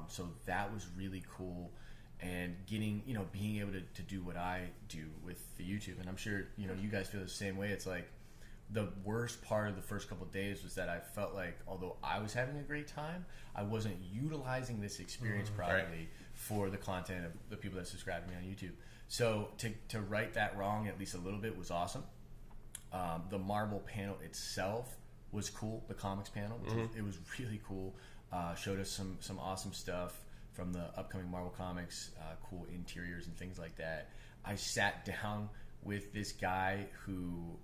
So that was really cool. And getting, being able to do what I do with the YouTube. And I'm sure, you guys feel the same way. It's like the worst part of the first couple of days was that I felt like, although I was having a great time, I wasn't utilizing this experience properly for the content of the people that subscribe to me on YouTube. So to right that wrong at least a little bit was awesome. The Marvel panel itself was cool. The comics panel, it was really cool. Showed us some awesome stuff from the upcoming Marvel comics, cool interiors and things like that. I sat down with this guy who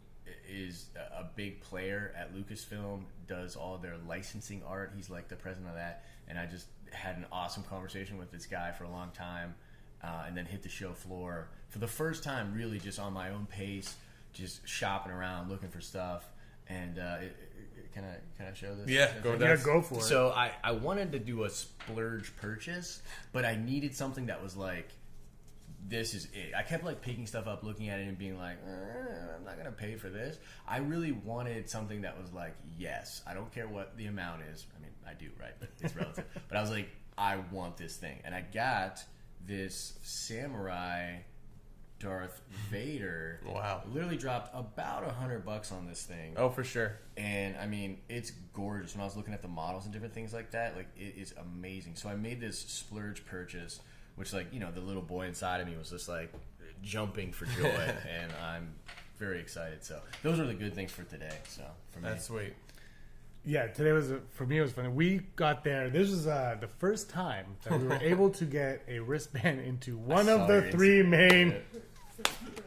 is a big player at Lucasfilm, does all their licensing art. He's like the president of that, and I just had an awesome conversation with this guy for a long time, and then hit the show floor for the first time, really just on my own pace, just shopping around, looking for stuff. And can I show this? Yeah, go for it. So I wanted to do a splurge purchase, but I needed something that was like, this is it. I kept like picking stuff up, looking at it, and being like, I'm not gonna pay for this. I really wanted something that was like, yes, I don't care what the amount is. I mean, I do, right? But it's relative. But I was like, I want this thing, and I got this samurai Darth Vader. Wow. Literally dropped about $100 on this thing. Oh, for sure. And I mean, it's gorgeous. When I was looking at the models and different things like that, like, it is amazing. So I made this splurge purchase, which, like, you know, the little boy inside of me was just like jumping for joy, and I'm very excited. So those are the good things for today. So for me, That's sweet. Yeah, today was for me. It was funny. We got there. This was the first time that we were able to get a wristband into one of the three main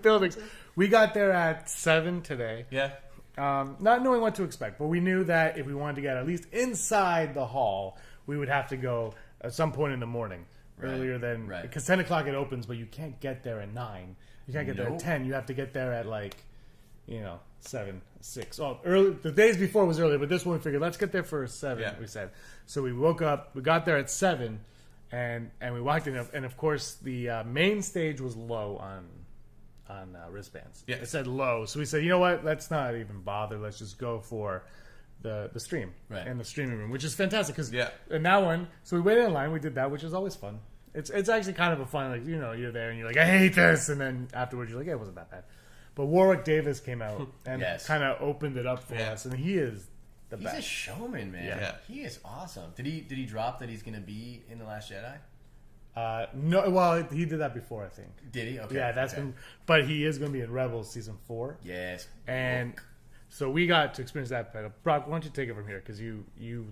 buildings. We got there at 7 today. Yeah. Not knowing what to expect, but we knew that if we wanted to get at least inside the hall, we would have to go at some point in the morning, earlier than because 10 o'clock it opens, but you can't get there at 9. You can't get there at 10. You have to get there at 7, 6. Oh, early. The days before was earlier, but this one we figured let's get there for 7. Yeah. We said so. We woke up. We got there at 7, and we walked in, and of course the main stage was low on wristbands. Yeah, it said low. So we said, you know what? Let's not even bother. Let's just go for the stream and the streaming room, which is fantastic because in that one. So we waited in line. We did that, which is always fun. It's actually kind of a fun, like, you know, you're there and you're like, I hate this, and then afterwards you're like, yeah, it wasn't that bad. But Warwick Davis came out and kind of opened it up for us, and he is the best. He's a showman, man. Yeah. He is awesome. Did he drop that he's going to be in The Last Jedi? No, well, he did that before, I think. Did he? Okay. Yeah, that's been, but he is going to be in Rebels season 4. Yes. And so we got to experience that panel. Brock, why don't you take it from here, because you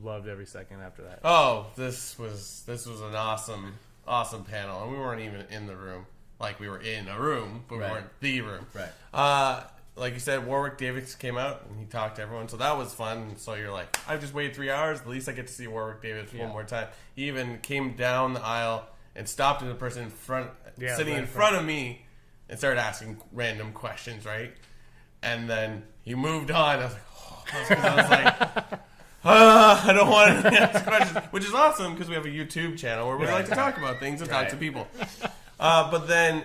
loved every second after that. Oh, this was an awesome panel, and we weren't even in the room. Like, we were in a room, but we weren't the room. Right. Like you said, Warwick Davis came out and he talked to everyone, so that was fun. So you're like, I've just waited 3 hours. At least I get to see Warwick Davis one more time. He even came down the aisle and stopped at the person in front, sitting in front of me, and started asking random questions, right? And then he moved on. I was like, I was like, I don't want to ask questions, which is awesome because we have a YouTube channel where we like to talk about things and talk to people. But then,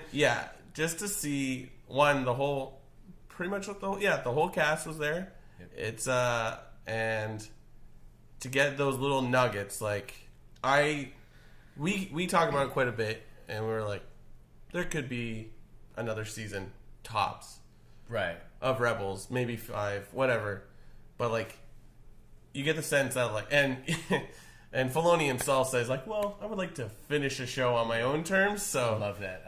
just to see the whole cast was there. It's and to get those little nuggets, like we talk about it quite a bit, and we were like, there could be another season tops, of Rebels, maybe 5, whatever. But like, you get the sense that like, and Filoni himself says like, well, I would like to finish a show on my own terms. So I love that.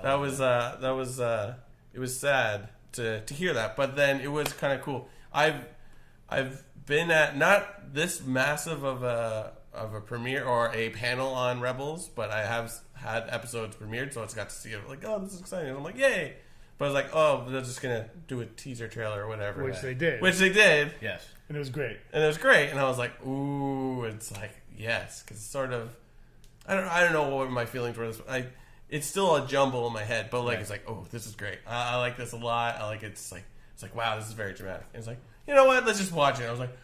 It was sad to hear that, but then it was kind of cool. I've been at not this massive of a premiere or a panel on Rebels, but I have had episodes premiered, so I got to see it. Like, oh, this is exciting. And I'm like, yay! But I was like, oh, they're just gonna do a teaser trailer or whatever, which they did. Yes, and it was great. And I was like, ooh, it's like, yes, because it's sort of, I don't know what my feelings were. It's still a jumble in my head, but like, it's like, oh, this is great. I like this a lot. I like it. It's like, wow, this is very dramatic. And it's like, you know what? Let's just watch it. I was like,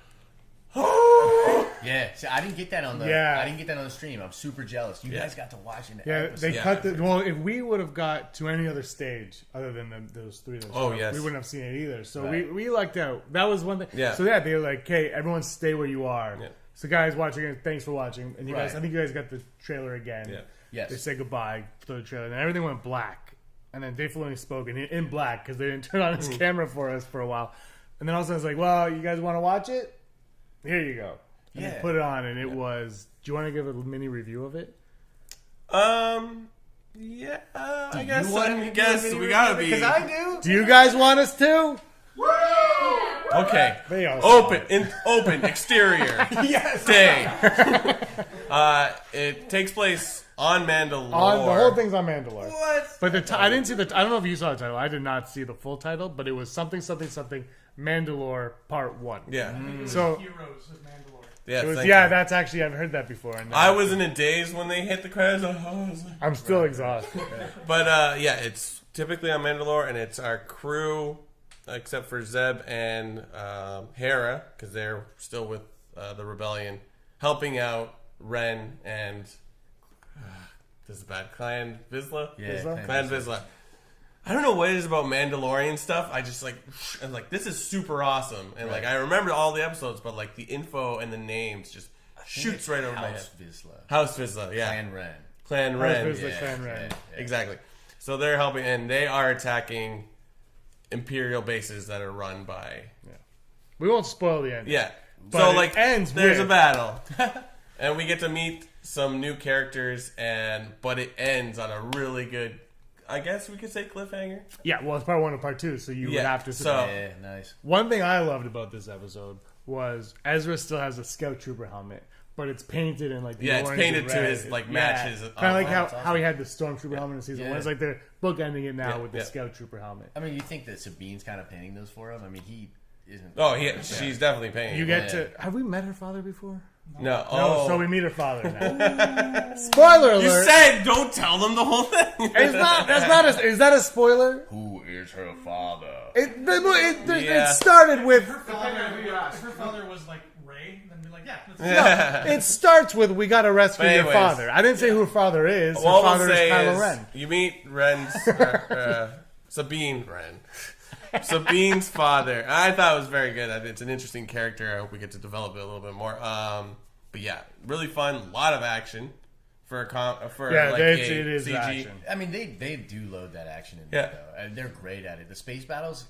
oh. Yeah. See, I didn't get that on the stream. I'm super jealous. You guys got to watch it. They cut the. Well, if we would have got to any other stage other than those 3, we wouldn't have seen it either. So we lucked out. That was one thing. Yeah. So they were like, hey, everyone, stay where you are. Yeah. So guys watching, thanks for watching. And you guys, I think you guys got the trailer again. Yeah. Yes. They said goodbye to the trailer, and everything went black. And then Dave Filoni spoke in black because they didn't turn on his camera for us for a while. And then all of a sudden it's like, well, you guys want to watch it? Here you go. And Yeah. they put it on, and it was. Do you want to give a mini review of it? Yeah, I guess. I guess we gotta be. Because I do. Do you guys want us to? Okay. They all Open exterior. Yes. Day. It takes place on Mandalore. The whole thing's on Mandalore. What? But I didn't see the. I don't know if you saw the title. I did not see the full title, but it was something Mandalore Part 1. Yeah. So Heroes of Mandalore. Yeah. it was. thank Yeah, you. that's actually I've heard that before. And I was in a daze when they hit the credits. I'm still exhausted. But yeah, it's typically on Mandalore, and it's our crew, except for Zeb and Hera, because they're still with the rebellion, helping out Ren and this is bad. Clan Vizsla. Yeah, Clan Vizsla. I don't know what it is about Mandalorian stuff. I just I'm like, this is super awesome, and like I remember all the episodes, but like the info and the names just shoots right over my head. House Vizsla. House Vizsla, yeah. Clan Ren. Clan Ren. House Vizsla, Clan Ren. Exactly. So they're helping, and they are attacking Imperial bases that are run by. We won't spoil the end. Yeah. But so it like, ends there's with- a battle, and we get to meet some new characters, but it ends on a really good, I guess we could say, cliffhanger. Yeah, well, it's Part 1 and Part 2, so you would have to. So Yeah, nice. One thing I loved about this episode was Ezra still has a Scout Trooper helmet, but it's painted in like the it's orange painted and to red. his match his. Kind of like that's how he had the Stormtrooper helmet in season 1. It's like they're bookending it now with the yeah. Scout Trooper helmet. I mean, you think that Sabine's kind of painting those for him? I mean, he isn't. Oh, she's definitely paying. You get to. Have we met her father before? no. No, Oh, so we meet her father now. Spoiler alert! you said don't tell them the whole thing. It's not. That's not. Is that a spoiler? Who is her father? It started with. If her father was like Ray, then be like, yeah. It starts with we got to rescue But your anyways, father. I didn't say who her father is. Her All father we'll is say Kylo is Ren. you meet Ren's Sabine Ren. Sabine's father. I thought it was very good. It's an interesting character. I hope we get to develop it a little bit more. But yeah, really fun. A lot of action for it is CG. action. I mean, they do load that action in Yeah. there, though. And they're great at it. The space battles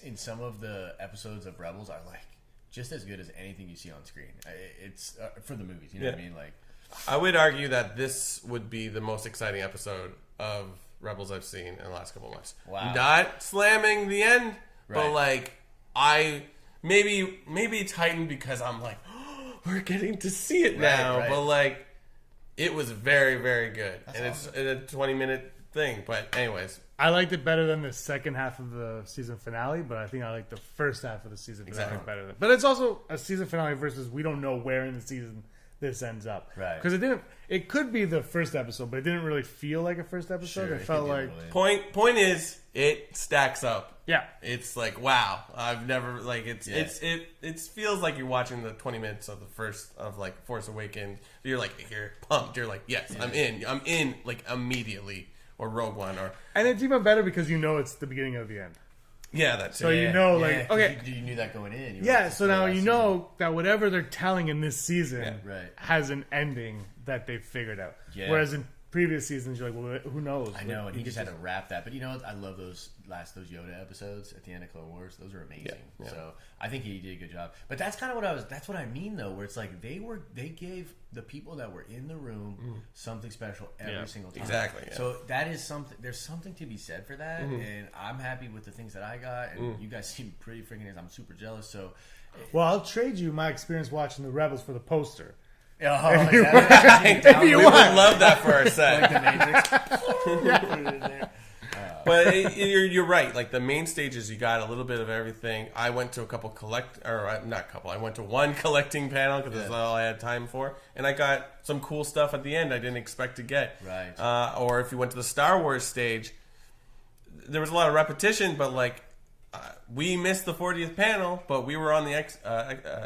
in some of the episodes of Rebels are like just as good as anything you see on screen. It's for the movies, you know what I mean? Like, I would argue that this would be the most exciting episode of Rebels I've seen in the last couple of months. Wow. Not slamming the end, but Right. like maybe it's heightened because I'm like, we're getting to see it now. right. But like, it was very, very good, and it's a 20-minute thing. But anyways, I liked it better than the second half of the season finale, but I think I like the first half of the season finale Exactly. better. But it's also a season finale versus we don't know where in the season this ends up. Right. Because it could be the first episode, but it didn't really feel like a first episode. sure, It felt could like, do it. point is, it stacks up. yeah. It's like, wow, I've never like it feels like you're watching the 20 minutes of the first of like Force Awakens. You're like, you're pumped. You're like, yes, I'm in like immediately, or Rogue One, or And it's even better because you know it's the beginning of the end. yeah, that's So it. you know, Yeah, like, okay. you knew that going in. You were Yeah, like, so now I you see. know that whatever they're telling in this season Yeah. Right. has an ending that they've figured out. Yeah. Whereas in previous seasons, you're like, well, who knows? I know, and he You just had to wrap that. But you know what? I love those Yoda episodes at the end of Clone Wars. Those are amazing. Yeah. So I think he did a good job. But that's kind of that's what I mean though, where it's like they gave the people that were in the room something special every single time. Exactly, yeah. So that is something. There's something to be said for that, and I'm happy with the things that I got. And you guys seem pretty freaking nice. I'm super jealous. So. Well, I'll trade you my experience watching the Rebels for the poster. Oh, If you We would want. love that for our set. Matrix. But you're right. Like the main stages, you got a little bit of everything. I went to a couple I went to one collecting panel because that's all I had time for, and I got some cool stuff at the end I didn't expect to get. Right. Or if you went to the Star Wars stage, there was a lot of repetition, but like we missed the 40th panel, but we were on the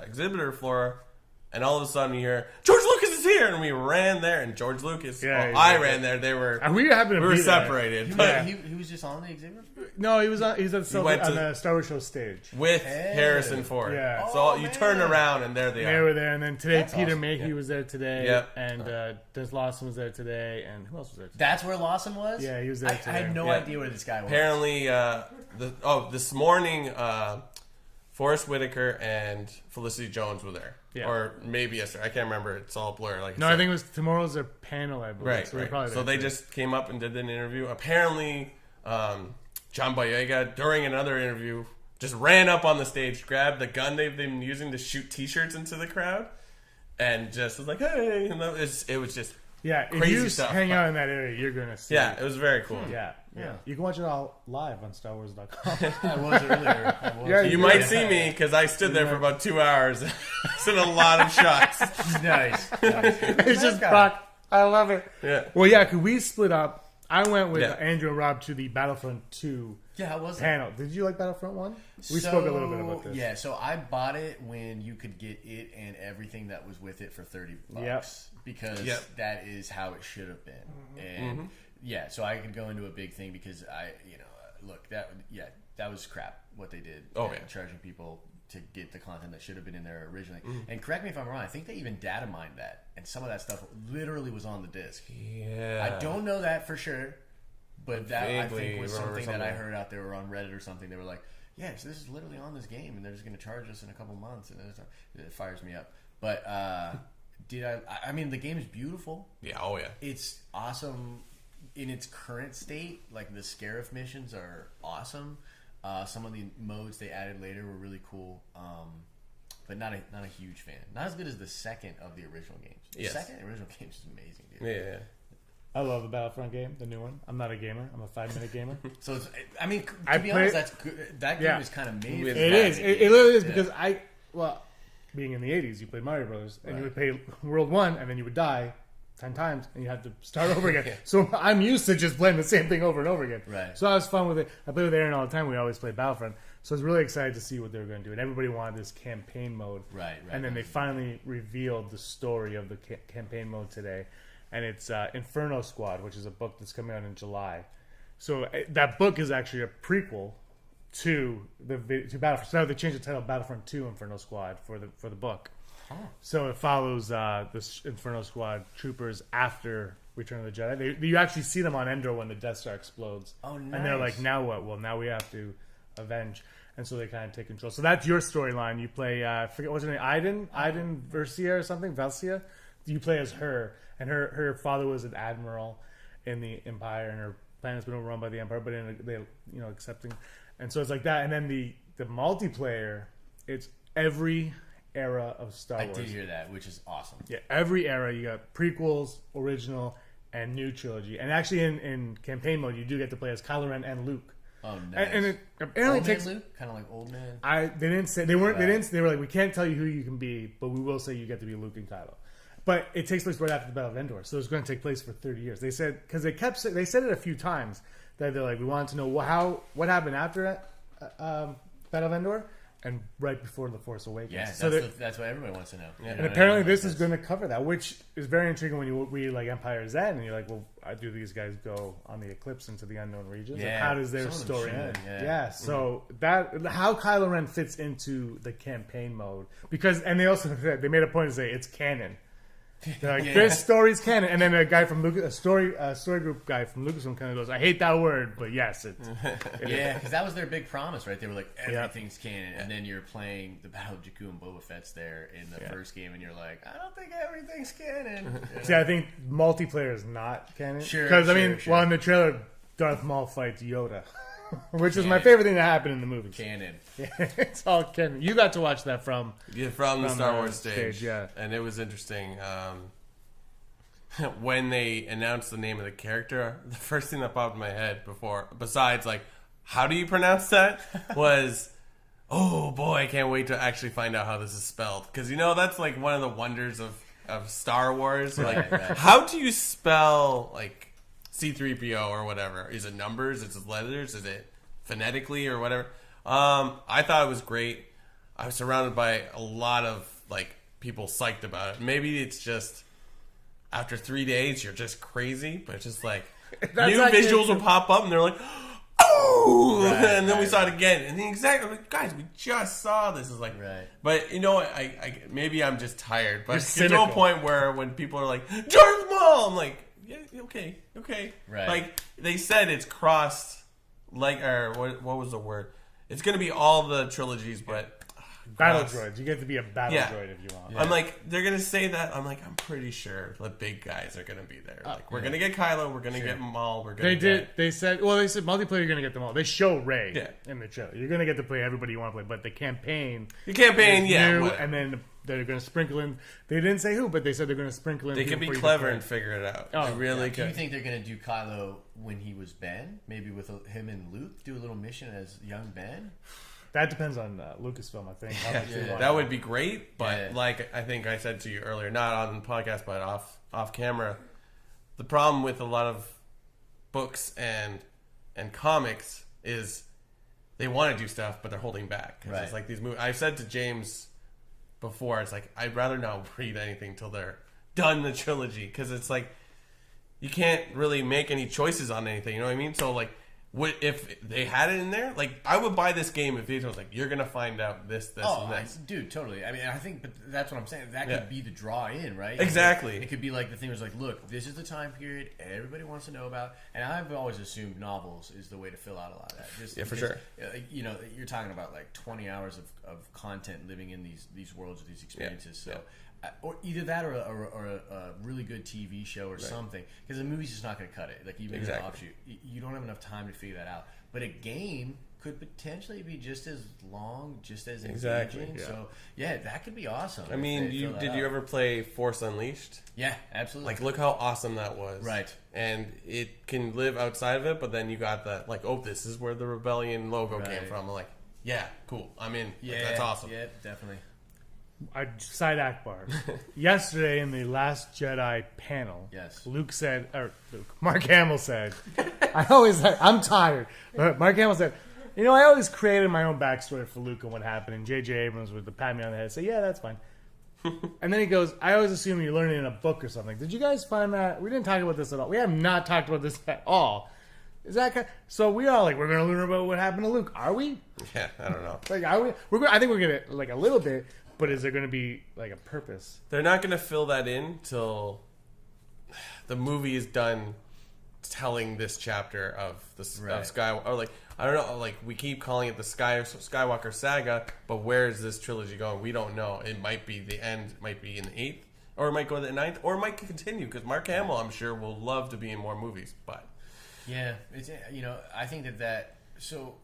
exhibitor floor. And all of a sudden you hear, George Lucas is here! And we ran there, and George Lucas, I ran there, they were, And we happened to we were be there. separated. Yeah. But He was just on the exhibit. No, he was on the went on to- the Star Wars show stage. with Harrison Ford. Yeah. So you turn around, and there they They are. were there, and then today That's Peter awesome. Mayhew was there today, Yep. and Des Lawson was there today, and who else was there today? That's where Lawson was. Yeah, he was there I today. had no Yeah. idea where this guy was. Apparently, this morning, Forrest Whitaker and Felicity Jones were there. Yeah. Or maybe yesterday. I can't remember. It's all blur. Like No, I think it was tomorrow's their panel, I believe. Right, So, right. So they just came up and did an interview. Apparently, John Boyega, during another interview, just ran up on the stage, grabbed the gun they've been using to shoot T-shirts into the crowd, and just was like, "Hey!" And it was just if crazy you stuff. hang out in that area, you're gonna see. Yeah, it was very cool. Yeah. You can watch it all live on StarWars.com. I was earlier. You might see me because I stood there for about 2 hours. It's in a lot of shots. Nice. It's just Brock. I love it. Yeah. Well, yeah, because we split up. I went with Andrew and Rob to the Battlefront 2 panel. Did you like Battlefront 1? We spoke a little bit about this. Yeah, so I bought it when you could get it and everything that was with it for $30. Yep. Because that is how it should have been. And yeah, so I could go into a big thing because look, that was crap what they did. Charging people to get the content that should have been in there originally. And correct me if I'm wrong, I think they even data mined that, and some of that stuff literally was on the disc. Yeah, I don't know that for sure, but that I think was something that I heard out there or on Reddit or something. They were like, "Yeah, so this is literally on this game, and they're just going to charge us in a couple months," and it fires me up. But I mean, the game is beautiful. Yeah, oh yeah, it's awesome in its current state. Like the Scarif missions are awesome. Some of the modes they added later were really cool, but not a huge fan. Not as good as the second of the original games. The second original game is amazing, dude. Yeah. I love the Battlefront game, the new one. I'm not a gamer. I'm a 5-minute gamer. So it's, I mean, to be honest, that's good. That game is kind of made. It is. It literally is because being in the 80s, you played Mario Brothers, and you would play World 1, and then you would die 10 times, and you had to start over again. So I'm used to just playing the same thing over and over again. Right. So I was fun with it. I play with Aaron all the time. We always play Battlefront. So I was really excited to see what they were going to do. And everybody wanted this campaign mode. Right. And then they finally revealed the story of the campaign mode today. And it's Inferno Squad, which is a book that's coming out in July. So that book is actually a prequel to Battlefront. So they changed the title Battlefront 2 Inferno Squad for the book. Huh. So it follows this Inferno Squad troopers after Return of the Jedi. You actually see them on Endor when the Death Star explodes. Oh, nice. And they're like, now what? Well, now we have to avenge. And so they kind of take control. So that's your storyline. You play, I forget what's her name, Iden Versia or something, Velsia. You play as her. And her father was an admiral in the Empire, and her planet's been overrun by the Empire, but accepting. And so it's like that. And then the multiplayer, it's every era of Star Wars. I did hear that, which is awesome. Yeah, every era. You got prequels, original, and new trilogy. And actually, in campaign mode, you do get to play as Kylo Ren and Luke. Oh, nice. And it apparently takes Luke, kind of like old man. They didn't say they weren't. Right. They didn't. They were like, we can't tell you who you can be, but we will say you get to be Luke and Kylo. But it takes place right after the Battle of Endor, so it's going to take place for 30 years. They said because they said it a few times that they're like, we wanted to know what happened after Battle of Endor and right before The Force Awakens. Yeah, so that's what everybody wants to know. Yeah. And apparently this is going to cover that, which is very intriguing when you read like Empire's End and you're like, well, do these guys go on the Eclipse into the unknown regions? Yeah. Like, how does their story end? Yeah. So how Kylo Ren fits into the campaign mode and they also they made a point to say it's canon. They're like, this story's canon, and then a guy from Lucas, a story group guy from Lucasfilm, kind of goes, "I hate that word, but yes, it's." Yeah, because that was their big promise, right? They were like, everything's canon, and then you're playing the Battle of Jakku and Boba Fett's there in the first game, and you're like, I don't think everything's canon. See, I think multiplayer is not canon. Sure, because well, in the trailer, Darth Maul fights Yoda. Which is my favorite thing that happened in the movie. Canon. Yeah, it's all canon. You got to watch that from the Star Wars stage. Yeah. And it was interesting. When they announced the name of the character, the first thing that popped in my head besides like, how do you pronounce that? Was, oh boy, I can't wait to actually find out how this is spelled. Because, that's like one of the wonders of Star Wars. Like, how do you spell, like, C-3PO or whatever? Is it numbers? Is it letters? Is it phonetically or whatever? I thought it was great. I was surrounded by a lot of like people psyched about it. Maybe it's just after 3 days you're just crazy, but it's just like new visuals will pop up and they're like, oh, and then we saw it again, and like, guys, we just saw this. Is like, but I maybe I'm just tired, but it's to a point where when people are like Darth Maul, I'm like, yeah, okay. Right. Like they said, it's crossed. Like, or what was the word? It's going to be all the trilogies, but Battle cross. droids. You get to be a battle droid if you want. I'm like, they're gonna say that. I'm like, I'm pretty sure the big guys are gonna be there. Like, we're gonna get Kylo. We're gonna get Maul. We're gonna. They said multiplayer. You're gonna get them all. They show Rey Yeah. in the trailer. You're gonna get to play everybody you want to play, but the campaign. The campaign, is yeah. new, Whatever. and then they're gonna sprinkle in. They didn't say who, but they said they're gonna sprinkle in. They could be people for you to clever play. and figure it out. Oh, they really Do you could. think they're gonna do Kylo when he was Ben? Maybe with him and Luke, do a little mission as young Ben. That depends on Lucasfilm, I think. How much they want. That would be great, but Yeah. like I think I said to you earlier, not on the podcast, but off camera, the problem with a lot of books and comics is they want to do stuff, but they're holding back. 'Cause It's like these movies. I said to James before, it's like I'd rather not read anything till they're done the trilogy, because it's like you can't really make any choices on anything. You know what I mean? So like, if they had it in there, like I would buy this game if they was like, you're gonna find out this, and this. Dude, totally. I mean, I think, but that's what I'm saying. That could be the draw in, right? Exactly. It could be like the thing was like, look, this is the time period everybody wants to know about, and I've always assumed novels is the way to fill out a lot of that. Just for because, sure. You know, you're talking about like 20 hours of content living in these worlds, these experiences. So. Or either that, or a really good TV show or something, because the movie's just not going to cut it. Like even an offshoot, you don't have enough time to figure that out. But a game could potentially be just as long, just as engaging. Yeah. So yeah, that could be awesome. I mean, did you ever play Force Unleashed? Yeah, absolutely. Like, look how awesome that was. Right. And it can live outside of it, but then you got that, like, oh, this is where the Rebellion logo came from. I'm like, yeah, cool. I'm in. Yeah, like, that's awesome. Yeah, definitely. Side Akbar. Yesterday in the Last Jedi panel, Mark Hamill said, I'm tired, but Mark Hamill said, you know, I always created my own backstory for Luke and what happened, and J.J. Abrams would pat me on the head and say, yeah, that's fine. And then he goes, I always assume you're learning in a book or something. Did you guys find that? We didn't talk about this at all. We have not talked about this at all. Is that so? We are like, we're going to learn about what happened to Luke. Are we? Yeah, I don't know. Like, are we? I think we're going to, like, a little bit. But is there going to be like a purpose? They're not going to fill that in till the movie is done telling this chapter of the of Skywalker. Or like, I don't know. Like, we keep calling it the Skywalker saga, but where is this trilogy going? We don't know. It might be the end. It might be in the 8th, or it might go to the 9th, or it might continue, because Mark Hamill, I'm sure, will love to be in more movies. But yeah, it's, you know, I think that. So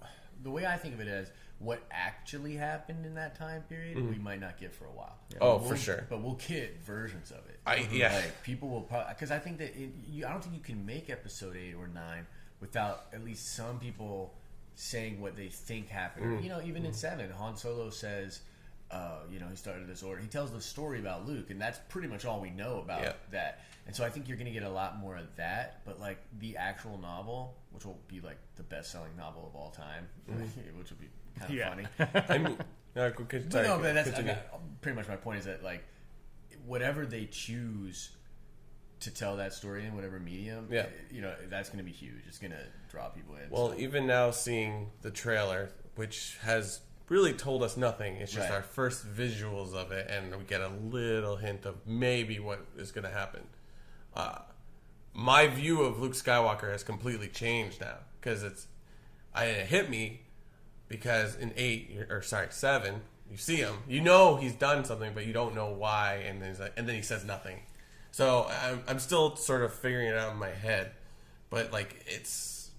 the way I think of it is, what actually happened in that time period, we might not get for a while. For sure. But we'll get versions of it. Like, people will probably, because I think that I don't think you can make episode 8 or 9 without at least some people saying what they think happened. You know, even in 7, Han Solo says, you know, he started this order. He tells the story about Luke, and that's pretty much all we know about that. And so I think you're going to get a lot more of that. But like the actual novel, which will be like the best-selling novel of all time, which will be kind of funny. I mean, but that's pretty much my point, is that like whatever they choose to tell that story in whatever medium, you know, that's going to be huge. It's going to draw people in. Well, even now seeing the trailer, which has really told us nothing, it's just our first visuals of it, and we get a little hint of maybe what is going to happen. My view of Luke Skywalker has completely changed now, because it hit me. Because in 7, you see him, you know he's done something, but you don't know why, and then he says nothing. So I'm still sort of figuring it out in my head, but like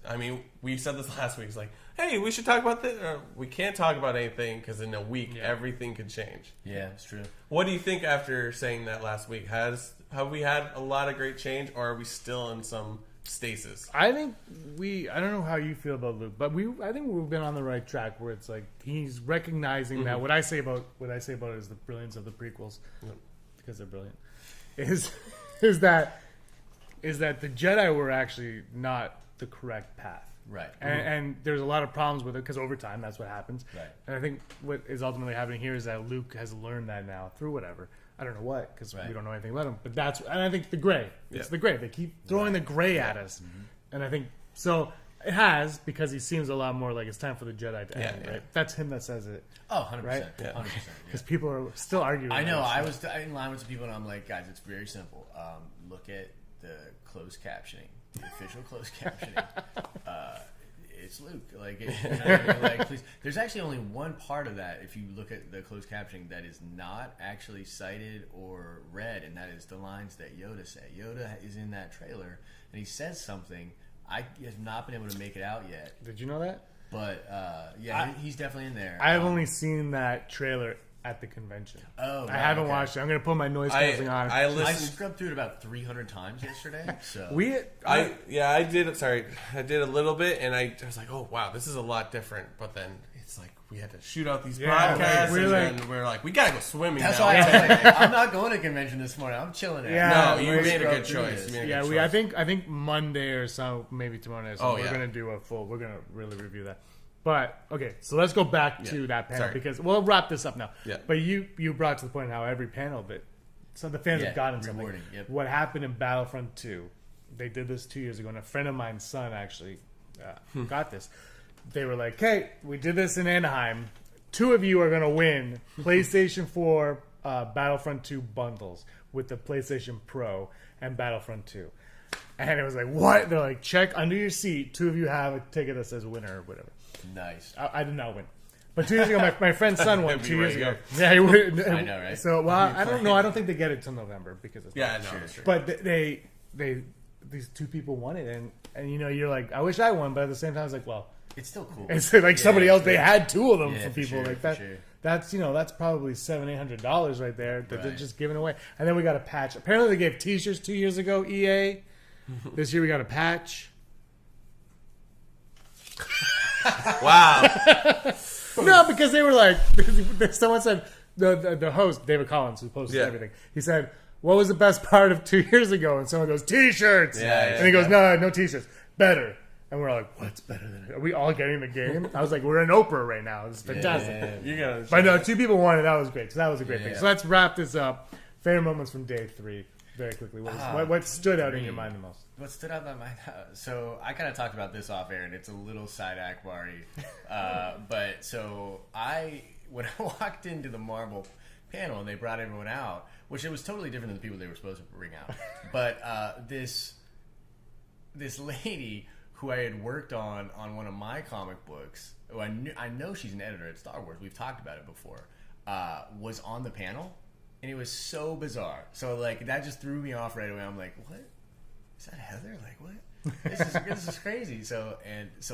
I mean, we said this last week. It's like, hey, we should talk about this. We can't talk about anything because in a week everything could change. Yeah, it's true. What do you think after saying that last week? Have we had a lot of great change, or are we still in some stasis? I think I don't know how you feel about Luke, but I think we've been on the right track where it's like he's recognizing that what I say about it is the brilliance of the prequels, because they're brilliant, is that the Jedi were actually not the correct path. Right. And there's a lot of problems with it, because over time that's what happens. Right. And I think what is ultimately happening here is that Luke has learned that now through whatever. I don't know what, because we don't know anything about him. But and I think the gray. It's the gray. They keep throwing the gray at us. And I think, so it has, because he seems a lot more like it's time for the Jedi to end, right? That's him that says it. Oh, 100%. Right? 100%. Because people are still arguing. I know. I was in line with some people, and I'm like, guys, it's very simple. Look at the closed captioning, the official closed captioning. it's Luke. Like, you know what I mean? Like, please. There's actually only one part of that, if you look at the closed captioning, that is not actually cited or read, and that is the lines that Yoda said. Yoda is in that trailer, and he says something. I have not been able to make it out yet. Did you know that? But, he's definitely in there. I've only seen that trailer at the convention. Oh, I haven't watched it. I'm going to put my noise canceling on. I scrubbed through it about 300 times yesterday. So I did. Sorry, I did a little bit, and I was like, oh wow, this is a lot different. But then it's like we had to shoot out these podcasts, and we're like, we gotta go swimming. That's now. why I was like, I'm not going to convention this morning. I'm chilling there. Yeah, no, you made a good choice. I think Monday or so, maybe tomorrow night. So we're gonna do we're gonna really review that. But okay, so let's go back to that panel because we'll wrap this up now. Yeah. But you brought to the point how every panel that so the fans have gotten something. Yep. What happened in Battlefront 2? They did this 2 years ago, and a friend of mine's son actually got this. They were like, "Hey, we did this in Anaheim. 2 of you are going to win PlayStation 4 Battlefront 2 bundles with the PlayStation Pro and Battlefront 2." And it was like, "What?" They're like, "Check under your seat. 2 of you have a ticket that says winner or whatever." Nice. I did not win. But 2 years ago, my friend's son won 2 years ago. Yeah, he would. I know, right? So, well, I don't know. I don't think they get it till November because it's sure. But they these 2 people won it, and you know, you're like, I wish I won, but at the same time, I was like, well, it's still cool. It's like somebody else. They had 2 of them for people sure, like that. Sure. That's that's probably $700-800 right there that they're just giving away. And then we got a patch. Apparently, they gave T-shirts 2 years ago. EA. This year we got a patch. Wow. No, because they were like, someone said, the host, David Collins, who posted everything, he said, what was the best part of 2 years ago? And someone goes, T-shirts. And he goes, no T-shirts. Better. And we're like, what's better than it? Are we all getting the game? I was like, we're in Oprah right now. It's fantastic. But no, 2 people won it. That was great. So that was a great thing. So let's wrap this up. Favorite moments from day 3 very quickly. What stood out in your mind the most? What stood out in my mind? So I kind of talked about this off air, and it's a little side Akbari. But so when I walked into the Marvel panel and they brought everyone out, which it was totally different than the people they were supposed to bring out. But this lady who I had worked on one of my comic books, who I know she's an editor at Star Wars. We've talked about it before. Was on the panel. And it was so bizarre. So, like, that just threw me off right away. I'm like, what? Is that Heather? Like, what? This is crazy. So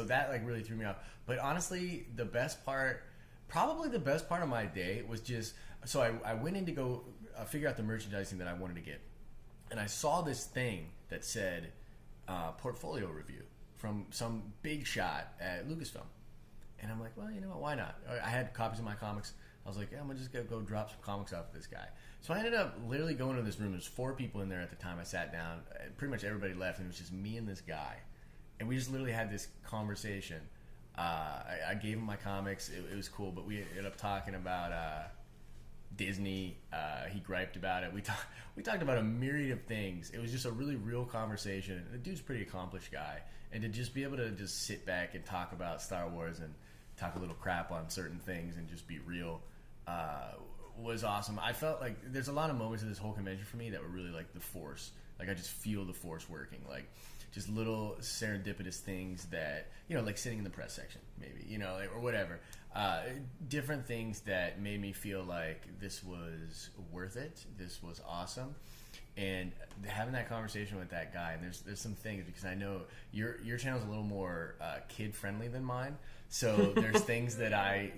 that, like, really threw me off. But honestly, probably the best part of my day was just, so I went in to go figure out the merchandising that I wanted to get. And I saw this thing that said portfolio review from some big shot at Lucasfilm. And I'm like, well, you know what? Why not? I had copies of my comics. I was like, yeah, I'm going to just go drop some comics off with this guy. So I ended up literally going to this room. There's 4 people in there at the time I sat down. Pretty much everybody left, and it was just me and this guy. And we just literally had this conversation. I gave him my comics. It was cool, but we ended up talking about Disney. He griped about it. We talked about a myriad of things. It was just a really real conversation. The dude's a pretty accomplished guy. And to just be able to just sit back and talk about Star Wars and talk a little crap on certain things and just be real was awesome. I felt like there's a lot of moments in this whole convention for me that were really like the Force. Like I just feel the Force working. Like just little serendipitous things that, like sitting in the press section maybe, or whatever. Different things that made me feel like this was worth it. This was awesome. And having that conversation with that guy, and there's some things, because I know your channel's a little more kid friendly than mine. So there's things that I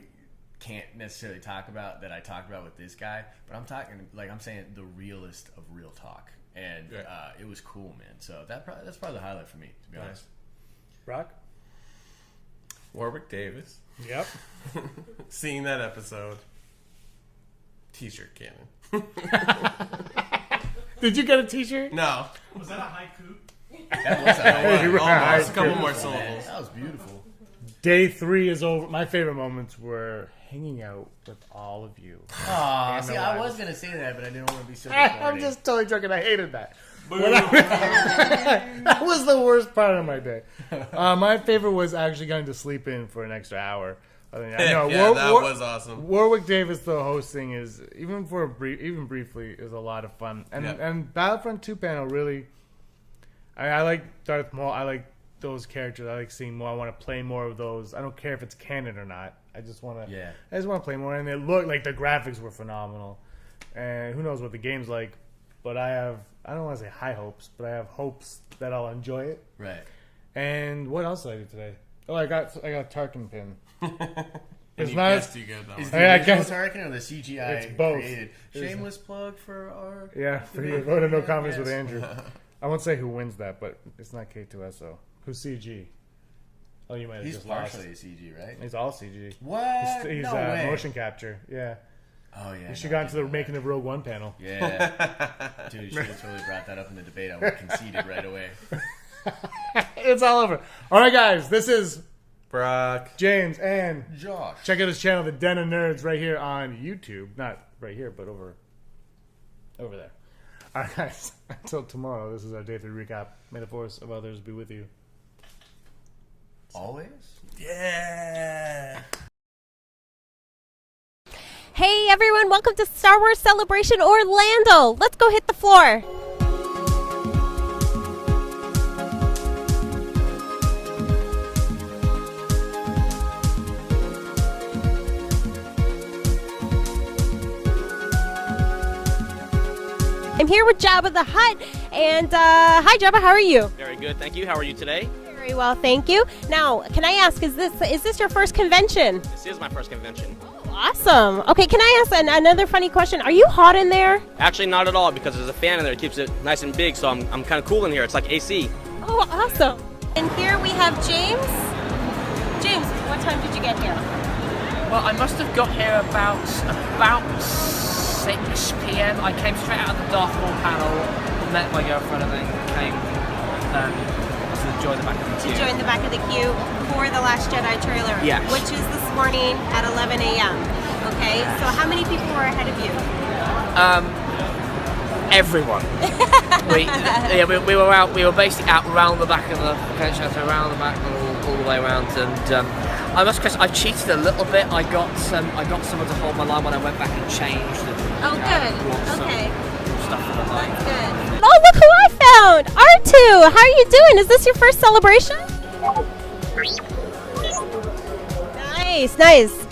can't necessarily talk about that I talked about with this guy, but I'm saying the realest of real talk, and it was cool, man. So that's probably the highlight for me, to be honest. Rock? Warwick Davis. Yep. Seeing that episode. T-shirt cannon. Did you get a T-shirt? No. Was that a haiku? That was a haiku. Almost. A couple more syllables. That was beautiful. Day 3 is over. My favorite moments were hanging out with all of you. Aw, see, I was going to say that, but I didn't want to be so recording. I'm just totally joking. I hated that. That was the worst part of my day. My favorite was actually going to sleep in for an extra hour. That was awesome. Warwick Davis, the hosting, is even briefly is a lot of fun. And Battlefront 2 panel really, I like Darth Maul. I like those characters. I like seeing more. I want to play more of those. I don't care if it's canon or not. I just want to. Yeah. I just want to play more, and it looked like the graphics were phenomenal. And who knows what the game's like? But I don't want to say high hopes, but I have hopes that I'll enjoy it. Right. And what else did I do today? Oh, I got a Tarkin pin. It's Any not. guess you get, though? Is the I original guess Tarkin or the CGI it's both. created? Shameless plug for our... Yeah, for you. Vote in no comments with Andrew. I won't say who wins that, but it's not K2SO. Who's CG? Oh, you might have He's just lost. partially CG, right? He's all CG. What? He's No way. motion capture. Yeah. Oh, yeah. You should have gone to the making of Rogue One panel. Yeah. Dude, you should have totally brought that up in the debate. I would have conceded right away. It's all over. All right, guys. This is Brock. James and Josh. check out his channel, The Den of Nerds, right here on YouTube. Not right here, but over there. All right, guys. Until tomorrow, this is our Day 3 recap. May the force of others be with you. Always? Yeah. Hey everyone, welcome to Star Wars Celebration Orlando. Let's go hit the floor. I'm here with Jabba the Hutt, and hi Jabba, how are you? Very good, thank you. How are you today? Very well, thank you. Now, can I ask, is this your first convention? This is my first convention. Awesome. Okay, can I ask another funny question? Are you hot in there? Actually, not at all, because there's a fan in there. It keeps it nice and big, so I'm kind of cool in here. It's like AC. Oh, awesome. And here we have James. James, what time did you get here? Well, I must have got here about 6 p.m. I came straight out of the Darth Maul panel, met my girlfriend, and then came to join the back of the queue. To join the back of the queue for the Last Jedi trailer. Yes. Which is this morning at 11 a.m. Okay, so how many people were ahead of you? Everyone. we were out. We were basically out around the back of the convention center, around the back, all the way around. And I must confess, I cheated a little bit. I got someone to hold my line when I went back and changed. Oh, good. Okay. Stuff for the line. Good. Oh, look who I found! R2! How are you doing? Is this your first celebration? Nice, nice.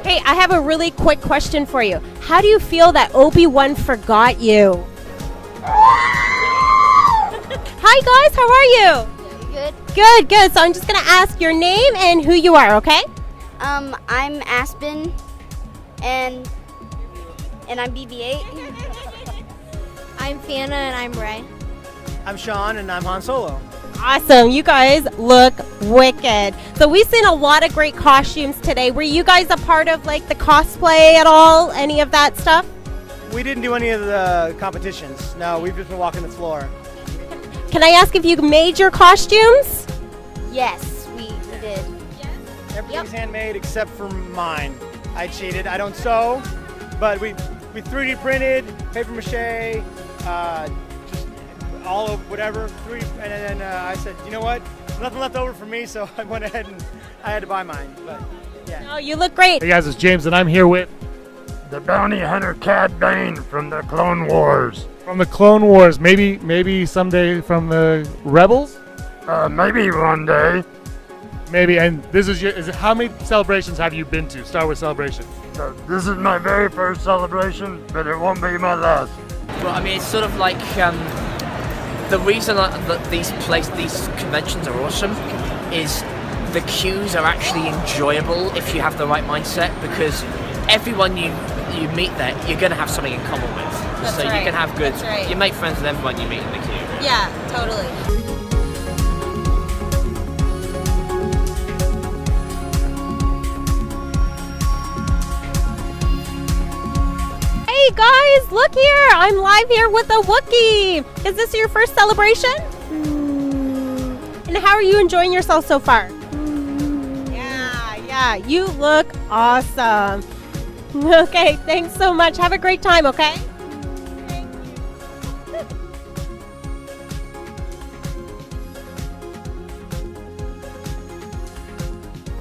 Hey, I have a really quick question for you. How do you feel that Obi-Wan forgot you? Hi guys, how are you? Good. Good, good. So I'm just gonna ask your name and who you are, okay? I'm Aspen, and I'm BB-8. I'm Fiona, and I'm Ray. I'm Sean, and I'm Han Solo. Awesome. You guys look wicked. So we've seen a lot of great costumes today. Were you guys a part of like the cosplay at all? Any of that stuff? We didn't do any of the competitions. No, we've just been walking the floor. Can I ask if you made your costumes? Yes, we did. Everything's handmade except for mine. I cheated. I don't sew, but we 3D printed, paper mache, just all of whatever. And then I said, you know what? Nothing left over for me, so I went ahead and I had to buy mine. But yeah. Oh, you look great. Hey guys, it's James, and I'm here with the bounty hunter Cad Bane from the Clone Wars. From the Clone Wars, maybe someday from the Rebels. Maybe one day. Maybe. And this is how many celebrations have you been to? Star Wars Celebration. This is my very first celebration, but it won't be my last. Well, I mean, it's sort of like the reason that these conventions are awesome is the queues are actually enjoyable if you have the right mindset, because everyone you meet there, you're going to have something in common with. That's so right. You can have good. That's right. You make friends with everyone you meet in the queue. Yeah, totally. Hey guys, look here! I'm live here with a Wookiee! Is this your first celebration? And how are you enjoying yourself so far? Yeah, you look awesome. Okay, thanks so much. Have a great time, okay?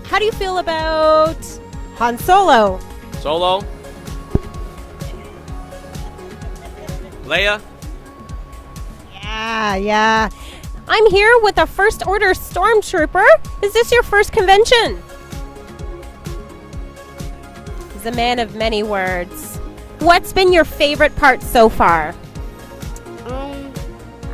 How do you feel about Han Solo? Solo. Leia. Yeah. I'm here with a First Order Stormtrooper. Is this your first convention? He's a man of many words. What's been your favorite part so far?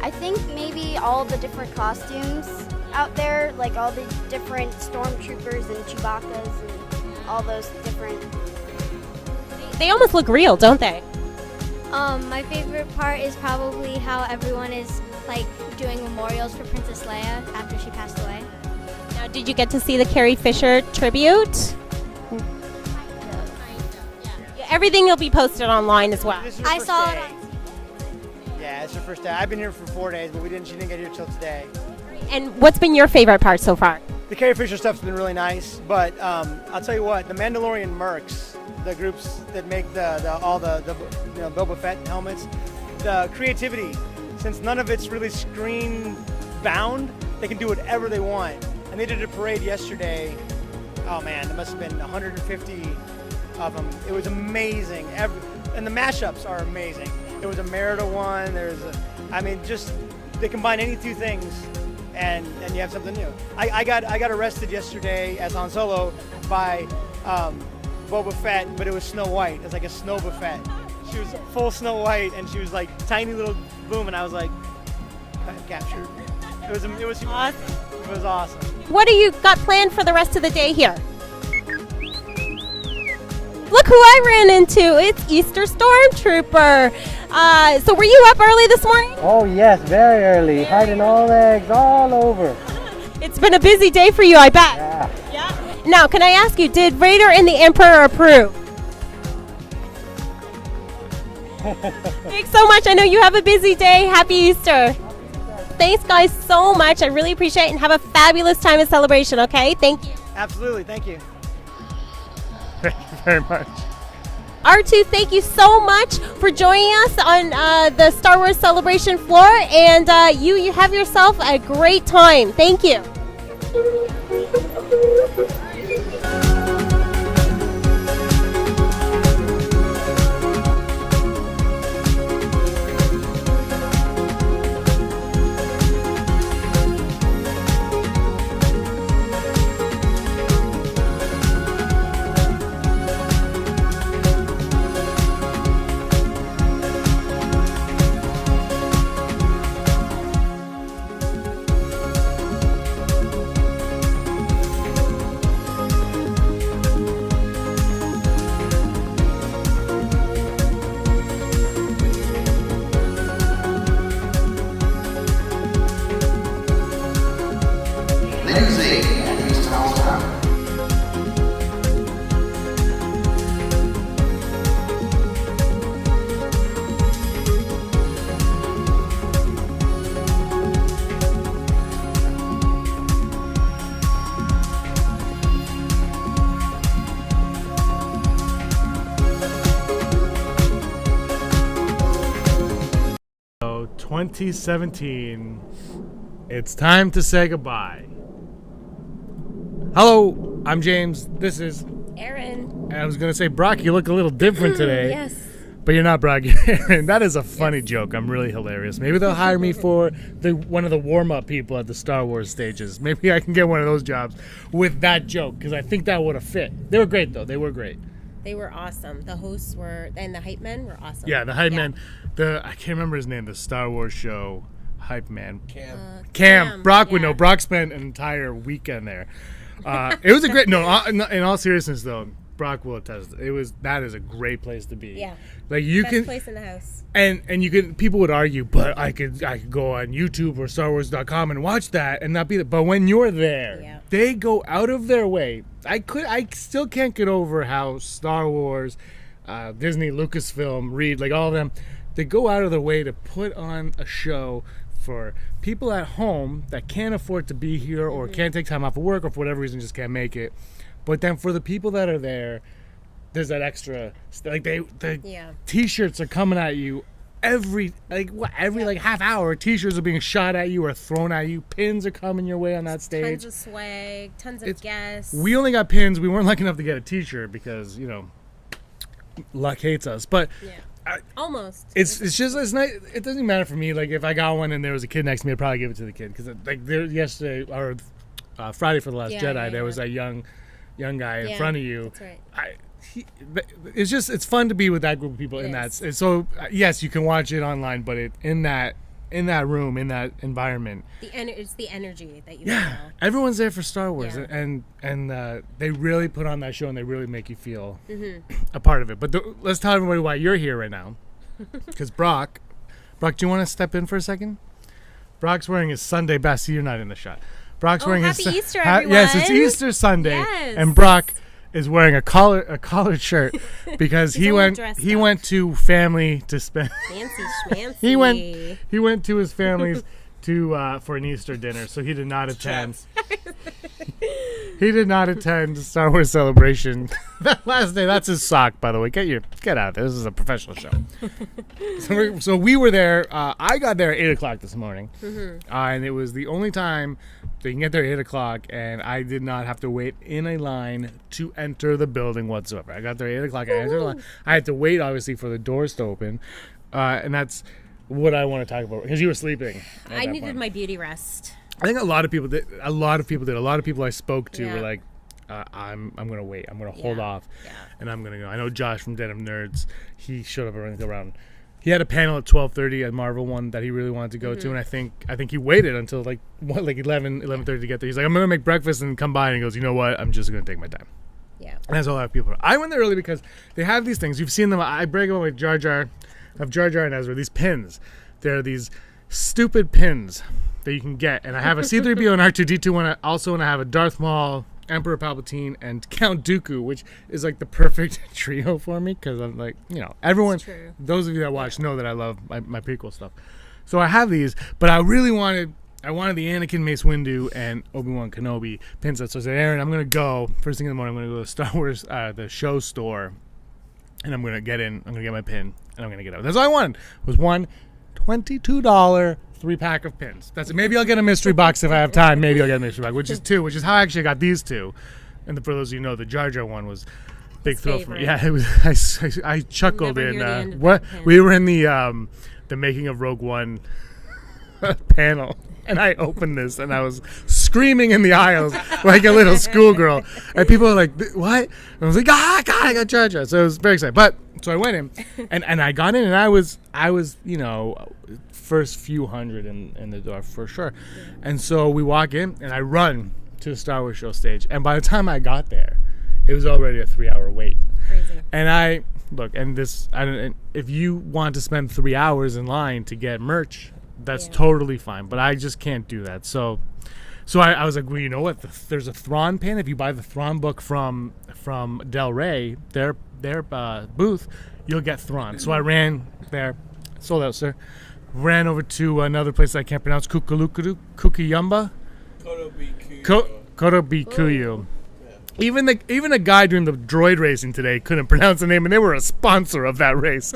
I think maybe all the different costumes out there, like all the different stormtroopers and Chewbacca's and all those different. They almost look real, don't they? My favorite part is probably how everyone is like doing memorials for Princess Leia after she passed away. Now, did you get to see the Carrie Fisher tribute? Yeah, everything will be posted online as well. I saw it. Yeah, it's her first day. I've been here for 4 days, but she didn't get here till today. And what's been your favorite part so far? The Carrie Fisher stuff's been really nice, but I'll tell you what, the Mandalorian mercs, the groups that make all the Boba Fett helmets, the creativity, since none of it's really screen bound, they can do whatever they want. And they did a parade yesterday. Oh man, there must have been 150 of them. It was amazing. And the mashups are amazing. There was a Merida one. Just they combine any two things, and you have something new. I got arrested yesterday as Han Solo by Boba Fett, but it was Snow White. It was like a Snow Boba Fett. She was full Snow White, and she was like tiny little boom, and I was like captured. It was awesome. It was awesome. What do you got planned for the rest of the day here? Look who I ran into. It's Easter Stormtrooper. So were you up early this morning? Oh yes, very early. Hiding all eggs all over. It's been a busy day for you, I bet. Yeah. Now, can I ask you, did Vader and the Emperor approve? Thanks so much. I know you have a busy day. Happy Easter. Thanks, guys, so much. I really appreciate it, and have a fabulous time of celebration, okay? Thank you. Absolutely. Thank you. Thank you very much. R2, thank you so much for joining us on the Star Wars Celebration floor, and you have yourself a great time. Thank you. So 2017, it's time to say goodbye. Hello, I'm James. This is Aaron. And I was going to say, Brock, you look a little different today. Yes. But you're not Brock, you're Aaron. That is a funny joke. I'm really hilarious. Maybe they'll hire me for one of the warm-up people at the Star Wars stages. Maybe I can get one of those jobs with that joke, because I think that would have fit. They were great, though. They were great. They were awesome. The hosts were, and the hype men were awesome. Yeah, the hype man. I can't remember his name, the Star Wars show hype man. Cam. Brock would know. Brock spent an entire weekend there. It was a great, in all seriousness, though, Brock will attest. That is a great place to be. Yeah. Like you Best can place in the house. And you can, people would argue, but I could go on YouTube or StarWars.com and watch that and not be there. But when you're there, they go out of their way. I still can't get over how Star Wars, Disney, Lucasfilm, Reed, like all of them, they go out of their way to put on a show for people at home that can't afford to be here or can't take time off of work or for whatever reason just can't make it. But then for the people that are there, there's that extra, like the T-shirts are coming at you every half hour. T-shirts are being shot at you or thrown at you. Pins are coming your way on that stage. Tons of swag, tons of guests. We only got pins. We weren't lucky enough to get a T-shirt because luck hates us. But Almost. It's just it's nice. It doesn't matter for me. Like if I got one and there was a kid next to me, I'd probably give it to the kid because like there yesterday or Friday for the Last Jedi, there was a young guy in front of you. That's right. It's fun to be with that group of people. So yes, you can watch it online, but in that room, in that environment, it's the energy that you feel. Everyone's there for Star Wars, Yeah. and they really put on that show, and they really make you feel a part of it. But let's tell everybody why you're here right now, because Brock, do you want to step in for a second? Brock's wearing his Sunday best. You're not in the shot. Brock's wearing happy his Easter, everyone. Yes, it's Easter Sunday, Yes. and Brock is wearing a collared shirt because he went to family to spend. Fancy schmancy. He went to his family's to for an Easter dinner, so he did not attend. He did not attend Star Wars Celebration that last day. That's his sock, by the way. Get out of there. This is a professional show. So we were there. I got there at 8:00 this morning, and it was the only time that you can get there at 8:00, and I did not have to wait in a line to enter the building whatsoever. I got there at 8:00. I entered the line. I had to wait, obviously, for the doors to open, and that's what I want to talk about because you were sleeping. I needed my beauty rest. I think a lot of people did. A lot of people I spoke to were like, I'm gonna wait. I'm gonna hold off, and I'm gonna go. I know Josh from Den of Nerds. He showed up around. He had a panel at 12:30 at Marvel one that he really wanted to go to, and I think he waited until like 11:30 to get there. He's like, I'm gonna make breakfast and come by, and he goes, you know what? I'm just gonna take my time. Yeah, and that's all a lot of people. I went there early because they have these things. You've seen them. I brag about like Jar Jar and Ezra. These pins. They're these stupid pins that you can get, and I have a C-3PO and R2-D2 one. I also want to have a Darth Maul, Emperor Palpatine, and Count Dooku, which is like the perfect trio for me because I'm like, everyone. Those of you that watch know that I love my prequel stuff. So I have these, but I really wanted the Anakin, Mace Windu, and Obi-Wan Kenobi pin sets. So I said, Aaron, I'm gonna go first thing in the morning. I'm gonna go to the Star Wars the show store, and I'm gonna get my pin, and I'm gonna get out. That's all I wanted was one $22 3-pack of pins. That's it. Maybe I'll get a mystery box if I have time. Maybe I'll get a mystery box, which is how I actually got these two. And for those of you who know, the Jar Jar one was big thrill for me. Yeah, it was. I chuckled in what we were in the making of Rogue One panel, and I opened this and I was screaming in the aisles like a little schoolgirl, and people were like, "What?" And I was like, God, I got Jar Jar. So it was very exciting. But so I went in, and I got in, and I was first few hundred in the door for sure. And so we walk in, and I run to the Star Wars show stage, and by the time I got there, it was already a 3-hour wait. Crazy. And if you want to spend 3 hours in line to get merch, that's totally fine, but I just can't do that. So I was like, well, you know what? There's a Thrawn pin. If you buy the Thrawn book from Del Rey, their booth, you'll get Thrawn. So I ran there, sold out, sir. Ran over to another place I can't pronounce, Kukiyamba? Kotobikuyu. Even a guy doing the droid racing today couldn't pronounce the name, and they were a sponsor of that race.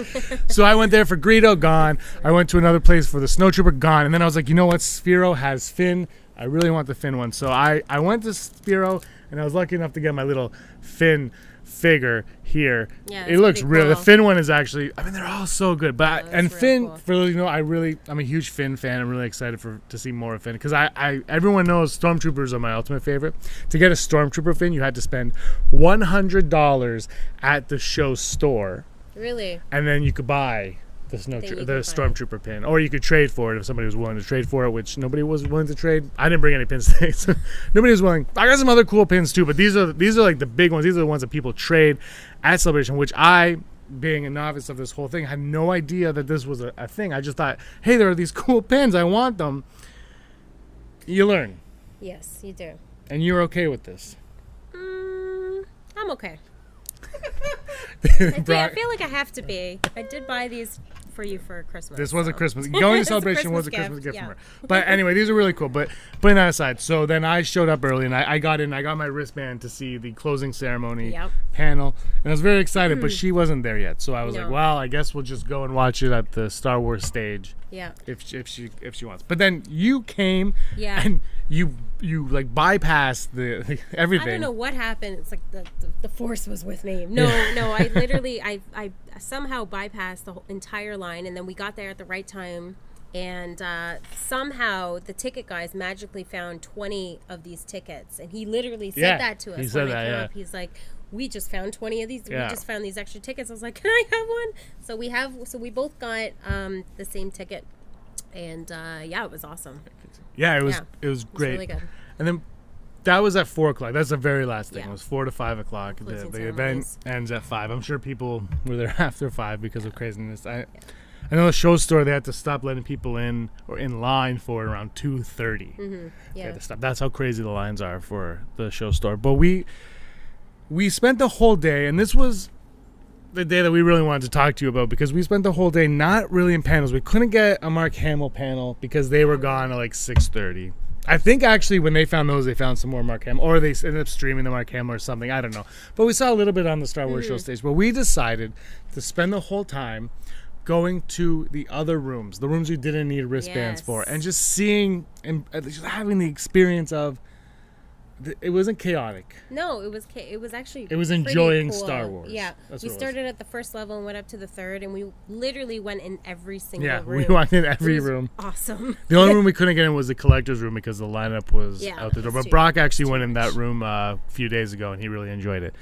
So I went there for Greedo, gone. I went to another place for the Snowtrooper, gone. And then I was like, you know what? Sphero has Finn. I really want the Finn one. So I went to Sphero, and I was lucky enough to get my little Finn figure here. Yeah, it looks really cool. The Finn one is actually, they're all so good. But Finn, cool. For those you know, I'm a huge Finn fan. I'm really excited to see more of Finn because everyone knows Stormtroopers are my ultimate favorite. To get a Stormtrooper Finn, you had to spend $100 at the show store. Really? And then you could buy the Stormtrooper pin, or you could trade for it if somebody was willing to trade for it, which nobody was willing to trade. I didn't bring any pins today, so nobody was willing. I got some other cool pins too, but these are like the big ones. These are the ones that people trade at Celebration, which I, being a novice of this whole thing, had no idea that this was a thing. I just thought, hey, there are these cool pins. I want them. You learn. Yes, you do. And you're okay with this? I'm okay. I feel like I have to be. I did buy these for you for Christmas. This was a Christmas. Going to Celebration was a Christmas gift from her. But anyway, these are really cool. But putting that aside, so then I showed up early, and I got in. I got my wristband to see the closing ceremony panel, and I was very excited. But she wasn't there yet, so I was like, well, I guess we'll just go and watch it at the Star Wars stage. Yeah. If she wants. But then you came. Yeah. And you like bypassed the everything. I don't know what happened. It's like the force was with me. No, I literally I somehow bypassed the whole entire line, and then we got there at the right time. And somehow the ticket guys magically found 20 of these tickets, and he literally said that to us. He said when I that, came yeah. up. He's like, "We just found 20 of these. Yeah. We just found these extra tickets." I was like, "Can I have one?" So we both got the same ticket, and yeah, it was awesome. Yeah, it was great. Really good. And then that was at 4 o'clock. That's the very last thing. Yeah. It was 4 to 5 o'clock. The event ceremonies. ends at 5. I'm sure people were there after 5 because of craziness. I know the show store, they had to stop letting people in or in line for around 2:30. Mm-hmm. They Yeah. had to stop. That's how crazy the lines are for the show store. But we spent the whole day, and this was the day that we really wanted to talk to you about, because we spent the whole day not really in panels. We couldn't get a Mark Hamill panel because they were gone at like 6:30. I think actually when they found those, they found some more Mark Hamill, or they ended up streaming the Mark Hamill or something. I don't know. But we saw a little bit on the Star Wars show stage. But we decided to spend the whole time going to the other rooms, the rooms you didn't need wristbands for, and just seeing and just having the experience of. It wasn't chaotic. No, it was actually. It was pretty enjoying cool. Star Wars. Yeah, That's we what it was. started at the first level and went up to the third, and we literally went in every single Yeah, room. we walked in every It was room. Awesome. The only room we couldn't get in was the collector's room because the lineup was out the door. But Brock actually went in that room a few days ago, and he really enjoyed it.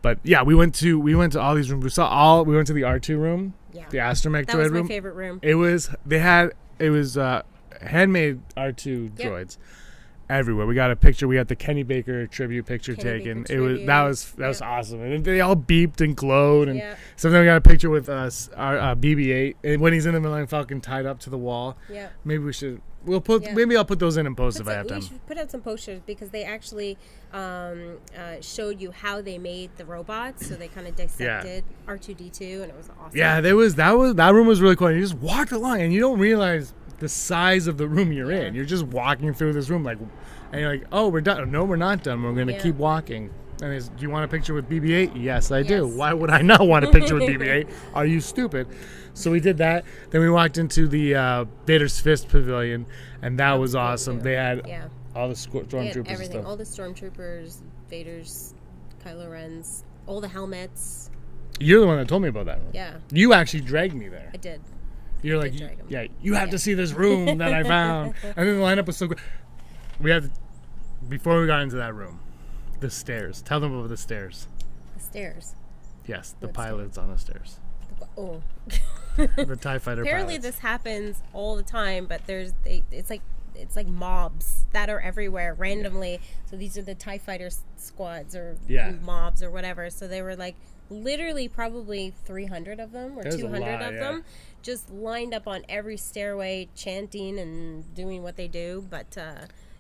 But yeah, we went to all these rooms. We went to the R2 room, the astromech droid room. That was my favorite room. It was handmade R2 droids everywhere. We got a picture. We had the Kenny Baker tribute picture taken. That was awesome. And they all beeped and glowed. And sometimes we got a picture with our BB-8 and when he's in the Millennium Falcon tied up to the wall. Yeah. Maybe we should. Maybe I'll put those in post if I have time. We should put out some posters because they actually showed you how they made the robots. So they kind of dissected R2D2, and it was awesome. Yeah, that room was really cool. And you just walked along, and you don't realize the size of the room you're in. You're just walking through this room, and you're like, "Oh, we're done." No, we're not done. We're going to keep walking. And do you want a picture with BB-8? Yes, I do. Why would I not want a picture with BB-8? Are you stupid? So we did that. Then we walked into the Vader's Fist Pavilion, and that was awesome. They had all the stormtroopers and stuff. All the stormtroopers, Vader's, Kylo Ren's, all the helmets. You're the one that told me about that room. Yeah. You actually dragged me there. I did. You're like, you have to see this room that I found. And then the lineup was so good. Before we got into that room, the stairs. Tell them about the stairs. The stairs. Yes, the pilots on the stairs. Oh. The TIE fighter Apparently pilots. this happens all the time, but it's like mobs that are everywhere randomly. So these are the TIE fighter squads or mobs or whatever. So they were like literally probably 300 of them or There's 200 of them just lined up on every stairway chanting and doing what they do. But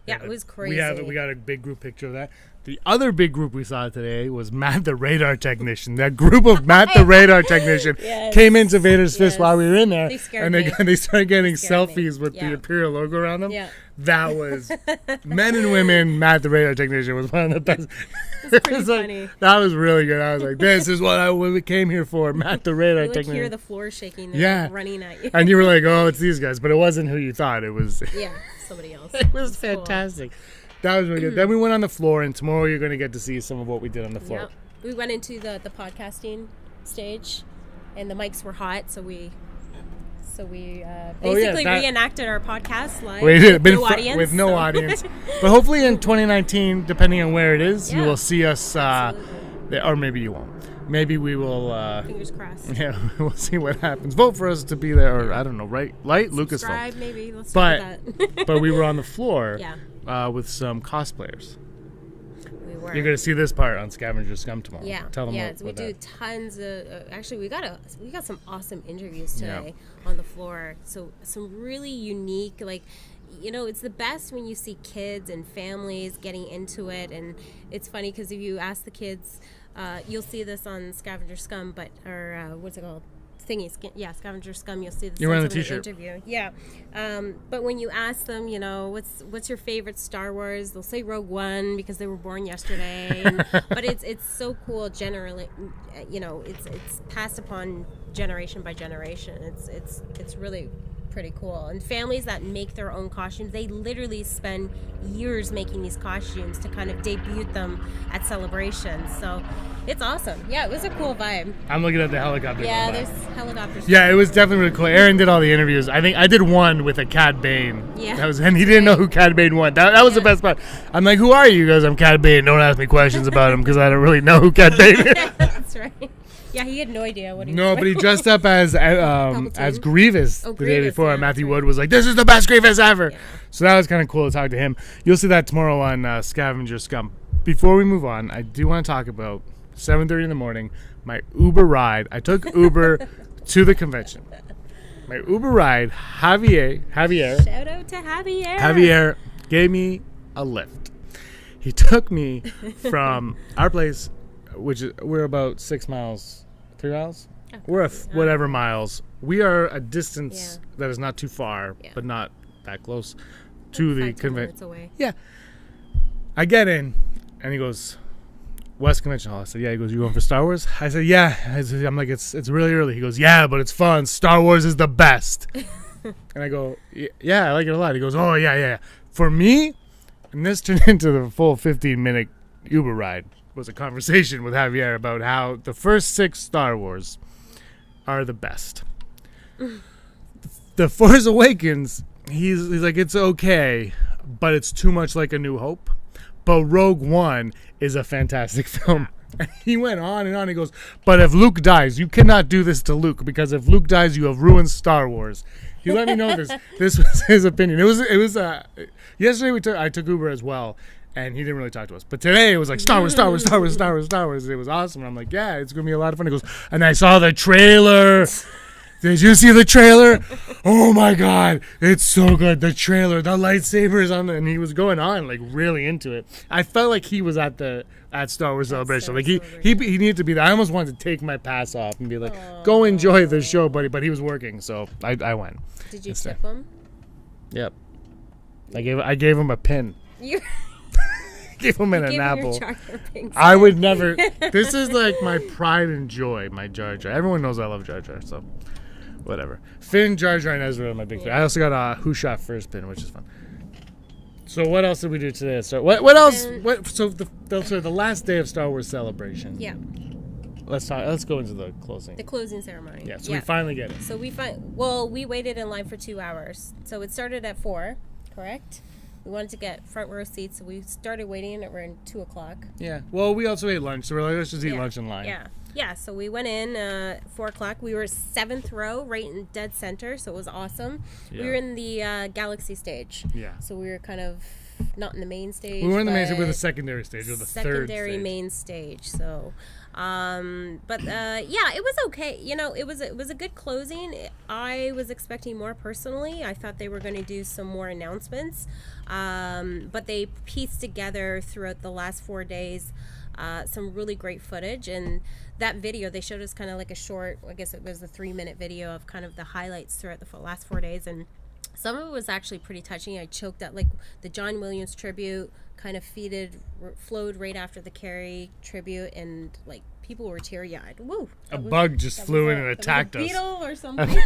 it was crazy. We got a big group picture of that. The other big group we saw today was Matt the Radar Technician. That group of Matt the Radar Technician came into Vader's Fist while we were in there. They started getting selfies with the Imperial logo around them. Yeah. That was men and women. Matt the Radar Technician was one of the best. It's pretty funny. That was really good. I was like, this is what we came here for. Matt the Radar You Technician. hear the floor shaking. They're running at you. And you were like, oh, it's these guys. But it wasn't who you thought. It was. Yeah, somebody else. It was fantastic. Cool. That was really good. Then we went on the floor, and tomorrow you're going to get to see some of what we did on the floor. Yep. We went into the podcasting stage, and the mics were hot, so we basically reenacted our podcast live with no audience. But hopefully in 2019, depending on where it is, you will see us, or maybe you won't. Maybe we will. Fingers crossed. Yeah, we'll see what happens. Vote for us to be there, or I don't know, right? Lucasfilm. Subscribe, maybe. Let's start with that. But we were on the floor with some cosplayers. We were. You're going to see this part on Scavenger Scum tomorrow. Yeah. Tell them we do tons of. Actually, we got some awesome interviews today on the floor. So some really unique, it's the best when you see kids and families getting into it, and it's funny because if you ask the kids. You'll see this on Scavenger Scum, what's it called? Scavenger Scum. You'll see this. You're wearing on the t-shirt. Interview. Yeah. But when you ask them, what's your favorite Star Wars? They'll say Rogue One because they were born yesterday. But it's so cool. Generally, it's passed upon generation by generation. It's really pretty cool. And families that make their own costumes, they literally spend years making these costumes to kind of debut them at celebrations. So it's awesome. Yeah, it was a cool vibe. I'm looking at the helicopter. Yeah, there's helicopters. Yeah, it was definitely really cool. Aaron did all the interviews. I think I did one with a Cad Bane. Yeah. And he didn't know who Cad Bane was. That was the best part. I'm like, who are you? He goes, I'm Cad Bane. Don't ask me questions about him because I don't really know who Cad Bane is. That's right. Yeah, he had no idea what he was No, but he wearing. dressed up as Grievous the day before. And Matthew Wood was like, this is the best Grievous ever. Yeah. So that was kind of cool to talk to him. You'll see that tomorrow on Scavenger Scum. Before we move on, I do want to talk about 7:30 in the morning, my Uber ride. I took Uber to the convention. My Uber ride, Javier. Shout out to Javier. Javier gave me a lift. He took me from our place, which is, we're about 6 miles, 3 miles? We're whatever miles. We are a distance that is not too far, but not that close to the convention. Yeah. I get in, and he goes, West Convention Hall. I said, yeah. He goes, you going for Star Wars? I said, yeah. I'm like, it's really early. He goes, yeah, but it's fun. Star Wars is the best. And I go, yeah, I like it a lot. He goes, oh, yeah. For me, and this turned into the full 15-minute Uber ride, was a conversation with Javier about how the first 6 Star Wars are the best. The Force Awakens, he's like, it's okay, but it's too much like A New Hope. But Rogue One is a fantastic film. And he went on and on. He goes, but if Luke dies, you cannot do this to Luke, because if Luke dies, you have ruined Star Wars. He let me know this. This was his opinion. It was yesterday I took Uber as well, and he didn't really talk to us. But today it was like Star Wars. It was awesome. And I'm like, yeah, it's gonna be a lot of fun. He goes, and I saw the trailer. Did you see the trailer? Oh my God, it's so good. The trailer, the lightsabers on and he was going on like really into it. I felt like he was at Star Wars Celebration. Like he needed to be there. I almost wanted to take my pass off and be like, go enjoy the show, buddy. But he was working, so I went. Did you tip him? Yep. I gave him a pin. You gave him an apple. I would never. This is like my pride and joy. My Jar Jar. Everyone knows I love Jar Jar, so. Whatever. Finn, Jar Jar, and Ezra are my big fan. I also got a Who Shot First pin, which is fun. So what else did we do today? So what else? So the last day of Star Wars Celebration. Yeah. Let's go into the closing. The closing ceremony. Yeah. So we finally get it. So we waited in line for 2 hours. So it started at 4, correct? We wanted to get front row seats, so we started waiting at around 2 o'clock. Yeah. Well, we also ate lunch, so we're like, let's just eat lunch in line. Yeah. Yeah, so we went in 4 o'clock. We were 7th row, right in dead center, so it was awesome. Yeah. We were in the Galaxy stage. Yeah. So we were kind of not in the main stage. We were in the main stage, we were the secondary stage, or the third secondary main stage. So, yeah, it was okay. You know, it was a good closing. I was expecting more personally. I thought they were going to do some more announcements, but they pieced together throughout the last 4 days some really great footage. And that video, they showed us kind of like a short, I guess it was a 3-minute video of kind of the highlights throughout the last 4 days. And some of it was actually pretty touching. I choked up, like the John Williams tribute kind of flowed right after the Carrie tribute, and like people were teary-eyed. Woo! A bug just flew in and attacked us. Beetle or something.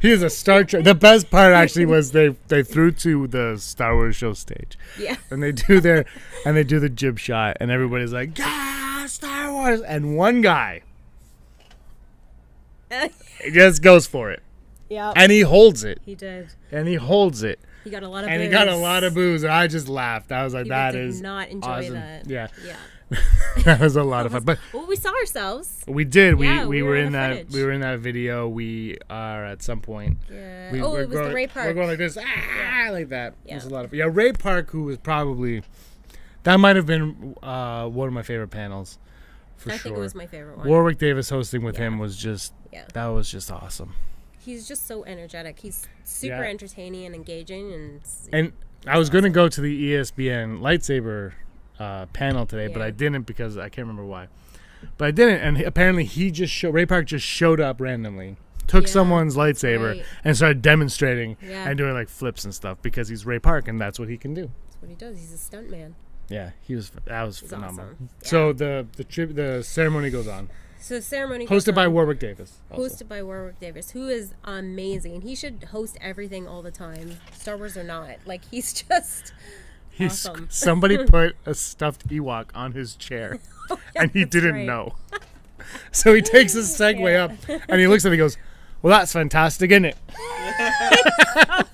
He was a Star Trek. The best part actually was they threw to the Star Wars show stage. Yeah. And they do the jib shot, and everybody's like, yeah, Star Wars. And one guy, he just goes for it. Yeah. And he holds it. He did. And he holds it. He got a lot of and booze. he got a lot of booze, and I just laughed. I was like, People that did is not enjoy awesome. that. Yeah. Yeah. That was a lot of fun. But well, we saw ourselves. We did. Yeah, we were in that footage. we were in that video. We are at some point. Yeah. It was the Ray Park. We're going like this, like that. Yeah. It was a lot of fun. Yeah, Ray Park, who was probably that might have been one of my favorite panels. For sure. I think it was my favorite one. Warwick Davis hosting with him was just that was just awesome. He's just so energetic. He's super entertaining and engaging, and I was going to go to the ESPN lightsaber panel today, but I didn't because I can't remember why. But I didn't, and apparently Ray Park just showed up randomly, took someone's lightsaber, and started demonstrating and doing like flips and stuff because he's Ray Park and that's what he can do. That's what he does. He's a stunt man. Yeah, that was phenomenal. Awesome. So the ceremony goes on. So ceremony goes hosted by on. Warwick Davis. also. Hosted by Warwick Davis, who is amazing. He should host everything all the time, Star Wars or not. Like, he's just awesome. Somebody put a stuffed Ewok on his chair, and he didn't right. know. So he takes his Segway up, and he looks at it and he goes, well, that's fantastic, isn't it?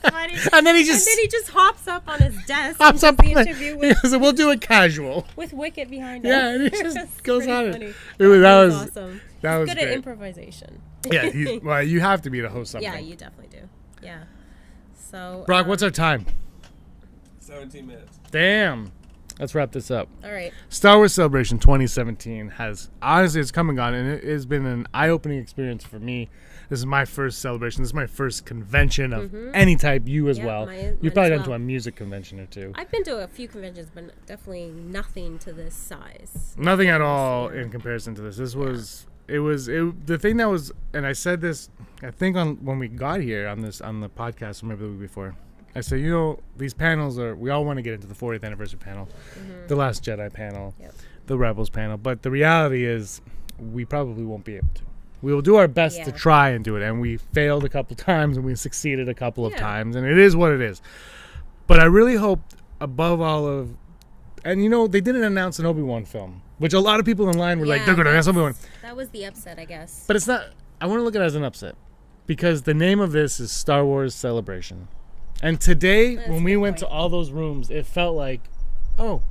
Funny. And then he just hops up on his desk hops and up does the on interview it. He goes, we'll do it casual. with Wicket behind him. Yeah, and he It's just goes pretty on funny. it. That was awesome. That He's was good great. at improvisation. Yeah, well, you have to be to host something. Yeah, you definitely do. Yeah. So Brock, what's our time? 17 minutes. Damn. Let's wrap this up. All right. Star Wars Celebration 2017 has, honestly, it's come and gone, and it has been an eye-opening experience for me. This is my first celebration. This is my first convention of any type, you as well. mine You've probably as gone to well. a music convention or two. I've been to a few conventions, but definitely nothing to this size. Nothing at all in comparison to this. This was, the thing that was, and I said this, I think when we got here on the podcast, or maybe the week before, I said, these panels we all want to get into the 40th anniversary panel, the Last Jedi panel, the Rebels panel, but the reality is we probably won't be able to. We will do our best to try and do it, and we failed a couple times, and we succeeded a couple of times, and it is what it is. But I really hope, above all of, and they didn't announce an Obi-Wan film, which a lot of people in line were like, they're going to announce Obi-Wan. That was the upset, I guess. But it's not, I want to look at it as an upset, because the name of this is Star Wars Celebration. And today, when we went to all those rooms, it felt like, oh,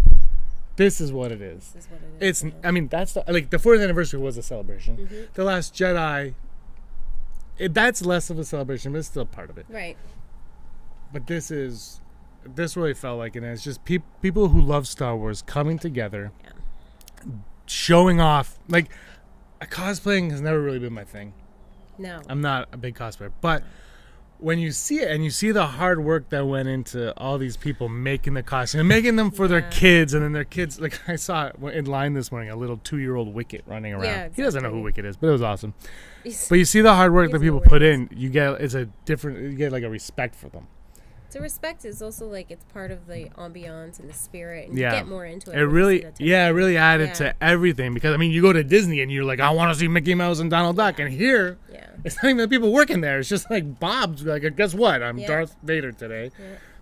this is what it is. This is what it is. I mean, that's like the 40th anniversary was a celebration. The Last Jedi, that's less of a celebration, but it's still part of it. Right. But this really felt like it. And it's just people who love Star Wars coming together, showing off. Like, cosplaying has never really been my thing. No. I'm not a big cosplayer, but when you see it and you see the hard work that went into all these people making the costume and making them for their kids, and then their kids, like I saw in line this morning, a little 2-year-old Wicket running around. Yeah, He doesn't know who Wicket is, but it was awesome. He's- But you see the hard work that he's people no put worries. in. You get like a respect for them. To respect is also like it's part of the ambiance and the spirit, and Yeah, you get more into it. It really added to everything, because I mean, you go to Disney and you're like, I want to see Mickey Mouse and Donald Duck, and here, it's not even the people working there. It's just like Bob's like, guess what? I'm Darth Vader today.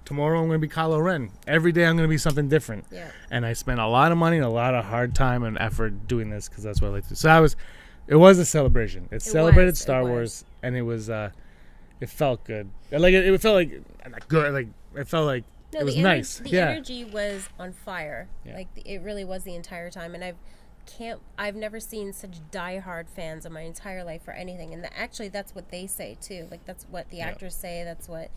Tomorrow I'm going to be Kylo Ren. Every day I'm going to be something different. And I spent a lot of money and a lot of hard time and effort doing this, because that's what I like to do. So it was a celebration. It celebrated Star Wars, and it was. It felt good. Like it felt like not good. Like it felt like it was nice. The energy was on fire. Like it really was the entire time. And I've never seen such diehard fans in my entire life for anything. And actually, that's what they say too. Like that's what the actors say. That's what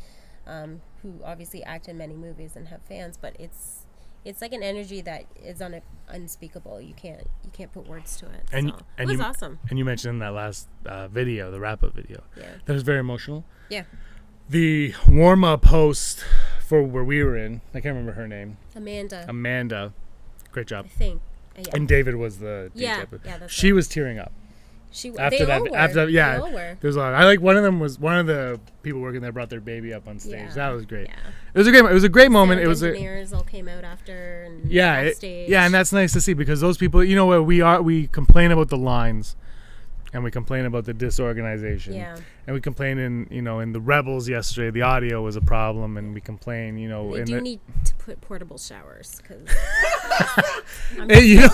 who obviously act in many movies and have fans. But it's like an energy that is unspeakable. You can't put words to it. And so, it was awesome. And you mentioned in that last video, the wrap-up video, that was very emotional. Yeah. The warm-up host for where we were in, I can't remember her name. Amanda. Great job. I think. Yeah. And David was the DJ. Yeah, that's she was tearing up. They all were. There's a lot. I like one of the people working there brought their baby up on stage. Yeah. That was great. Yeah. It was a great moment. It was engineers all came out after and backstage. and that's nice to see, because those people, we complain about the lines, and we complain about the disorganization. Yeah. And we complain in the Rebels yesterday, the audio was a problem, and we complain, They do need to put portable showers, because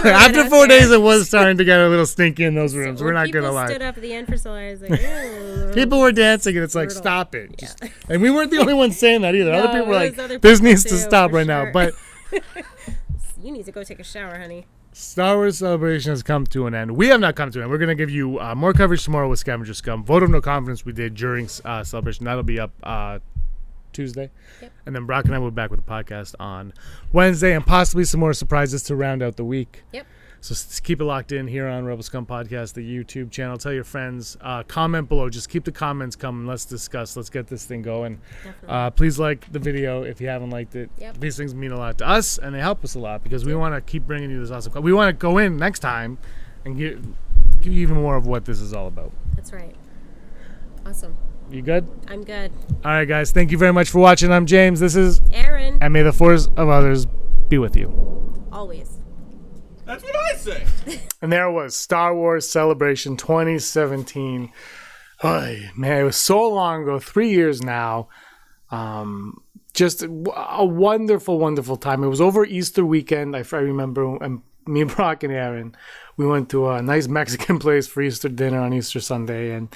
after 4 days it was starting to get a little stinky in those rooms. We're not gonna lie. People stood up at the end for so I was like, oh, people were dancing, and it's like, stop it. Yeah. And we weren't the only ones saying that either. No, other people were there's like, other this people needs to too, stop for right now. sure. But you need to go take a shower, honey. Star Wars Celebration has come to an end. We have not come to an end. We're going to give you more coverage tomorrow with Scavenger Scum. Vote of no confidence we did during Celebration. That'll be up Tuesday. Yep. And then Brock and I will be back with the podcast on Wednesday, and possibly some more surprises to round out the week. Yep. So keep it locked in here on Rebel Scum Podcast, the YouTube channel. Tell your friends. Comment below. Just keep the comments coming. Let's discuss. Let's get this thing going. Please like the video if you haven't liked it. Yep. These things mean a lot to us, and they help us a lot, because we want to keep bringing you this awesome. We want to go in next time and give you even more of what this is all about. That's right. Awesome. You good? I'm good. All right, guys. Thank you very much for watching. I'm James. This is Aaron. And may the force of others be with you. Always. That's what I say. And there was Star Wars Celebration 2017. Oh, man, it was so long ago, 3 years now. Just a wonderful, wonderful time. It was over Easter weekend. I remember, and me, Brock, and Aaron, we went to a nice Mexican place for Easter dinner on Easter Sunday, and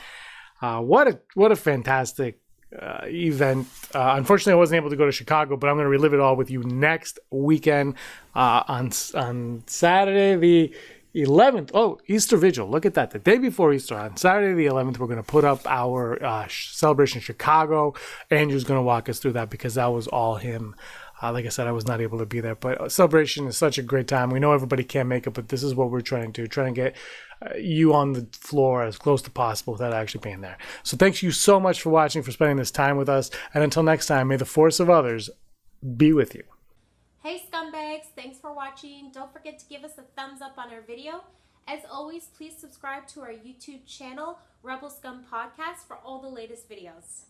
what a fantastic event. Unfortunately, I wasn't able to go to Chicago, but I'm going to relive it all with you next weekend on Saturday the 11th. Oh, Easter Vigil. Look at that. The day before Easter, on Saturday the 11th, we're going to put up our Celebration Chicago. Andrew's going to walk us through that because that was all him. Like I said, I was not able to be there. But Celebration is such a great time. We know everybody can't make it, but this is what we're trying to do. Trying to get you on the floor as close to possible without actually being there. So thanks you so much for watching, for spending this time with us. And until next time, may the force of others be with you. Hey scumbags, thanks for watching. Don't forget to give us a thumbs up on our video. As always, please subscribe to our YouTube channel, Rebel Scum Podcast, for all the latest videos.